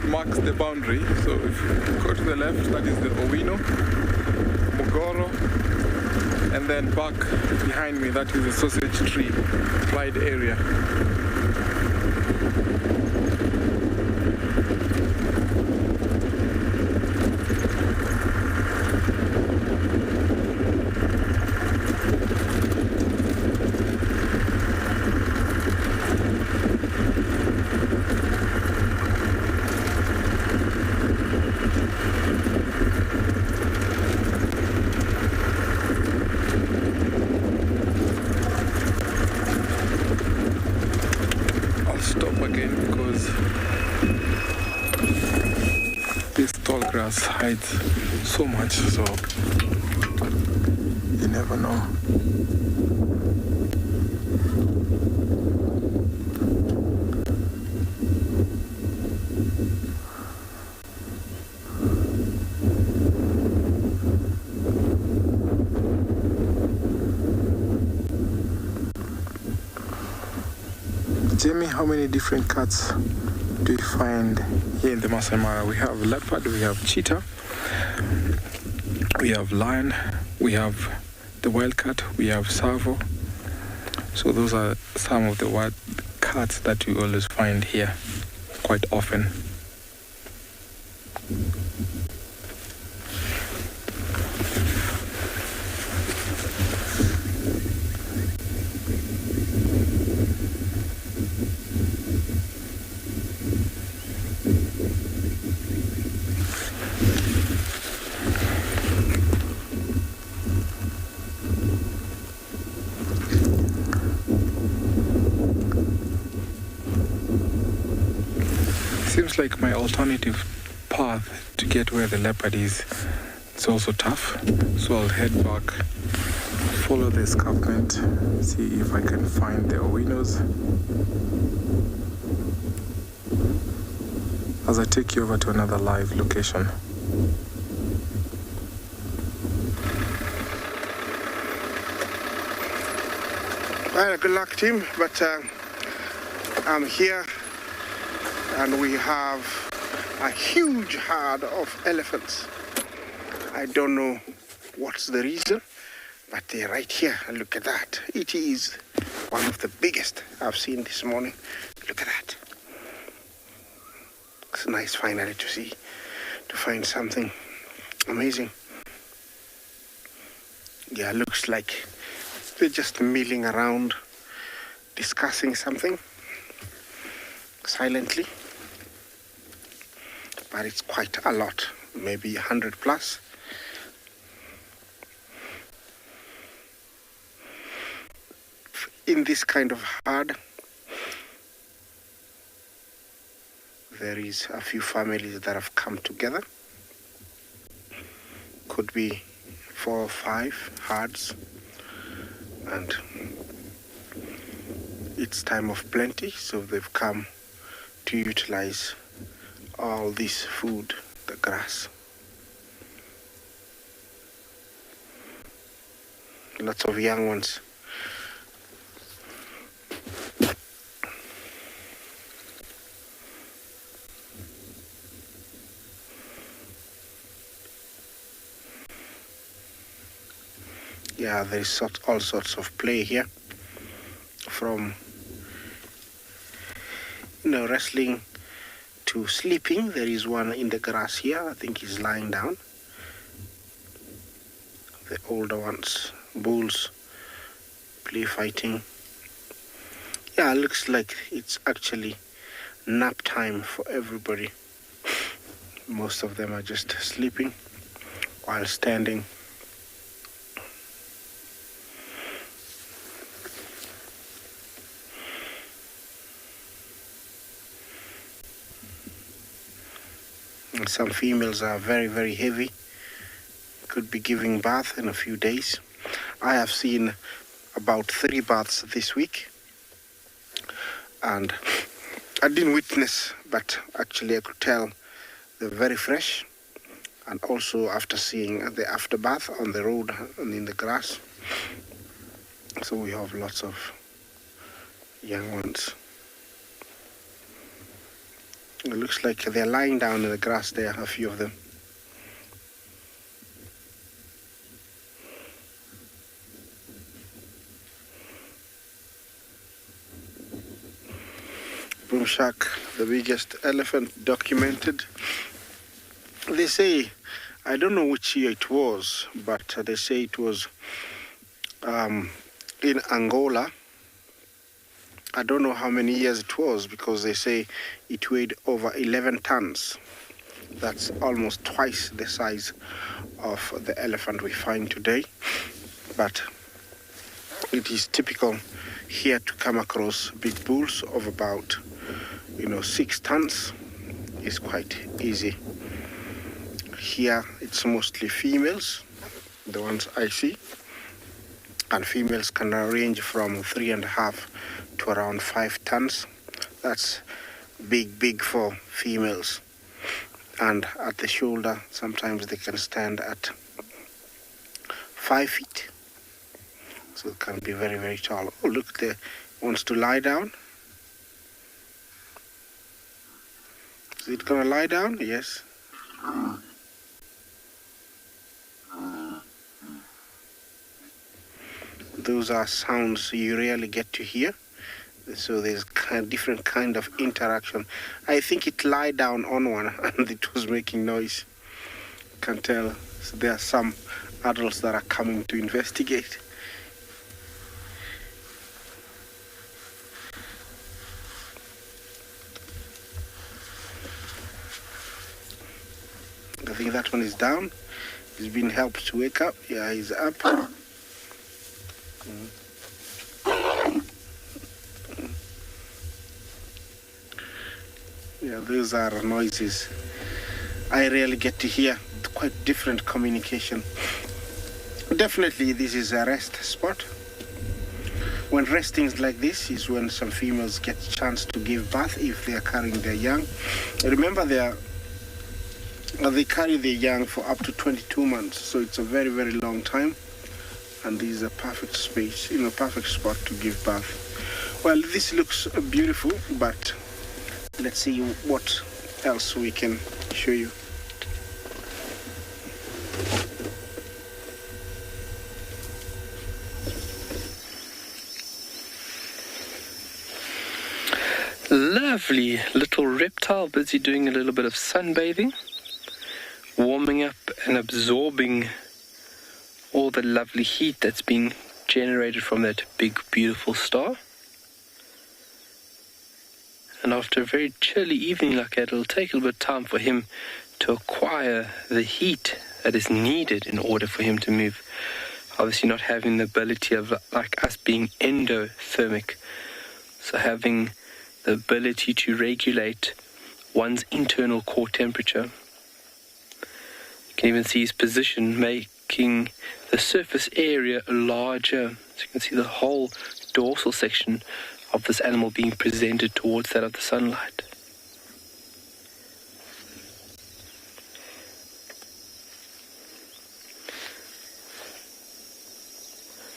Marks the boundary. So if you go to the left, that is the Owino, Mogoro, and then back behind me, that is the sausage tree pride area. Grass hides so much, so you never know. Jamie, how many different cats do you find here in the Masai Mara? We have leopard, we have cheetah, we have lion, we have the wildcat, we have Tsavo. So those are some of the wild cats that you always find here quite often. Seems like my alternative path to get where the leopard is, it's also tough. So I'll head back, follow the escarpment, see if I can find the owinos. As I take you over to another live location. Well, good luck, team, but I'm here and we have a huge herd of elephants. I don't know what's the reason, but they're right here. Look at that. It is one of the biggest I've seen this morning. Look at that. It's nice finally to find something amazing. Yeah, looks like they're just milling around, discussing something silently. But it's quite a lot, maybe 100 plus. In this kind of herd, there is a few families that have come together. Could be 4 or 5 herds. And it's time of plenty, so they've come to utilize all this food, the grass. Lots of young ones. Yeah, there's all sorts of play here, from wrestling to sleeping. There is one in the grass here. I think he's lying down. The older ones, bulls, play fighting. Yeah, it looks like it's actually nap time for everybody. Most of them are just sleeping while standing. And some females are very, very heavy. Could be giving birth in a few days. I have seen about 3 births this week. And I didn't witness, but actually I could tell they're very fresh. And also after seeing the aftermath on the road and in the grass. So we have lots of young ones. It looks like they're lying down in the grass there, a few of them. Boomshak, the biggest elephant documented. They say, I don't know which year it was, but they say it was in Angola. I don't know how many years it was, because they say it weighed over 11 tons. That's almost twice the size of the elephant we find today. But it is typical here to come across big bulls of about 6 tons. Is quite easy. Here it's mostly females, the ones I see, and females can range from 3.5 to around 5 tons. That's big for females. And at the shoulder, sometimes they can stand at 5 feet. So it can be very, very tall. Oh, look, there wants to lie down. Is it going to lie down? Yes. Those are sounds you rarely get to hear. So there's different kind of interaction. I think it lied down on one and it was making noise. You can tell. So there are some adults that are coming to investigate. I think that one is down. He's been helped to wake up. Yeah, he's up. Yeah, those are noises I rarely get to hear. Quite different communication. Definitely this is a rest spot. When resting like this is when some females get a chance to give birth if they are carrying their young. Remember they carry their young for up to 22 months, so it's a very, very long time. And this is a perfect space, perfect spot to give birth. Well, this looks beautiful, but let's see what else we can show you. Lovely little reptile, busy doing a little bit of sunbathing, warming up and absorbing all the lovely heat that's being generated from that big, beautiful star. And after a very chilly evening like that, it'll take a little bit of time for him to acquire the heat that is needed in order for him to move. Obviously not having the ability of, like us, being endothermic. So having the ability to regulate one's internal core temperature. You can even see his position making the surface area larger. So you can see the whole dorsal section of this animal being presented towards that of the sunlight.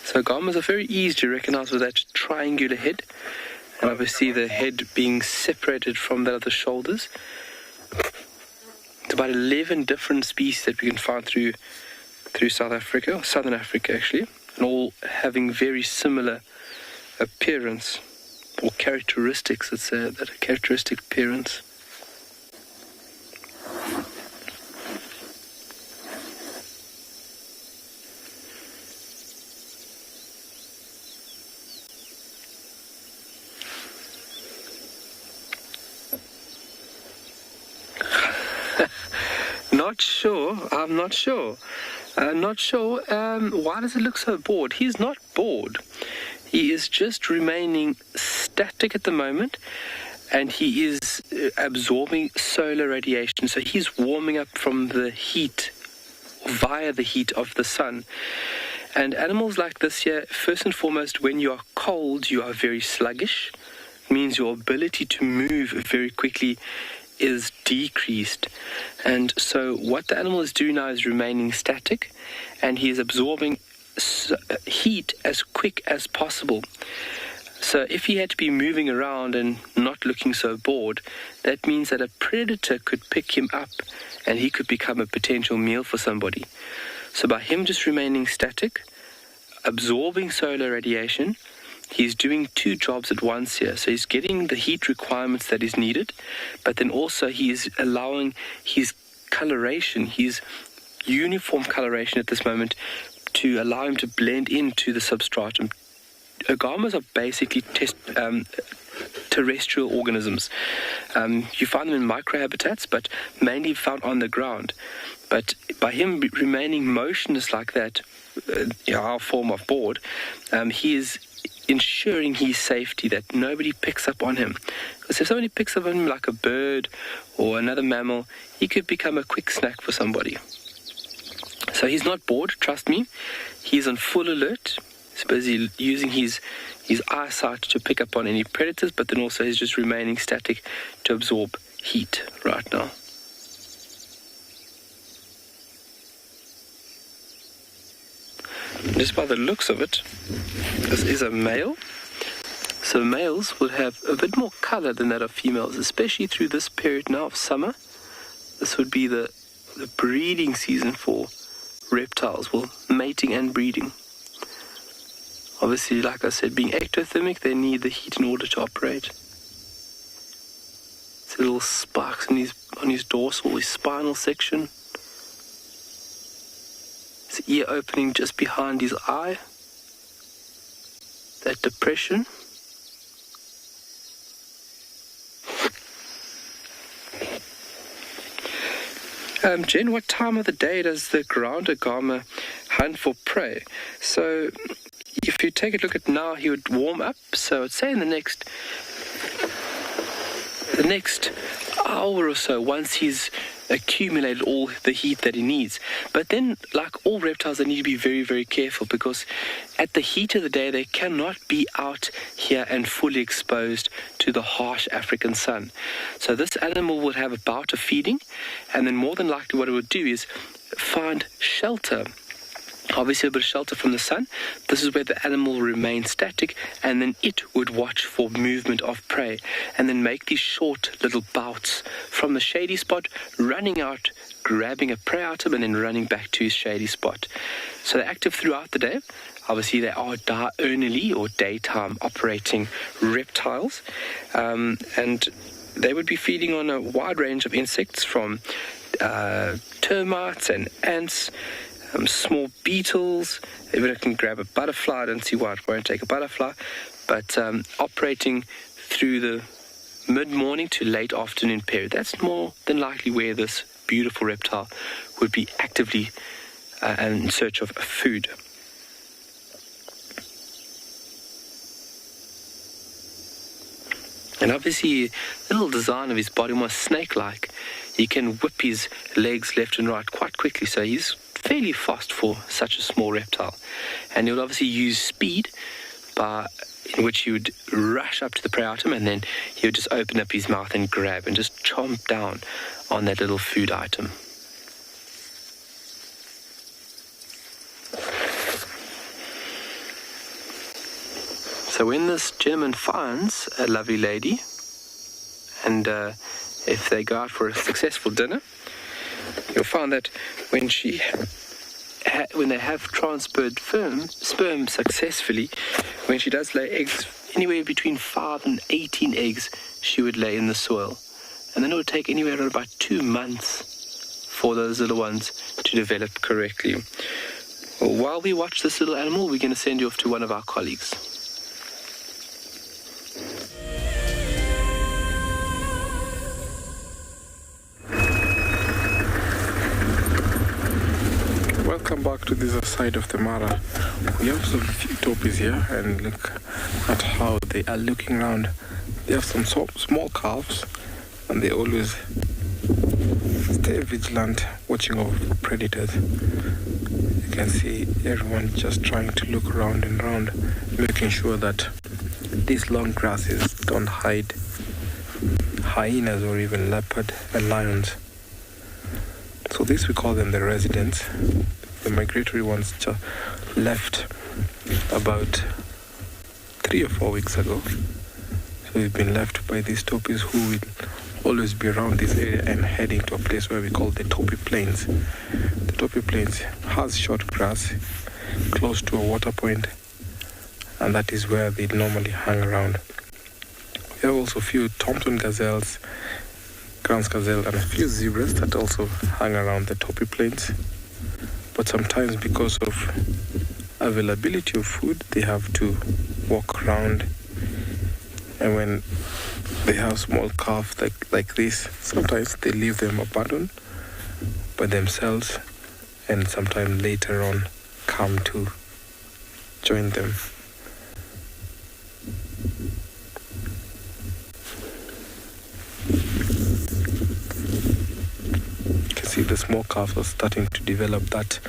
So gamas are very easy to recognize with that triangular head, and obviously the head being separated from that of the shoulders. It's about 11 different species that we can find through South Africa, or Southern Africa actually, and all having very similar appearance or characteristics. It's that a characteristic appearance. I'm not sure. Why does it look so bored? He's not bored. He is just remaining static at the moment, and he is absorbing solar radiation. So he's warming up from the heat, via the heat of the sun. And animals like this here, first and foremost, when you are cold, you are very sluggish. It means your ability to move very quickly is decreased. And so what the animal is doing now is remaining static, and he is absorbing heat as quick as possible. So if he had to be moving around and not looking so bored, that means that a predator could pick him up and he could become a potential meal for somebody. So by him just remaining static, absorbing solar radiation, he's doing two jobs at once here. So he's getting the heat requirements that is needed, but then also he's allowing his coloration, his uniform coloration at this moment, to allow him to blend into the substratum. Agamas are basically terrestrial organisms. You find them in microhabitats, but mainly found on the ground. But by him remaining motionless like that, our form of bored, he is ensuring his safety, that nobody picks up on him. Because if somebody picks up on him like a bird or another mammal, he could become a quick snack for somebody. So he's not bored, trust me. He's on full alert. He's busy using his eyesight to pick up on any predators, but then also he's just remaining static to absorb heat right now. Just by the looks of it, this is a male. So males will have a bit more color than that of females, especially through this period now of summer. This would be the breeding season for reptiles, well, mating and breeding. Obviously, like I said, being ectothermic, they need the heat in order to operate. See little sparks on his dorsal, his spinal section. His ear opening just behind his eye. That depression. Jen, what time of the day does the ground agama hunt for prey? So, if you take a look at now, he would warm up. So, I'd say in the next hour or so, once he's accumulated all the heat that he needs. But then, like all reptiles, they need to be very, very careful, because at the heat of the day, they cannot be out here and fully exposed to the harsh African sun. So this animal would have a bout of feeding, and then more than likely what it would do is find shelter. Obviously a bit of shelter from the sun. This is where the animal will remain static, and then it would watch for movement of prey, and then make these short little bouts from the shady spot, running out, grabbing a prey item, and then running back to his shady spot. So they're active throughout the day. Obviously they are diurnally or daytime operating reptiles, and they would be feeding on a wide range of insects, from termites and ants, small beetles. Even it can grab a butterfly. I don't see why it won't take a butterfly. But operating through the mid-morning to late afternoon period, that's more than likely where this beautiful reptile would be actively in search of food. And obviously, the little design of his body was snake-like. He can whip his legs left and right quite quickly, so he's fairly fast for such a small reptile. And he'll obviously use speed, in which he would rush up to the prey item, and then he would just open up his mouth and grab and just chomp down on that little food item. So when this gentleman finds a lovely lady, and if they go out for a successful dinner, you'll find that when they have transferred sperm successfully, when she does lay eggs, anywhere between 5 and 18 eggs she would lay in the soil. And then it would take anywhere around about 2 months for those little ones to develop correctly. Well, while we watch this little animal, we're going to send you off to one of our colleagues. Welcome back to this side of the Mara. We have some few topies here, and look at how they are looking around. They have some small calves, and they always stay vigilant, watching over predators. You can see everyone just trying to look around and around, making sure that these long grasses don't hide hyenas or even leopard and lions. So this, we call them the residents. The migratory ones just left about 3 or 4 weeks ago. So we've been left by these topis, who will always be around this area and heading to a place where we call the Topi Plains. The Topi Plains has short grass close to a water point, and that is where they normally hang around. We have also a few Thompson gazelles, Grant's gazelle, and a few zebras that also hang around the Topi Plains. But sometimes, because of availability of food, they have to walk around. And when they have small calves like this, sometimes they leave them abandoned by themselves, and sometimes later on come to join them. The small calves are starting to develop that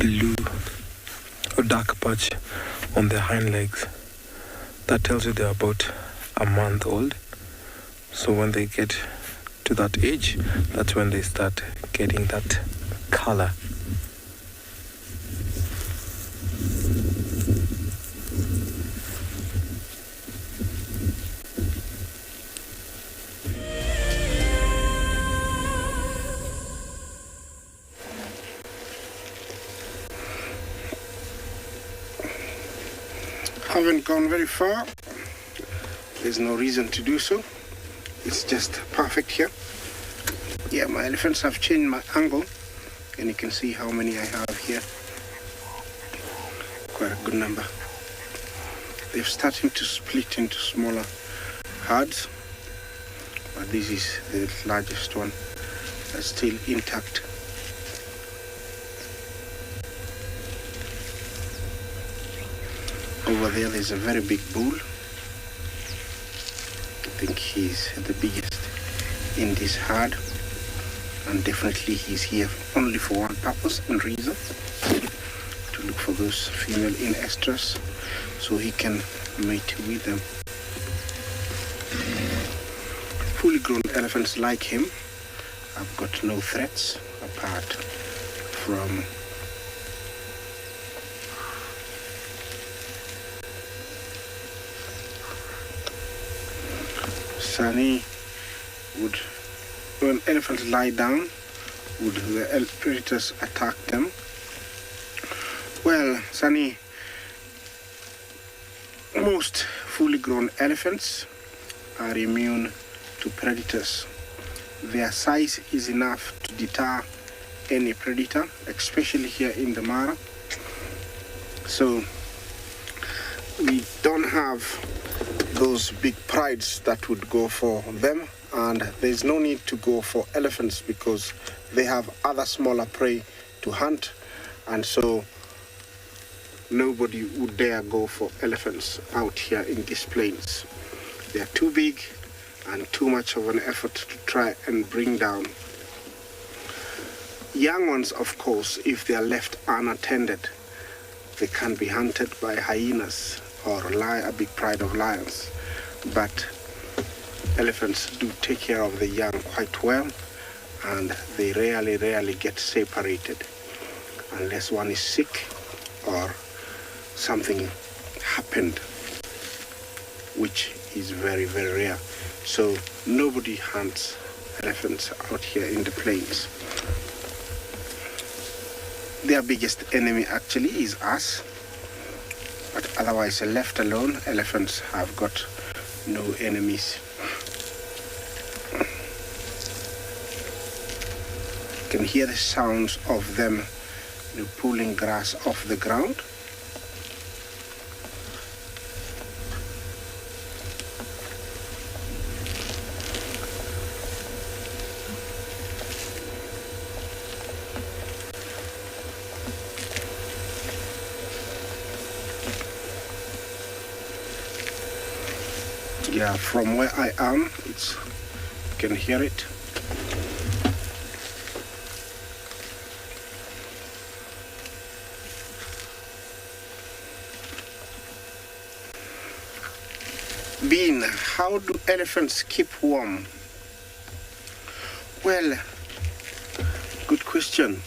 blue or dark patch on their hind legs. That tells you they're about a month old. So when they get to that age, that's when they start getting that color. haven't gone very far. There's no reason to do so. It's just perfect here. Yeah, my elephants have changed my angle, and you can see how many I have here. Quite a good number. They're starting to split into smaller herds, but this is the largest one that's still intact. Over there's a very big bull. I think he's the biggest in this herd, and definitely he's here only for one purpose and reason, to look for those female in estrus so he can mate with them. Fully grown elephants like him have got no threats apart from Sunny would, when elephants lie down, would the predators attack them? Well, Sunny, most fully grown elephants are immune to predators. Their size is enough to deter any predator, especially here in the Mara. So we don't have those big prides that would go for them, and there's no need to go for elephants because they have other smaller prey to hunt, and so nobody would dare go for elephants out here in these plains. They are too big and too much of an effort to try and bring down. Young ones, of course, if they are left unattended, they can be hunted by hyenas or a big pride of lions. But elephants do take care of the young quite well, and they rarely get separated unless one is sick or something happened, which is very rare. So nobody hunts elephants out here in the plains. Their biggest enemy actually is us, but otherwise left alone, elephants have got no enemies. You can hear the sounds of them pulling grass off the ground. Yeah, from where I am, you can hear it. Bean, how do elephants keep warm? Well, good question.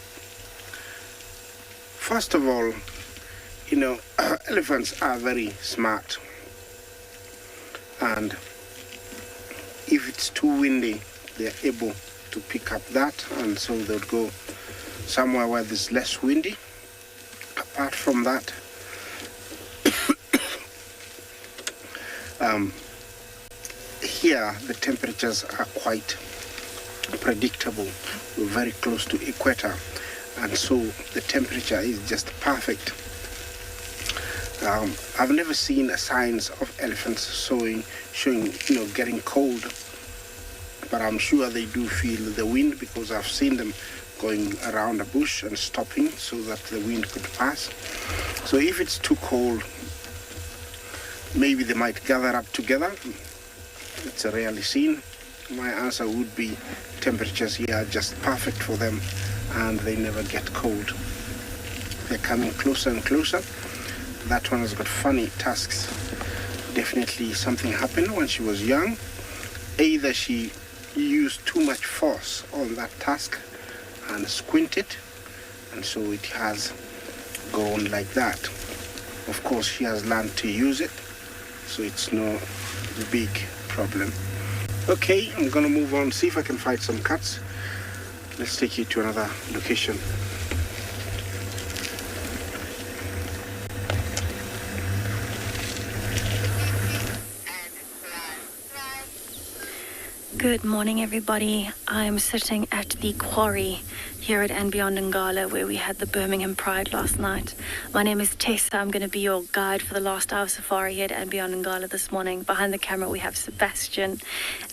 First of all, elephants are very smart. And if it's too windy, they're able to pick up that, and so they'll go somewhere where there's less windy. Apart from that, here the temperatures are quite predictable. We're very close to equator, and so the temperature is just perfect. I've never seen signs of elephants showing, getting cold, but I'm sure they do feel the wind because I've seen them going around a bush and stopping so that the wind could pass. So if it's too cold, maybe they might gather up together. It's rarely seen. My answer would be temperatures here are just perfect for them and they never get cold. They're coming closer and closer. That one has got funny tusks. Definitely something happened when she was young. Either she used too much force on that tusk and squinted, and so it has gone like that. Of course, she has learned to use it, so it's no big problem. Okay, I'm gonna move on, see if I can find some cuts. Let's take you to another location. Good morning, everybody. I'm sitting at the quarry here at And Beyond Ngala, where we had the Birmingham Pride last night. My name is Tessa. I'm going to be your guide for the last hour of safari here at And Beyond Ngala this morning. Behind the camera, we have Sebastian,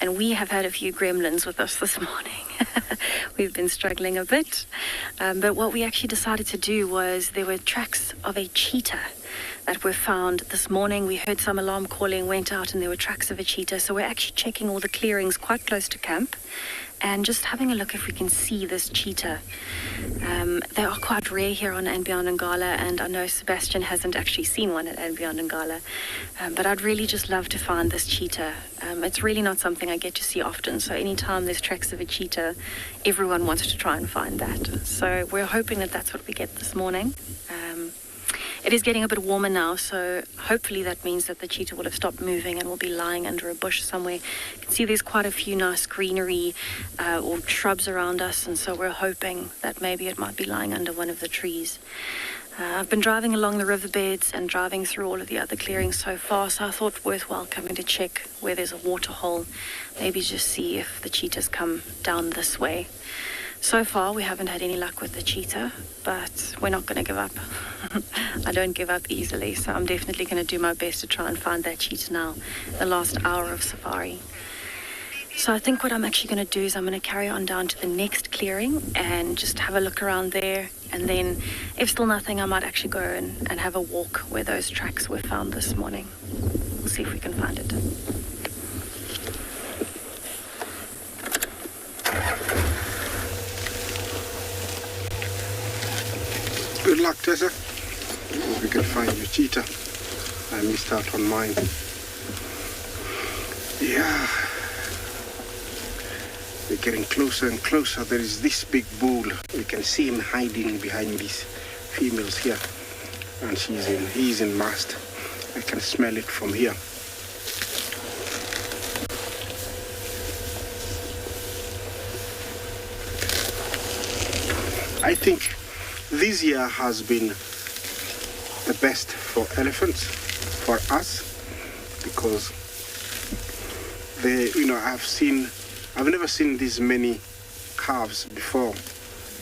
and we have had a few gremlins with us this morning. We've been struggling a bit, but what we actually decided to do was there were tracks of a cheetah that were found this morning. We heard some alarm calling, went out, and there were tracks of a cheetah. So we're actually checking all the clearings quite close to camp and just having a look if we can see this cheetah. They are quite rare here on And Beyond Ngala, and I know Sebastian hasn't actually seen one at And Beyond Ngala, but I'd really just love to find this cheetah. It's really not something I get to see often, so anytime there's tracks of a cheetah, everyone wants to try and find that. So we're hoping that that's what we get this morning. It is getting a bit warmer now, so hopefully that means that the cheetah will have stopped moving and will be lying under a bush somewhere. You can see there's quite a few nice greenery or shrubs around us, and so we're hoping that maybe it might be lying under one of the trees. I've been driving along the riverbeds and driving through all of the other clearings so far, so I thought worthwhile coming to check where there's a water hole, maybe just see if the cheetahs come down this way. So far, we haven't had any luck with the cheetah, but we're not going to give up. I don't give up easily, so I'm definitely going to do my best to try and find that cheetah now, the last hour of safari. So I think what I'm actually going to do is I'm going to carry on down to the next clearing and just have a look around there. And then if still nothing, I might actually go and have a walk where those tracks were found this morning. We'll see if we can find it. Good luck, Tessa. Hope we can find your cheetah. I missed out on mine. Yeah. We're getting closer and closer. There is this big bull. We can see him hiding behind these females here. And he's in mast. I can smell it from here. I think this year has been the best for elephants, for us, because I've never seen this many calves before.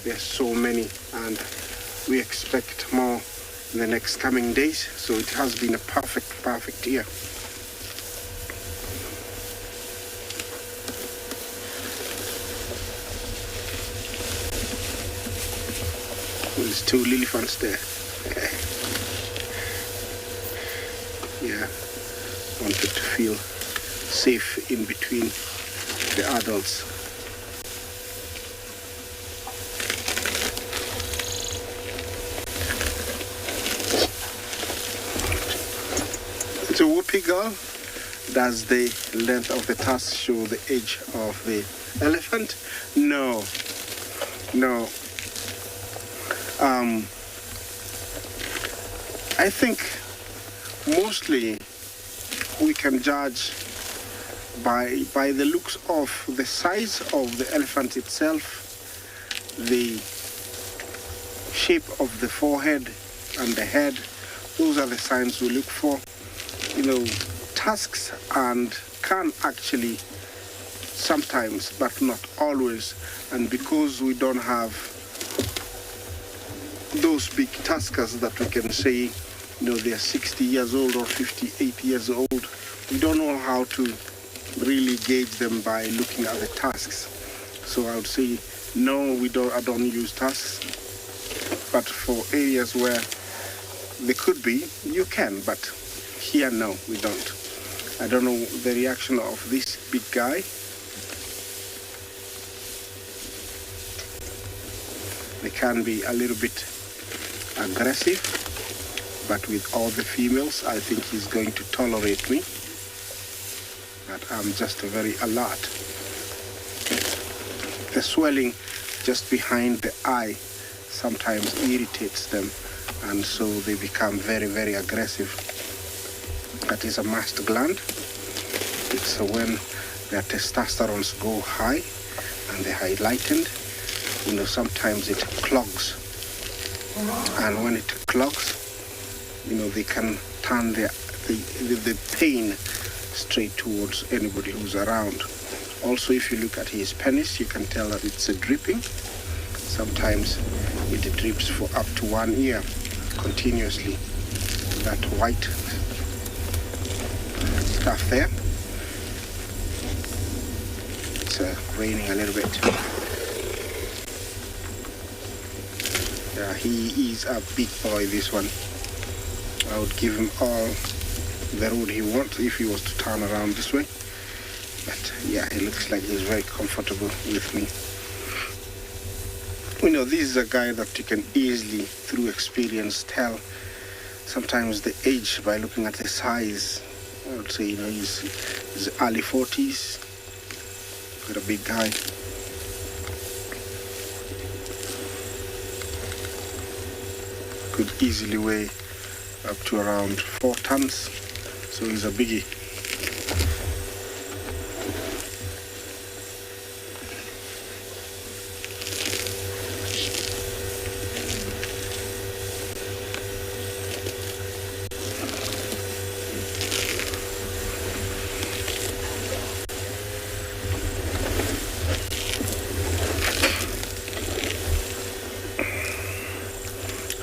There's so many, and we expect more in the next coming days. So it has been a perfect year. There's 2 elephants there. Yeah, wanted to feel safe in between the adults. It's a whoopee girl. Does the length of the tusk show the age of the elephant? No. I think mostly we can judge by the looks of the size of the elephant itself, the shape of the forehead and the head. Those are the signs we look for. Tusks and can actually sometimes, but not always, and because we don't have those big tuskers that we can say, they're 60 years old or 58 years old. We don't know how to really gauge them by looking at the tusks. So I would say, no, I don't use tusks. But for areas where they could be, you can, but here, no, we don't. I don't know the reaction of this big guy. They can be a little bit aggressive, but with all the females, I think he's going to tolerate me. But I'm just very alert. The swelling just behind the eye sometimes irritates them, and so they become very, very aggressive. That is a mast gland. It's when their testosterone go high and they're highlighted. Sometimes it clogs. And when it clogs, they can turn the pain straight towards anybody who's around. Also, if you look at his penis, you can tell that it's a dripping. Sometimes it drips for up to 1 year continuously. That white stuff there. It's raining a little bit. Yeah, he is a big boy, this one. I would give him all the road he wants if he was to turn around this way. But yeah, it looks like he's very comfortable with me. You know, this is a guy that you can easily, through experience, tell sometimes the age by looking at the size. I would say, you know, he's early 40s. Got a big guy. Could easily weigh up to around 4 tons. So he's a biggie.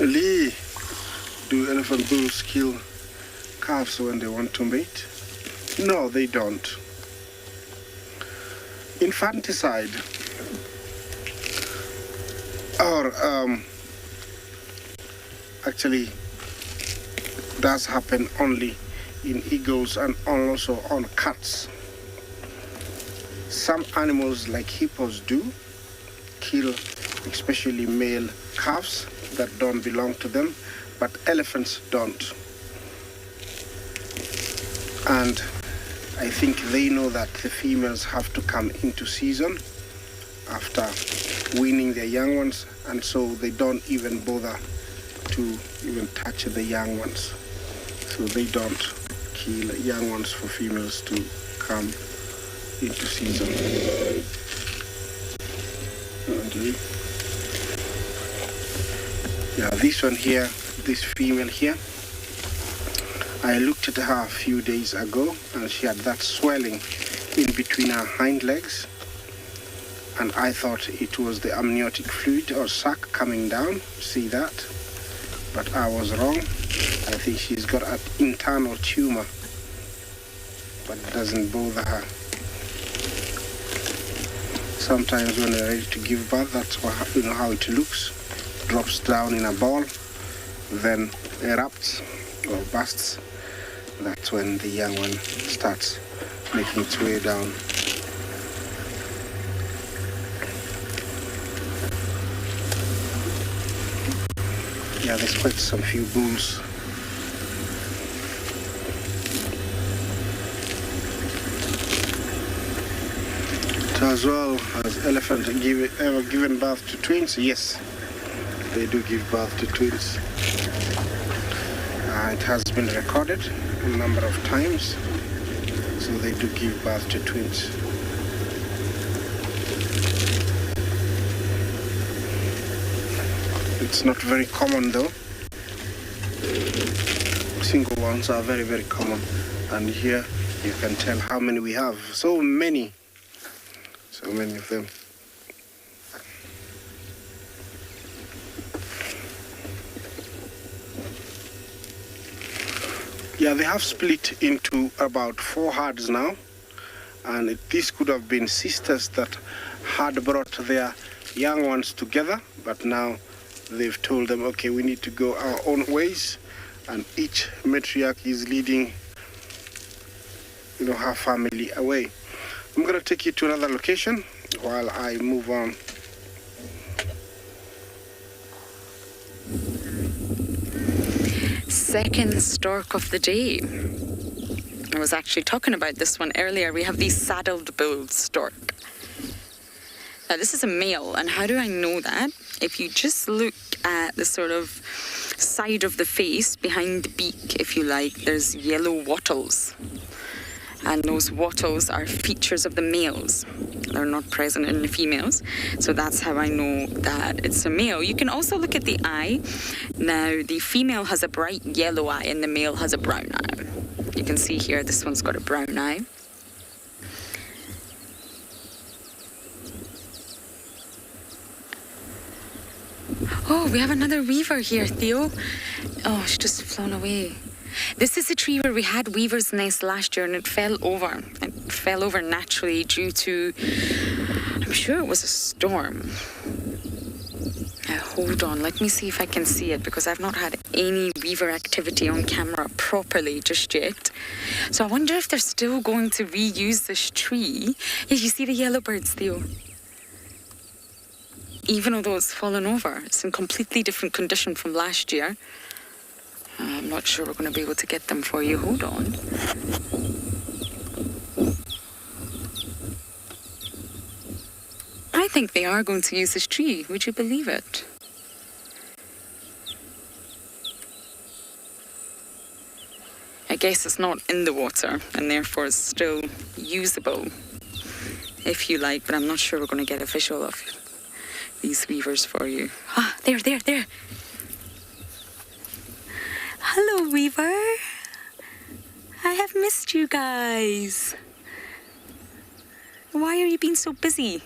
Lee, do elephant bulls kill calves when they want to mate? No, they don't. Infanticide or actually does happen only in eagles and also on cats. Some animals like hippos do kill especially male calves that don't belong to them, but elephants don't. And I think they know that the females have to come into season after weaning their young ones, and so they don't even bother to even touch the young ones. So they don't kill young ones for females to come into season. Okay. Yeah, this one here, this female here, I looked at her a few days ago and she had that swelling in between her hind legs, and I thought it was the amniotic fluid or sac coming down. See that? But I was wrong. I think she's got an internal tumor, but it doesn't bother her. Sometimes when they're ready to give birth, that's what, you know how it looks. Drops down in a ball, then erupts or bursts. That's when the young one starts making its way down. Yeah, there's quite some few bulls. As well as elephants ever given birth to twins? Yes, they do give birth to twins. It has been recorded a number of times, so they do give birth to twins. It's not very common though. Single ones are very, very common. And here you can tell how many we have. So many of them. Yeah, they have split into about 4 herds now, and this could have been sisters that had brought their young ones together, but now they've told them, okay, we need to go our own ways, and each matriarch is leading, you know, her family away. I'm going to take you to another location while I move on. Second stork of the day. I was actually talking about this one earlier. We have the saddled bull stork. Now this is a male, and how do I know that? If you just look at the sort of side of the face, behind the beak, if you like, there's yellow wattles. And those wattles are features of the males. They're not present in the females. So that's how I know that it's a male. You can also look at the eye. Now, the female has a bright yellow eye and the male has a brown eye. You can see here, this one's got a brown eye. Oh, we have another weaver here, Theo. Oh, she's just flown away. This is a tree where we had weaver's nest last year and it fell over. It fell over naturally due to, I'm sure it was a storm. Hold on, let me see if I can see it because I've not had any weaver activity on camera properly just yet. So I wonder if they're still going to reuse this tree. Yeah, you see the yellow birds, Theo? Even although it's fallen over, it's in completely different condition from last year. I'm not sure we're going to be able to get them for you. Hold on. I think they are going to use this tree. Would you believe it? I guess it's not in the water and therefore it's still usable, if you like, but I'm not sure we're going to get a visual of these weavers for you. Ah, there. Hello, Weaver. I have missed you guys. Why are you being so busy?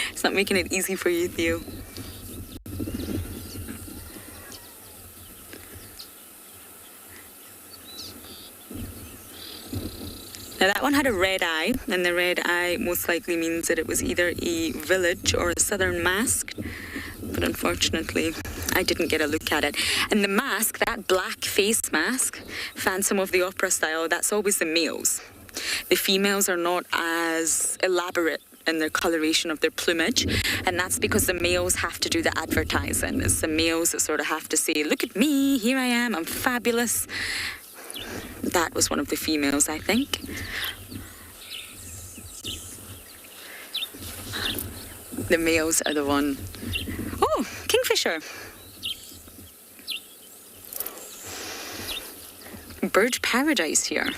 It's not making it easy for you, Theo. Now that one had a red eye, and the red eye most likely means that it was either a village or a southern mask. But unfortunately, I didn't get a look at it. And the mask, that black face mask, Phantom of the Opera style, that's always the males. The females are not as elaborate in their coloration of their plumage, and that's because the males have to do the advertising. It's the males that sort of have to say, look at me, here I am, I'm fabulous. That was one of the females, I think. The males are the one. Oh, kingfisher. Bird paradise here.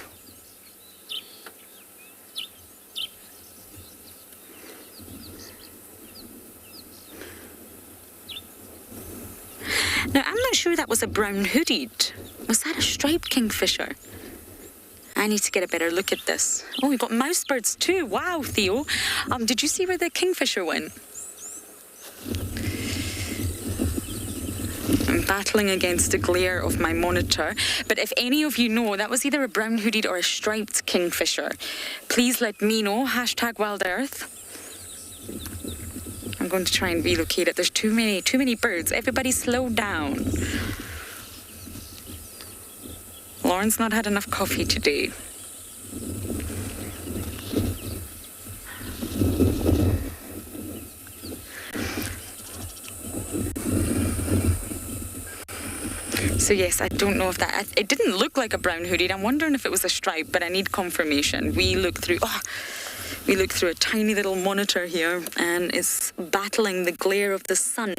Now, I'm not sure that was a brown-hooded. Was that a striped kingfisher? I need to get a better look at this. Oh, we've got mouse birds too. Wow, Theo. Did you see where the kingfisher went? I'm battling against the glare of my monitor. But if any of you know, that was either a brown-hooded or a striped kingfisher. Please let me know. #WildEarth. I'm going to try and relocate it. There's too many birds. Everybody slow down. Lauren's not had enough coffee today. So yes, I don't know if that... It didn't look like a brown-hooded. I'm wondering if it was a stripe, but I need confirmation. We look through a tiny little monitor here, and it's battling the glare of the sun.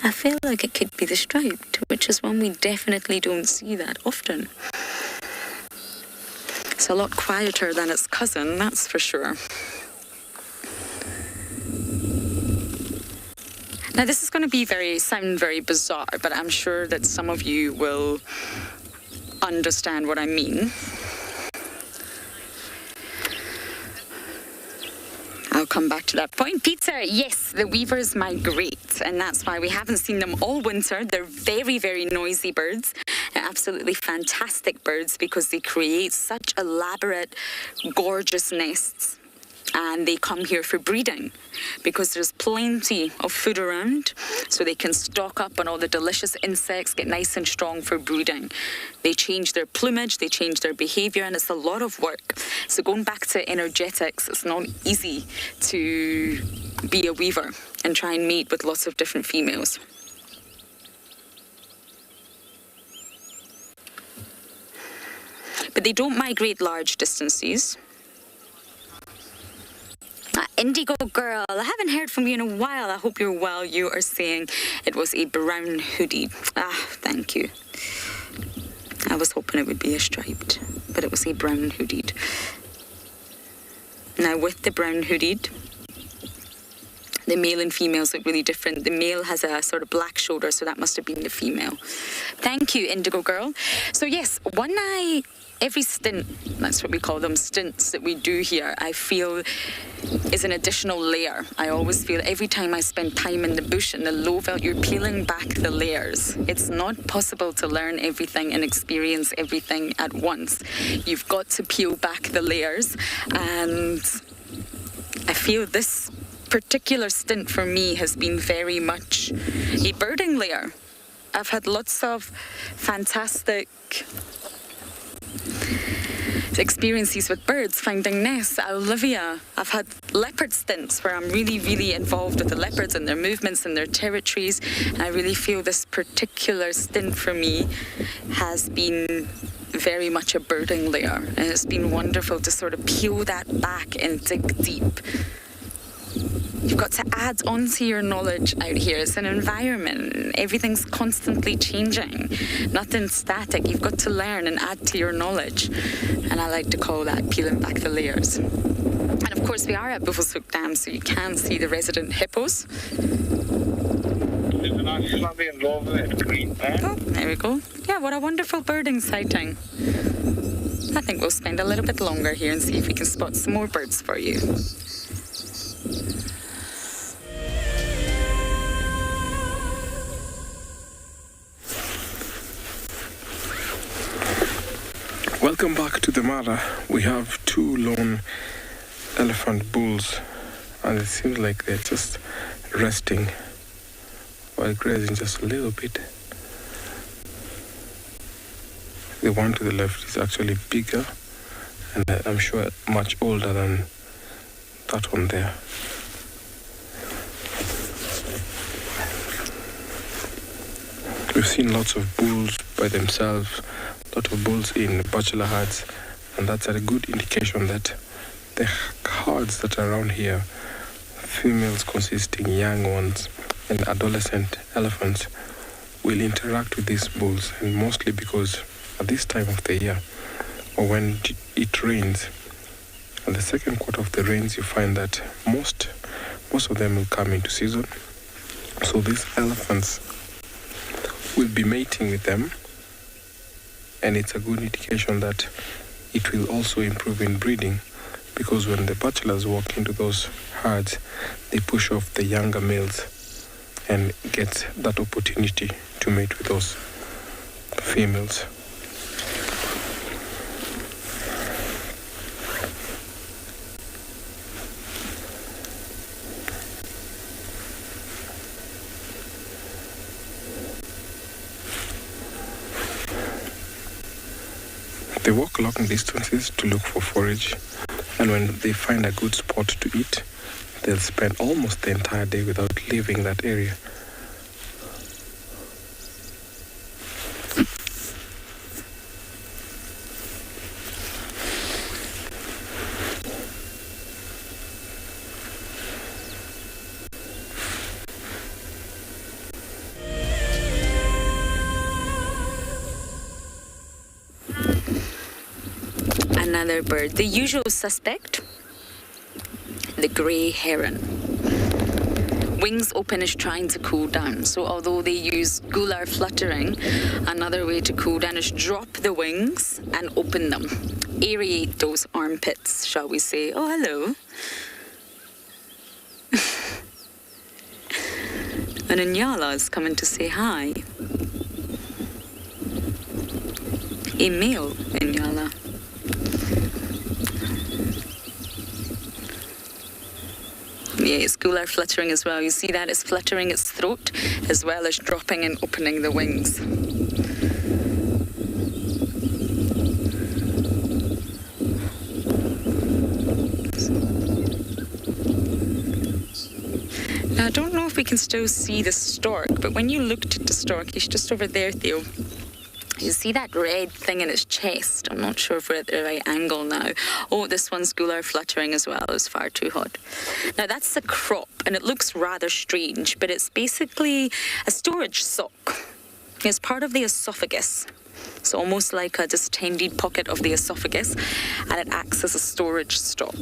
I feel like it could be the striped, which is one we definitely don't see that often. It's a lot quieter than its cousin, that's for sure. Now, this is going to sound very bizarre, but I'm sure that some of you will understand what I mean. I'll come back to that point. Peter, yes, the weavers migrate, and that's why we haven't seen them all winter. They're very, very noisy birds, and absolutely fantastic birds because they create such elaborate, gorgeous nests. And they come here for breeding because there's plenty of food around, so they can stock up on all the delicious insects, get nice and strong for breeding. They change their plumage, they change their behaviour, and it's a lot of work. So going back to energetics, it's not easy to be a weaver and try and mate with lots of different females. But they don't migrate large distances. Indigo girl, I haven't heard from you in a while. I hope you're well. You are saying it was a brown hoodie. Thank you. I was hoping it would be a striped, but it was a brown hoodie. Now with the brown-hooded, the male and females look really different. The male has a sort of black shoulder, so that must have been the female. Thank you, Indigo Girl. So yes, every stint, that's what we call them, stints that we do here, I feel is an additional layer. I always feel every time I spend time in the bush in the low veld, you're peeling back the layers. It's not possible to learn everything and experience everything at once. You've got to peel back the layers, and I feel this particular stint for me has been very much a birding layer. I've had lots of fantastic experiences with birds, finding nests. Olivia, I've had leopard stints where I'm really, really involved with the leopards and their movements and their territories. And I really feel this particular stint for me has been very much a birding layer. And it's been wonderful to sort of peel that back and dig deep. You've got to add on to your knowledge out here. It's an environment. Everything's constantly changing. Nothing's static. You've got to learn and add to your knowledge. And I like to call that peeling back the layers. And of course, we are at Buffelshoek Dam, so you can see the resident hippos. Oh, there we go. Yeah, what a wonderful birding sighting. I think we'll spend a little bit longer here and see if we can spot some more birds for you. Welcome back to the Mara. We have two lone elephant bulls, and it seems like they're just resting while grazing just a little bit. The one to the left is actually bigger, and I'm sure much older than that one there. We've seen lots of bulls by themselves, a lot of bulls in bachelor herds, and that's a good indication that the herds that are around here, females consisting young ones and adolescent elephants, will interact with these bulls, and mostly because at this time of the year, or when it rains, at the second quarter of the rains, you find that most of them will come into season. So these elephants will be mating with them, and it's a good indication that it will also improve in breeding, because when the bachelors walk into those herds, they push off the younger males and get that opportunity to mate with those females. They walk long distances to look for forage, and when they find a good spot to eat, they'll spend almost the entire day without leaving that area. Another bird, the usual suspect, the grey heron. Wings open is trying to cool down. So although they use gular fluttering, another way to cool down is drop the wings and open them. Aerate those armpits, shall we say. Oh, hello. And Inyala is coming to say hi. A male Inyala. Yeah, it's gular fluttering as well. You see that it's fluttering its throat as well as dropping and opening the wings. Now, I don't know if we can still see the stork, but when you looked at the stork, he's just over there, Theo. You see that red thing in its chest? I'm not sure if we're at the right angle now. Oh, this one's gular fluttering as well. It's far too hot. Now, that's the crop, and it looks rather strange, but it's basically a storage sock. It's part of the esophagus. It's almost like a distended pocket of the esophagus, and it acts as a storage stock.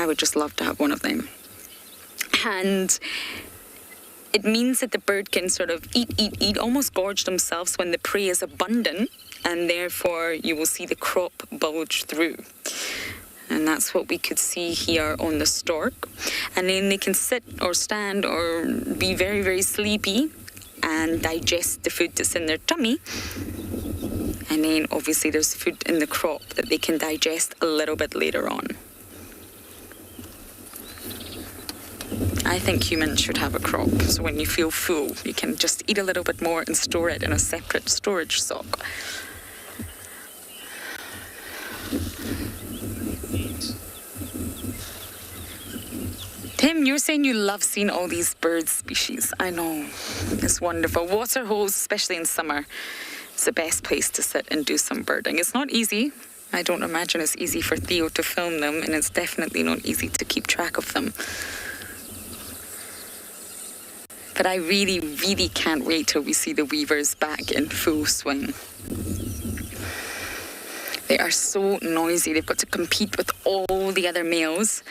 I would just love to have one of them. And it means that the bird can sort of eat, almost gorge themselves when the prey is abundant, and therefore you will see the crop bulge through. And that's what we could see here on the stork. And then they can sit or stand or be very, very sleepy and digest the food that's in their tummy. And then obviously there's food in the crop that they can digest a little bit later on. I think humans should have a crop, so when you feel full, you can just eat a little bit more and store it in a separate storage sock. Tim, you're saying you love seeing all these bird species. I know, it's wonderful. Water holes, especially in summer, is the best place to sit and do some birding. It's not easy. I don't imagine it's easy for Theo to film them, and it's definitely not easy to keep track of them. But I really, really can't wait till we see the weavers back in full swing. They are so noisy. They've got to compete with all the other males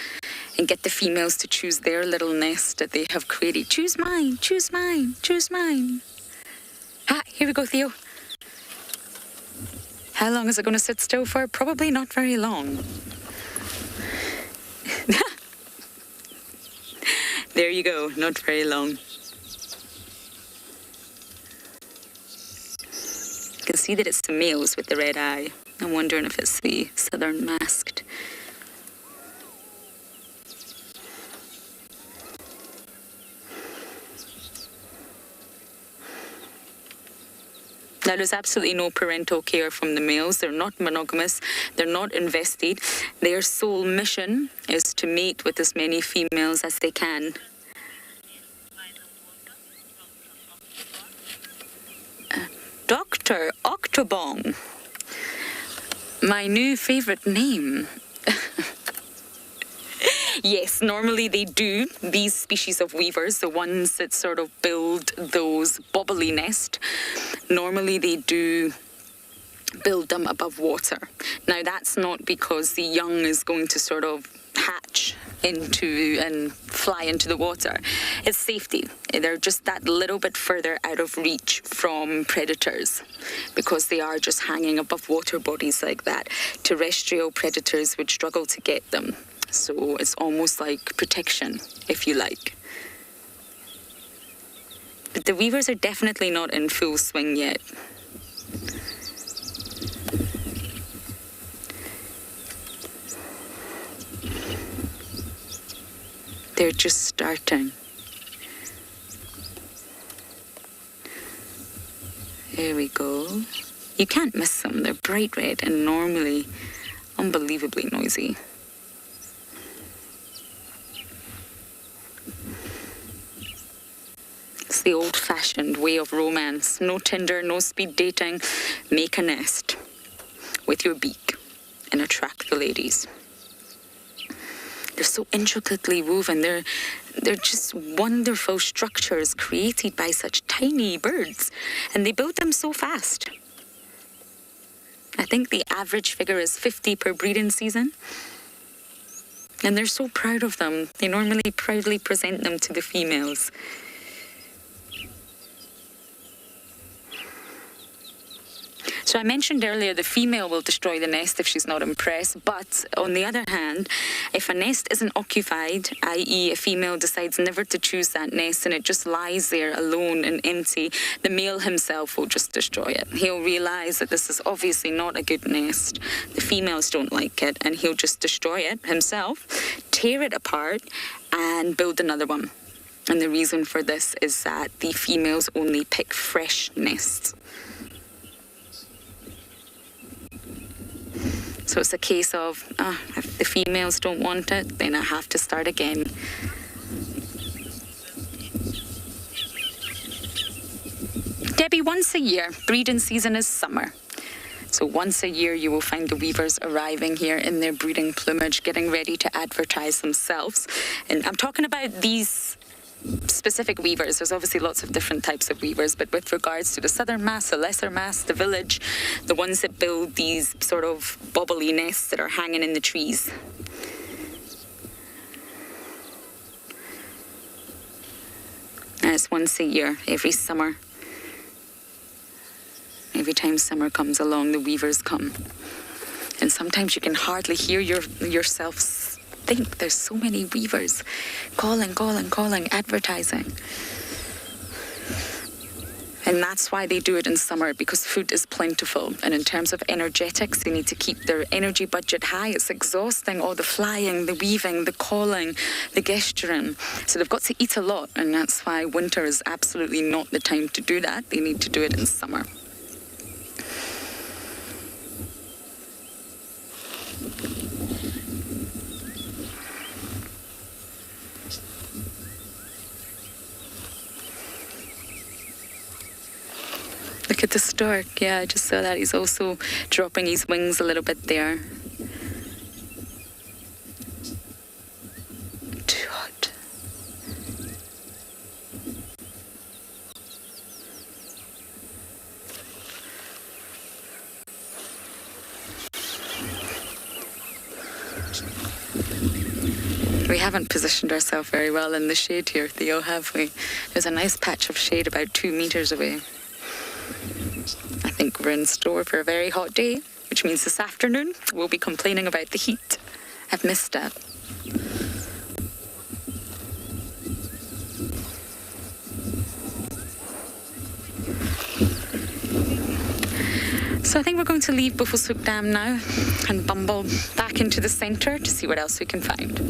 and get the females to choose their little nest that they have created. Choose mine, choose mine, choose mine. Ah, here we go, Theo. How long is it going to sit still for? Probably not very long. There you go, not very long. You can see that it's the males with the red eye. I'm wondering if it's the southern masked. Now, there's absolutely no parental care from the males. They're not monogamous. They're not invested. Their sole mission is to mate with as many females as they can. Dr. Octobong. My new favorite name. Yes, normally they do. These species of weavers, the ones that sort of build those bobbly nests, normally they do build them above water. Now, that's not because the young is going to sort of hatch into and fly into the water. It's safety. They're just that little bit further out of reach from predators because they are just hanging above water bodies like that. Terrestrial predators would struggle to get them. So it's almost like protection, if you like. But the weavers are definitely not in full swing yet. They're just starting. There we go. You can't miss them. They're bright red and normally unbelievably noisy. It's the old-fashioned way of romance. No Tinder, no speed dating. Make a nest with your beak and attract the ladies. They're so intricately woven. They're just wonderful structures created by such tiny birds. And they build them so fast. I think the average figure is 50 per breeding season. And they're so proud of them. They normally proudly present them to the females. So I mentioned earlier the female will destroy the nest if she's not impressed, but on the other hand, if a nest isn't occupied, i.e. a female decides never to choose that nest and it just lies there alone and empty, the male himself will just destroy it. He'll realise that this is obviously not a good nest. The females don't like it and he'll just destroy it himself, tear it apart and build another one. And the reason for this is that the females only pick fresh nests. So it's a case of, if the females don't want it, then I have to start again. Debbie, once a year, breeding season is summer. So once a year you will find the weavers arriving here in their breeding plumage, getting ready to advertise themselves. And I'm talking about these specific weavers. There's obviously lots of different types of weavers, but with regards to the southern mass, the lesser mass, the village, the ones that build these sort of bobbly nests that are hanging in the trees. it's once a year, every summer. Every time summer comes along, the weavers come. And sometimes you can hardly hear yourself think. There's so many weavers calling, advertising. And that's why they do it in summer, because food is plentiful. And in terms of energetics, they need to keep their energy budget high. It's exhausting, all the flying, the weaving, the calling, the gesturing. So they've got to eat a lot, and that's why winter is absolutely not the time to do that. They need to do it in summer. Look at the stork. Yeah, I just saw that. He's also dropping his wings a little bit there. Too hot. We haven't positioned ourselves very well in the shade here, Theo, have we? There's a nice patch of shade about 2 meters away. I think we're in store for a very hot day, which means this afternoon we'll be complaining about the heat. I've missed that. So I think we're going to leave Buffelshoek Dam now and bumble back into the centre to see what else we can find.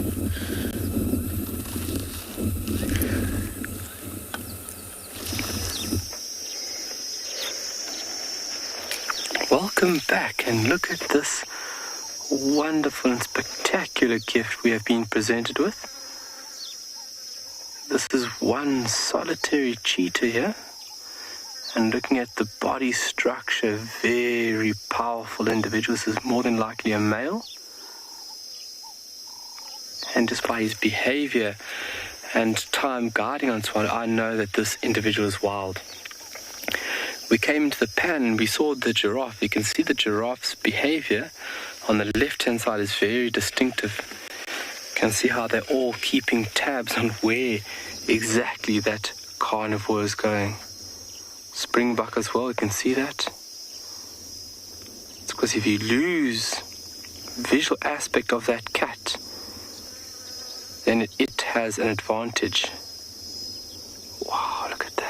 Welcome back, and look at this wonderful and spectacular gift we have been presented with. This is one solitary cheetah here, and looking at the body structure, very powerful individual. This is more than likely a male, and just by his behavior and time guarding on Tswalu, I know that this individual is wild. We came into the pan and we saw the giraffe. You can see the giraffe's behavior on the left-hand side is very distinctive. You can see how they're all keeping tabs on where exactly that carnivore is going. Springbok as well, you can see that. It's because if you lose visual aspect of that cat, then it has an advantage. Wow, look at that.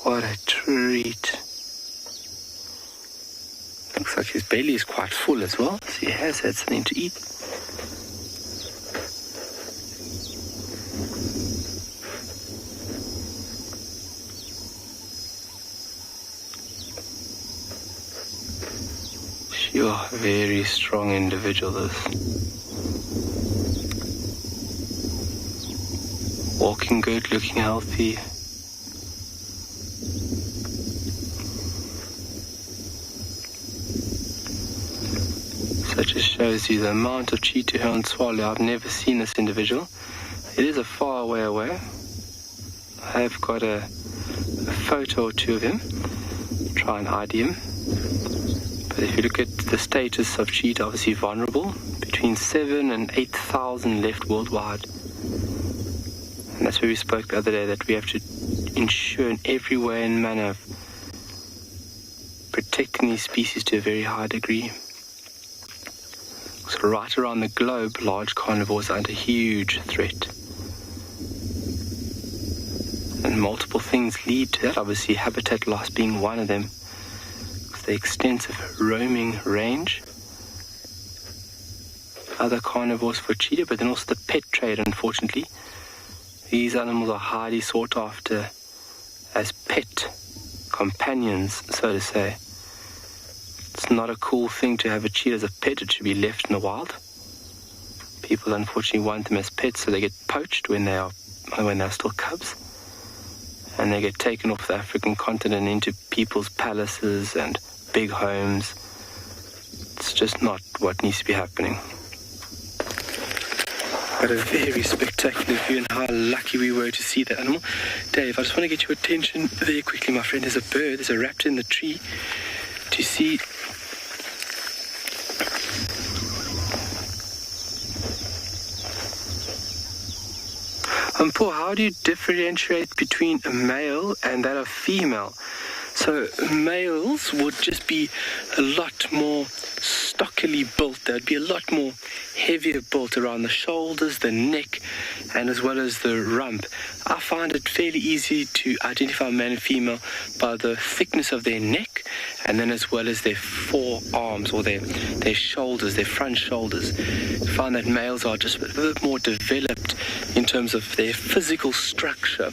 What a treat. Looks like his belly is quite full as well, so he has had something to eat. You're a very strong individual, this. Walking good, looking healthy. So it just shows you the amount of cheetah here on Tswalu. I've never seen this individual. It is a far way away. I have got a photo or two of him. Try and ID him. But if you look at the status of cheetah, obviously vulnerable. Between 7,000 and 8,000 left worldwide. And that's where we spoke the other day, that we have to ensure in every way and manner of protecting these species to a very high degree. So right around the globe, large carnivores are under huge threat. And multiple things lead to that, obviously habitat loss being one of them. It's the extensive roaming range. Other carnivores for cheetah, but then also the pet trade, unfortunately. These animals are highly sought after as pet companions, so to say. It's not a cool thing to have a cheetah as a pet. It should be left in the wild. People unfortunately want them as pets, so they get poached when they're still cubs, and they get taken off the African continent into people's palaces and big homes. It's just not what needs to be happening. But a very spectacular view, and how lucky we were to see that animal. Dave, I just want to get your attention very quickly, my friend. There's a bird, there's a raptor in the tree. To see Paul, how do you differentiate between a male and that of female? So males would just be a lot more stockily built. They'd be a lot more heavier built around the shoulders, the neck, and as well as the rump. I find it fairly easy to identify male and female by the thickness of their neck, and then as well as their forearms or their shoulders, their front shoulders. I find that males are just a bit more developed in terms of their physical structure.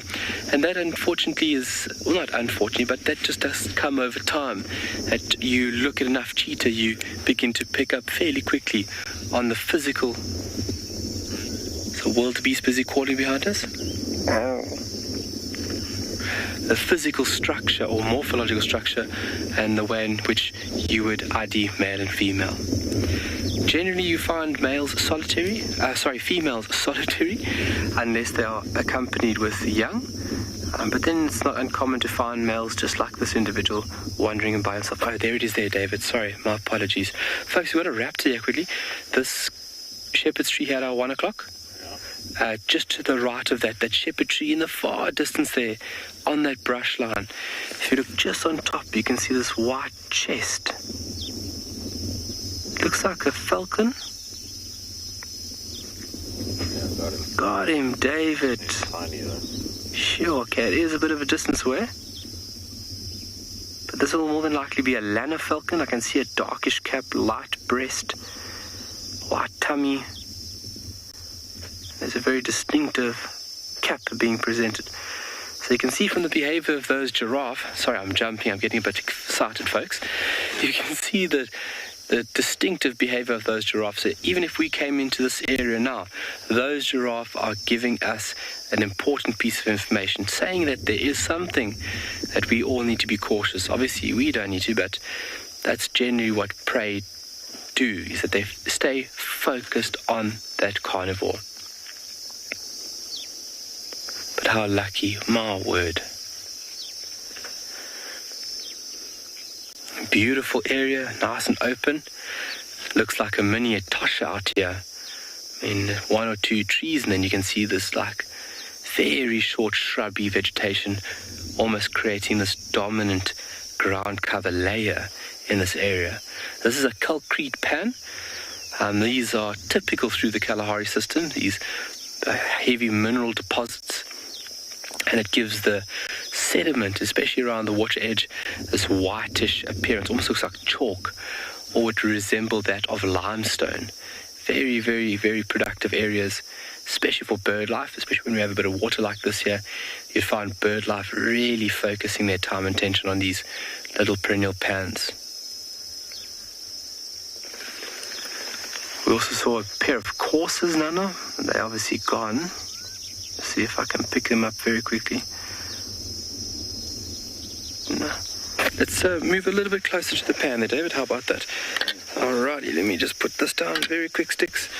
And that unfortunately is, well, not unfortunately, but that just does come over time. That you look at enough cheetah, you begin to pick up fairly quickly on the physical. So wildebeest busy calling behind us? The physical structure or morphological structure and the way in which you would ID male and female. Generally, you find females solitary, unless they are accompanied with young. But then it's not uncommon to find males just like this individual wandering by himself. Oh, there it is there, David. Sorry, my apologies. Folks, we've got a raptor here quickly. This shepherd's tree here at our 1 o'clock. Just to the right of that shepherd tree in the far distance there, on that brush line. If you look just on top, you can see this white chest. Looks like a falcon. Got him, David. Sure, okay, it is a bit of a distance away. But this will more than likely be a Lanner falcon. I can see a darkish cap, light breast, white tummy. There's a very distinctive cap being presented. So you can see from the behavior of those giraffe, sorry, I'm jumping, I'm getting a bit excited, folks. You can see the distinctive behavior of those giraffes. So even if we came into this area now, those giraffe are giving us an important piece of information, saying that there is something that we all need to be cautious. Obviously, we don't need to, but that's generally what prey do, is that they stay focused on that carnivore. But how lucky, my word. Beautiful area, nice and open. Looks like a mini Etosha out here. I mean, 1 or 2 trees, and then you can see this like very short shrubby vegetation, almost creating this dominant ground cover layer in this area. This is a calcrete pan. These are typical through the Kalahari system, these heavy mineral deposits. And it gives the sediment, especially around the water edge, this whitish appearance. Almost looks like chalk, or would resemble that of limestone. Very, very, very productive areas, especially for bird life, especially when we have a bit of water like this here. You'd find bird life really focusing their time and attention on these little perennial pans. We also saw a pair of coursers, Nana. They're obviously gone. See if I can pick them up very quickly. No. Let's move a little bit closer to the pan there, David. How about that? Alrighty, let me just put this down. Very quick sticks.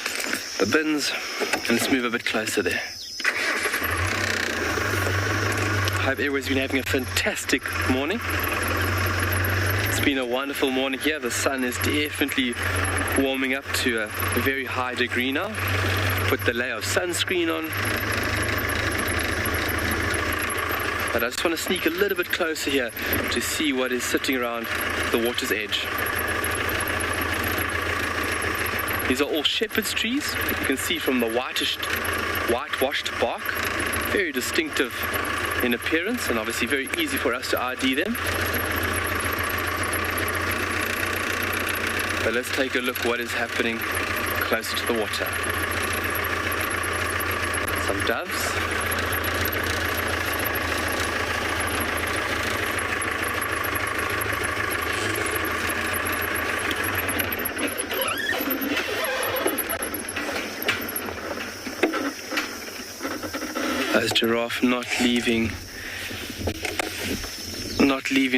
The bins. And let's move a bit closer there. I hope everyone's been having a fantastic morning. It's been a wonderful morning here. The sun is definitely warming up to a very high degree now. Put the layer of sunscreen on. But I just want to sneak a little bit closer here to see what is sitting around the water's edge. These are all shepherd's trees. You can see from the whitewashed bark. Very distinctive in appearance, and obviously very easy for us to ID them. But let's take a look what is happening closer to the water. Some doves. Those giraffe not leaving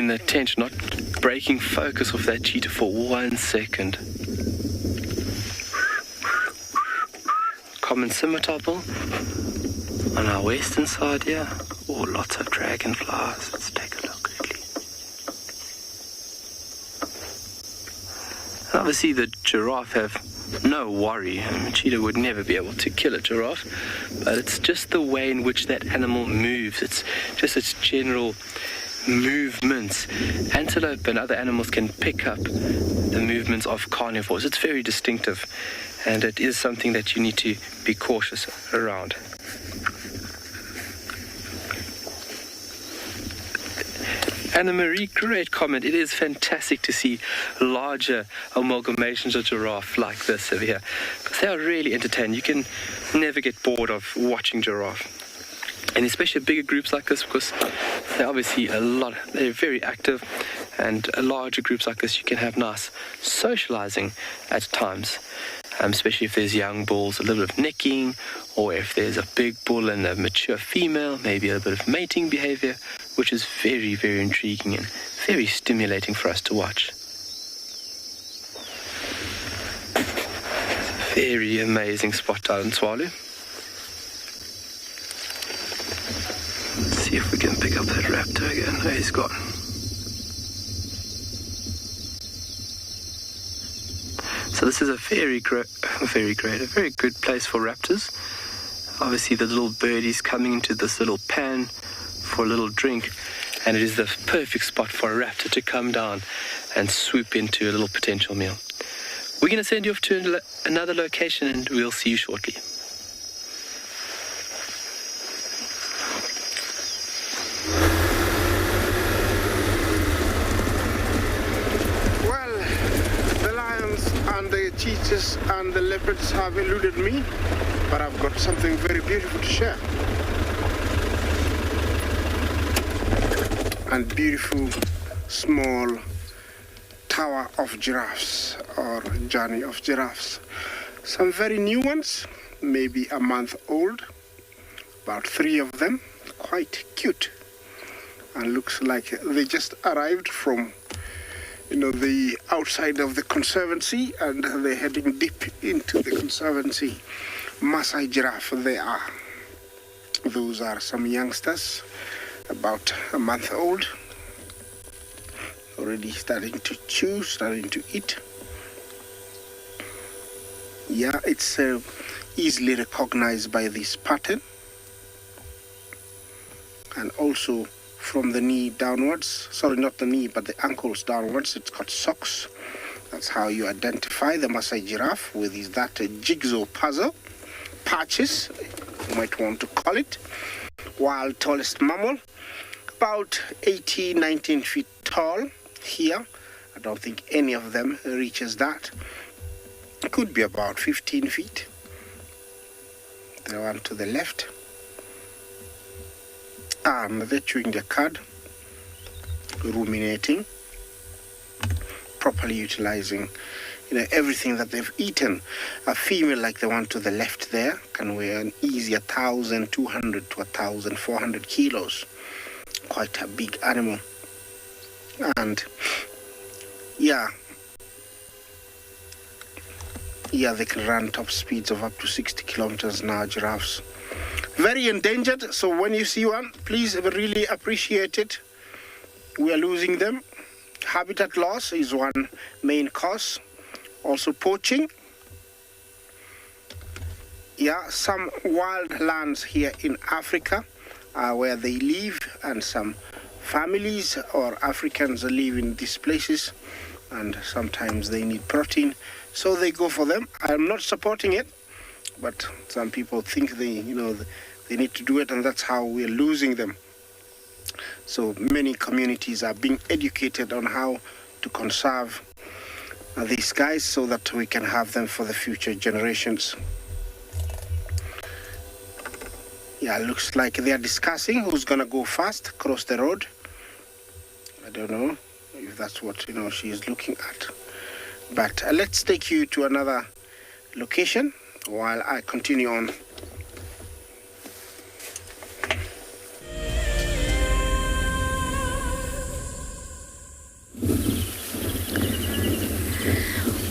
the attention, not breaking focus of that cheetah for 1 second. Common scimitar bill on our western side here. Oh, lots of dragonflies. Let's take a look quickly. And obviously the giraffe have no worry. A cheetah would never be able to kill a giraffe, but it's just the way in which that animal moves. It's just its general movements. Antelope and other animals can pick up the movements of carnivores. It's very distinctive, and it is something that you need to be cautious around. Anna Marie, great comment. It is fantastic to see larger amalgamations of giraffe like this over here, because they are really entertaining. You can never get bored of watching giraffe. And especially bigger groups like this, because they're obviously they're very active, and larger groups like this you can have nice socializing at times, especially if there's young bulls, a little bit of necking, or if there's a big bull and a mature female, maybe a bit of mating behavior, which is very, very intriguing and very stimulating for us to watch. It's a very amazing spot down in Tswalu. Let's see if we can pick up that raptor again. Oh, he's gone. So this is a very good place for raptors. Obviously the little birdies coming into this little pan for a little drink, and it is the perfect spot for a raptor to come down and swoop into a little potential meal. We're going to send you off to another location, and we'll see you shortly. Cheetahs and the leopards have eluded me, but I've got something very beautiful to share. And beautiful small tower of giraffes, or journey of giraffes. Some very new ones, maybe a month old, about 3 of them, quite cute, and looks like they just arrived from the outside of the conservancy, and they're heading deep into the conservancy. Maasai giraffe they are. Those are some youngsters, about a month old, already starting to chew, starting to eat. Yeah, it's easily recognized by this pattern, and also from the knee downwards, sorry, not the knee, but the ankles downwards, it's got socks. That's how you identify the Maasai giraffe, with that jigsaw puzzle, patches, you might want to call it. Wild tallest mammal, about 18, 19 feet tall here. I don't think any of them reaches that. It could be about 15 feet. The one to the left. They're chewing the cud, ruminating, properly utilizing everything that they've eaten. A female like the one to the left there can weigh an easy 1,200 to 1,400 kilos. Quite a big animal. And yeah, they can run top speeds of up to 60 kilometers an hour, giraffes. Very endangered, so when you see one, please really appreciate it. We are losing them. Habitat loss is one main cause. Also poaching. Yeah, some wild lands here in Africa where they live, and some families or Africans live in these places, and sometimes they need protein, so they go for them. I'm not supporting it, but some people think they need to do it, and that's how we're losing them. So many communities are being educated on how to conserve these guys so that we can have them for the future generations. Yeah, looks like they are discussing who's gonna go first across the road. I don't know if that's what she is looking at. But let's take you to another location while I continue on.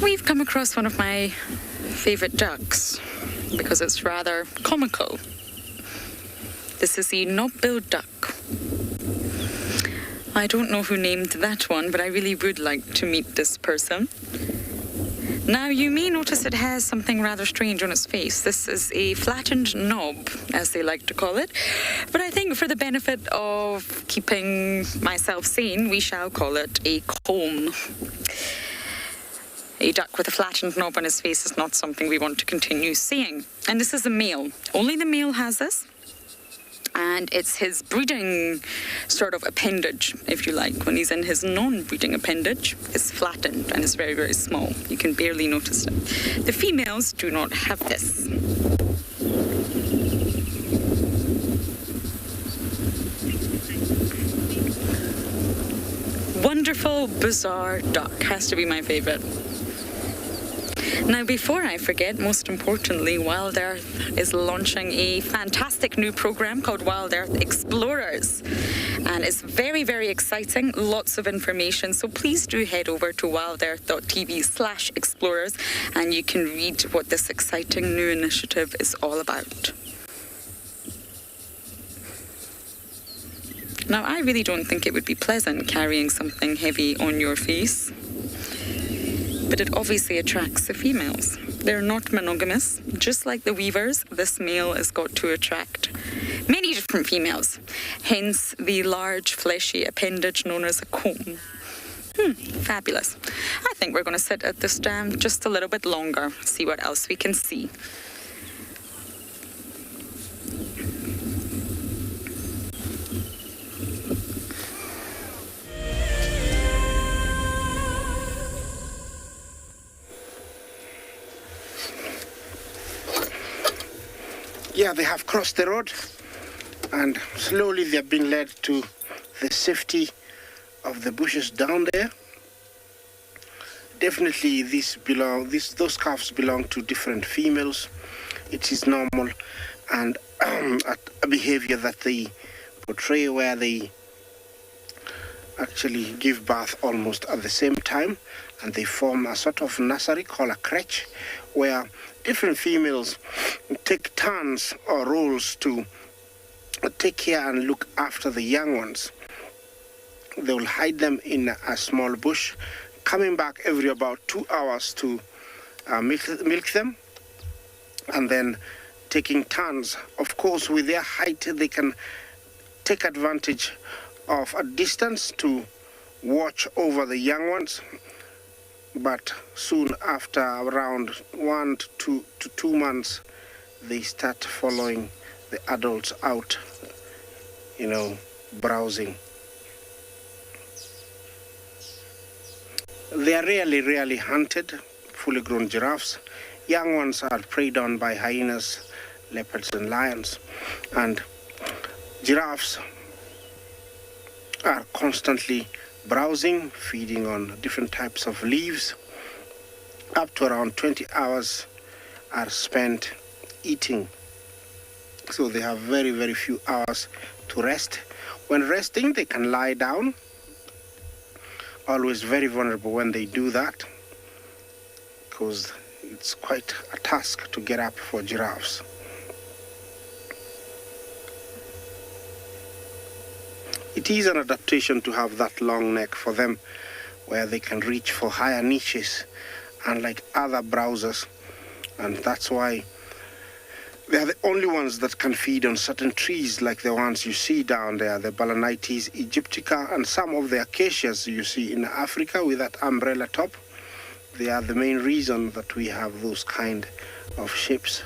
We've come across one of my favorite ducks because it's rather comical. This is the knob-billed duck. I don't know who named that one, but I really would like to meet this person. Now, you may notice it has something rather strange on its face. This is a flattened knob, as they like to call it. But I think for the benefit of keeping myself sane, we shall call it a comb. A duck with a flattened knob on his face is not something we want to continue seeing. And this is a male. Only the male has this. And it's his breeding sort of appendage, if you like. When he's in his non-breeding appendage, it's flattened and it's very, very small. You can barely notice it. The females do not have this. Wonderful, bizarre duck has to be my favorite. Now, before I forget, most importantly, Wild Earth is launching a fantastic new program called Wild Earth Explorers. And it's very, very exciting, lots of information. So please do head over to wildearth.tv/explorers and you can read what this exciting new initiative is all about. Now, I really don't think it would be pleasant carrying something heavy on your face. But it obviously attracts the females. They're not monogamous. Just like the weavers, this male has got to attract many different females. Hence the large fleshy appendage known as a comb. Fabulous. I think we're going to sit at this dam just a little bit longer, see what else we can see. Yeah, they have crossed the road and slowly they're being led to the safety of the bushes down there. Definitely those calves belong to different females. It is normal and a behavior that they portray where they actually give birth almost at the same time, and they form a sort of nursery called a crèche where different females take turns or roles to take care and look after the young ones. They will hide them in a small bush, coming back every about 2 hours to milk them, and then taking turns. Of course, with their height, they can take advantage of a distance to watch over the young ones. But soon after around 1 to 2 months, they start following the adults out, browsing. They are rarely hunted, fully grown giraffes. Young ones are preyed on by hyenas, leopards and lions. And giraffes are constantly browsing, feeding on different types of leaves. Up to around 20 hours are spent eating. So they have very, very few hours to rest. When resting, they can lie down. Always very vulnerable when they do that, because it's quite a task to get up for giraffes. It is an adaptation to have that long neck for them, where they can reach for higher niches, unlike other browsers. And that's why they are the only ones that can feed on certain trees, like the ones you see down there, the Balanites aegyptica, and some of the acacias you see in Africa with that umbrella top. They are the main reason that we have those kind of shapes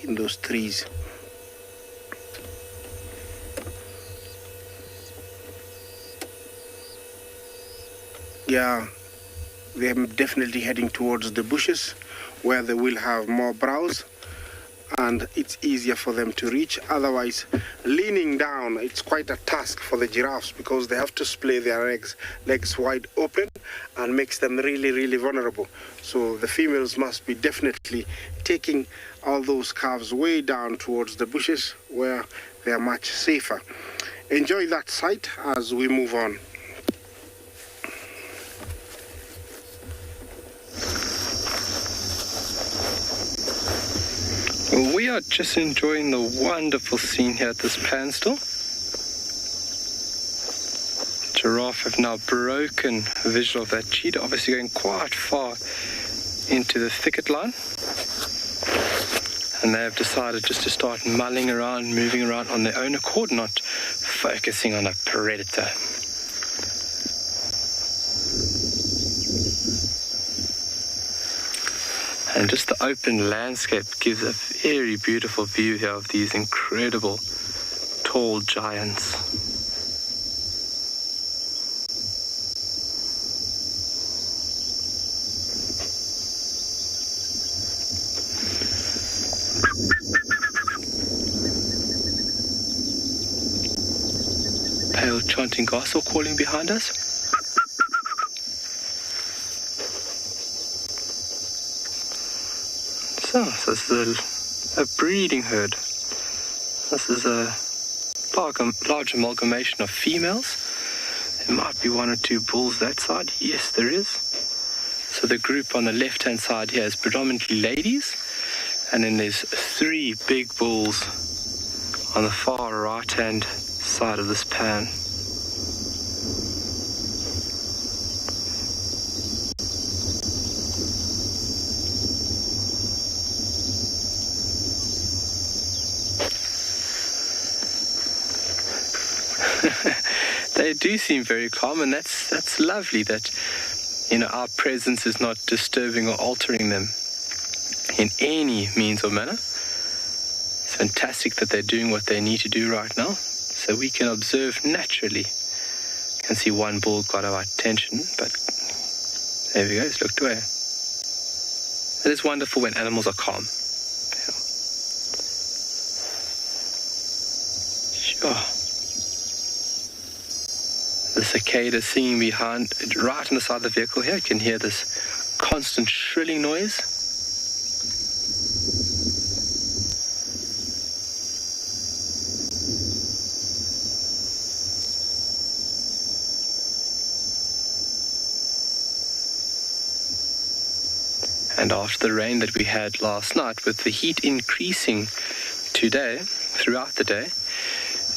in those trees. Yeah, they're definitely heading towards the bushes where they will have more browse and it's easier for them to reach. Otherwise, leaning down, it's quite a task for the giraffes because they have to splay their legs wide open and makes them really, really vulnerable. So the females must be definitely taking all those calves way down towards the bushes where they are much safer. Enjoy that sight as we move on. We are just enjoying the wonderful scene here at this standstill. Giraffe have now broken a visual of that cheetah, obviously going quite far into the thicket line. And they have decided just to start mulling around, moving around on their own accord, not focusing on a predator. And just the open landscape gives a very beautiful view here of these incredible tall giants. Pale chanting gospel calling behind us. So this is a breeding herd. This is a large amalgamation of females. There might be one or two bulls that side. Yes, there is. So the group on the left-hand side here is predominantly ladies. And then there's 3 big bulls on the far right-hand side of this pan. They do seem very calm, and that's lovely that, our presence is not disturbing or altering them in any means or manner. It's fantastic that they're doing what they need to do right now, so we can observe naturally. You can see one bull got our attention, but there we go, he's looked away. It is wonderful when animals are calm. Sure. The cicada singing behind, right on the side of the vehicle here. You can hear this constant shrilling noise. And after the rain that we had last night, with the heat increasing today, throughout the day,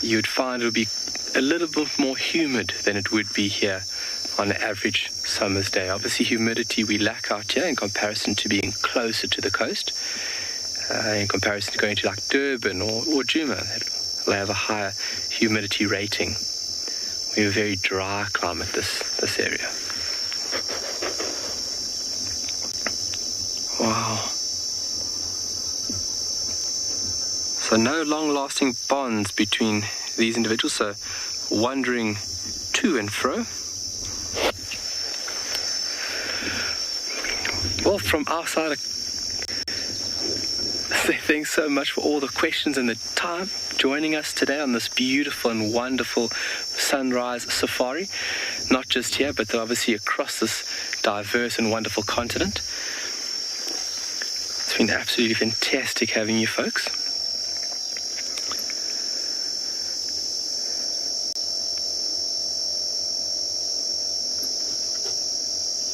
you'd find it would be a little bit more humid than it would be here on an average summer's day. Obviously, humidity we lack out here in comparison to being closer to the coast, in comparison to going to like Durban or Djuma. They'll have a higher humidity rating. We have a very dry climate, this area. Wow. So no long-lasting bonds between these individuals, so wandering to and fro. Well, from our side, thanks so much for all the questions and the time joining us today on this beautiful and wonderful sunrise safari. Not just here, but obviously across this diverse and wonderful continent. It's been absolutely fantastic having you folks.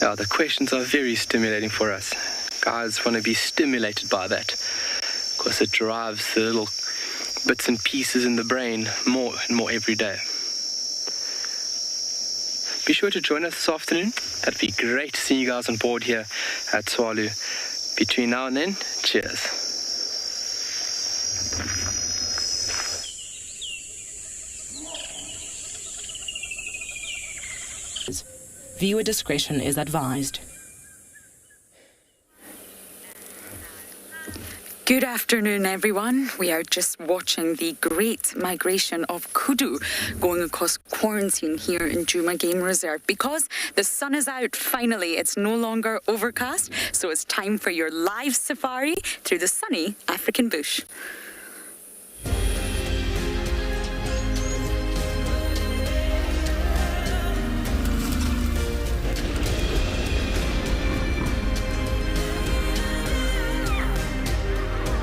Yeah, the questions are very stimulating for us. Guys want to be stimulated by that, because it drives the little bits and pieces in the brain more and more every day. Be sure to join us this afternoon. That'd be great seeing you guys on board here at Tswalu. Between now and then, cheers. Viewer discretion is advised. Good afternoon, everyone. We are just watching the great migration of kudu going across quarantine here in Djuma Game Reserve, because the sun is out finally. It's no longer overcast, so it's time for your live safari through the sunny African bush.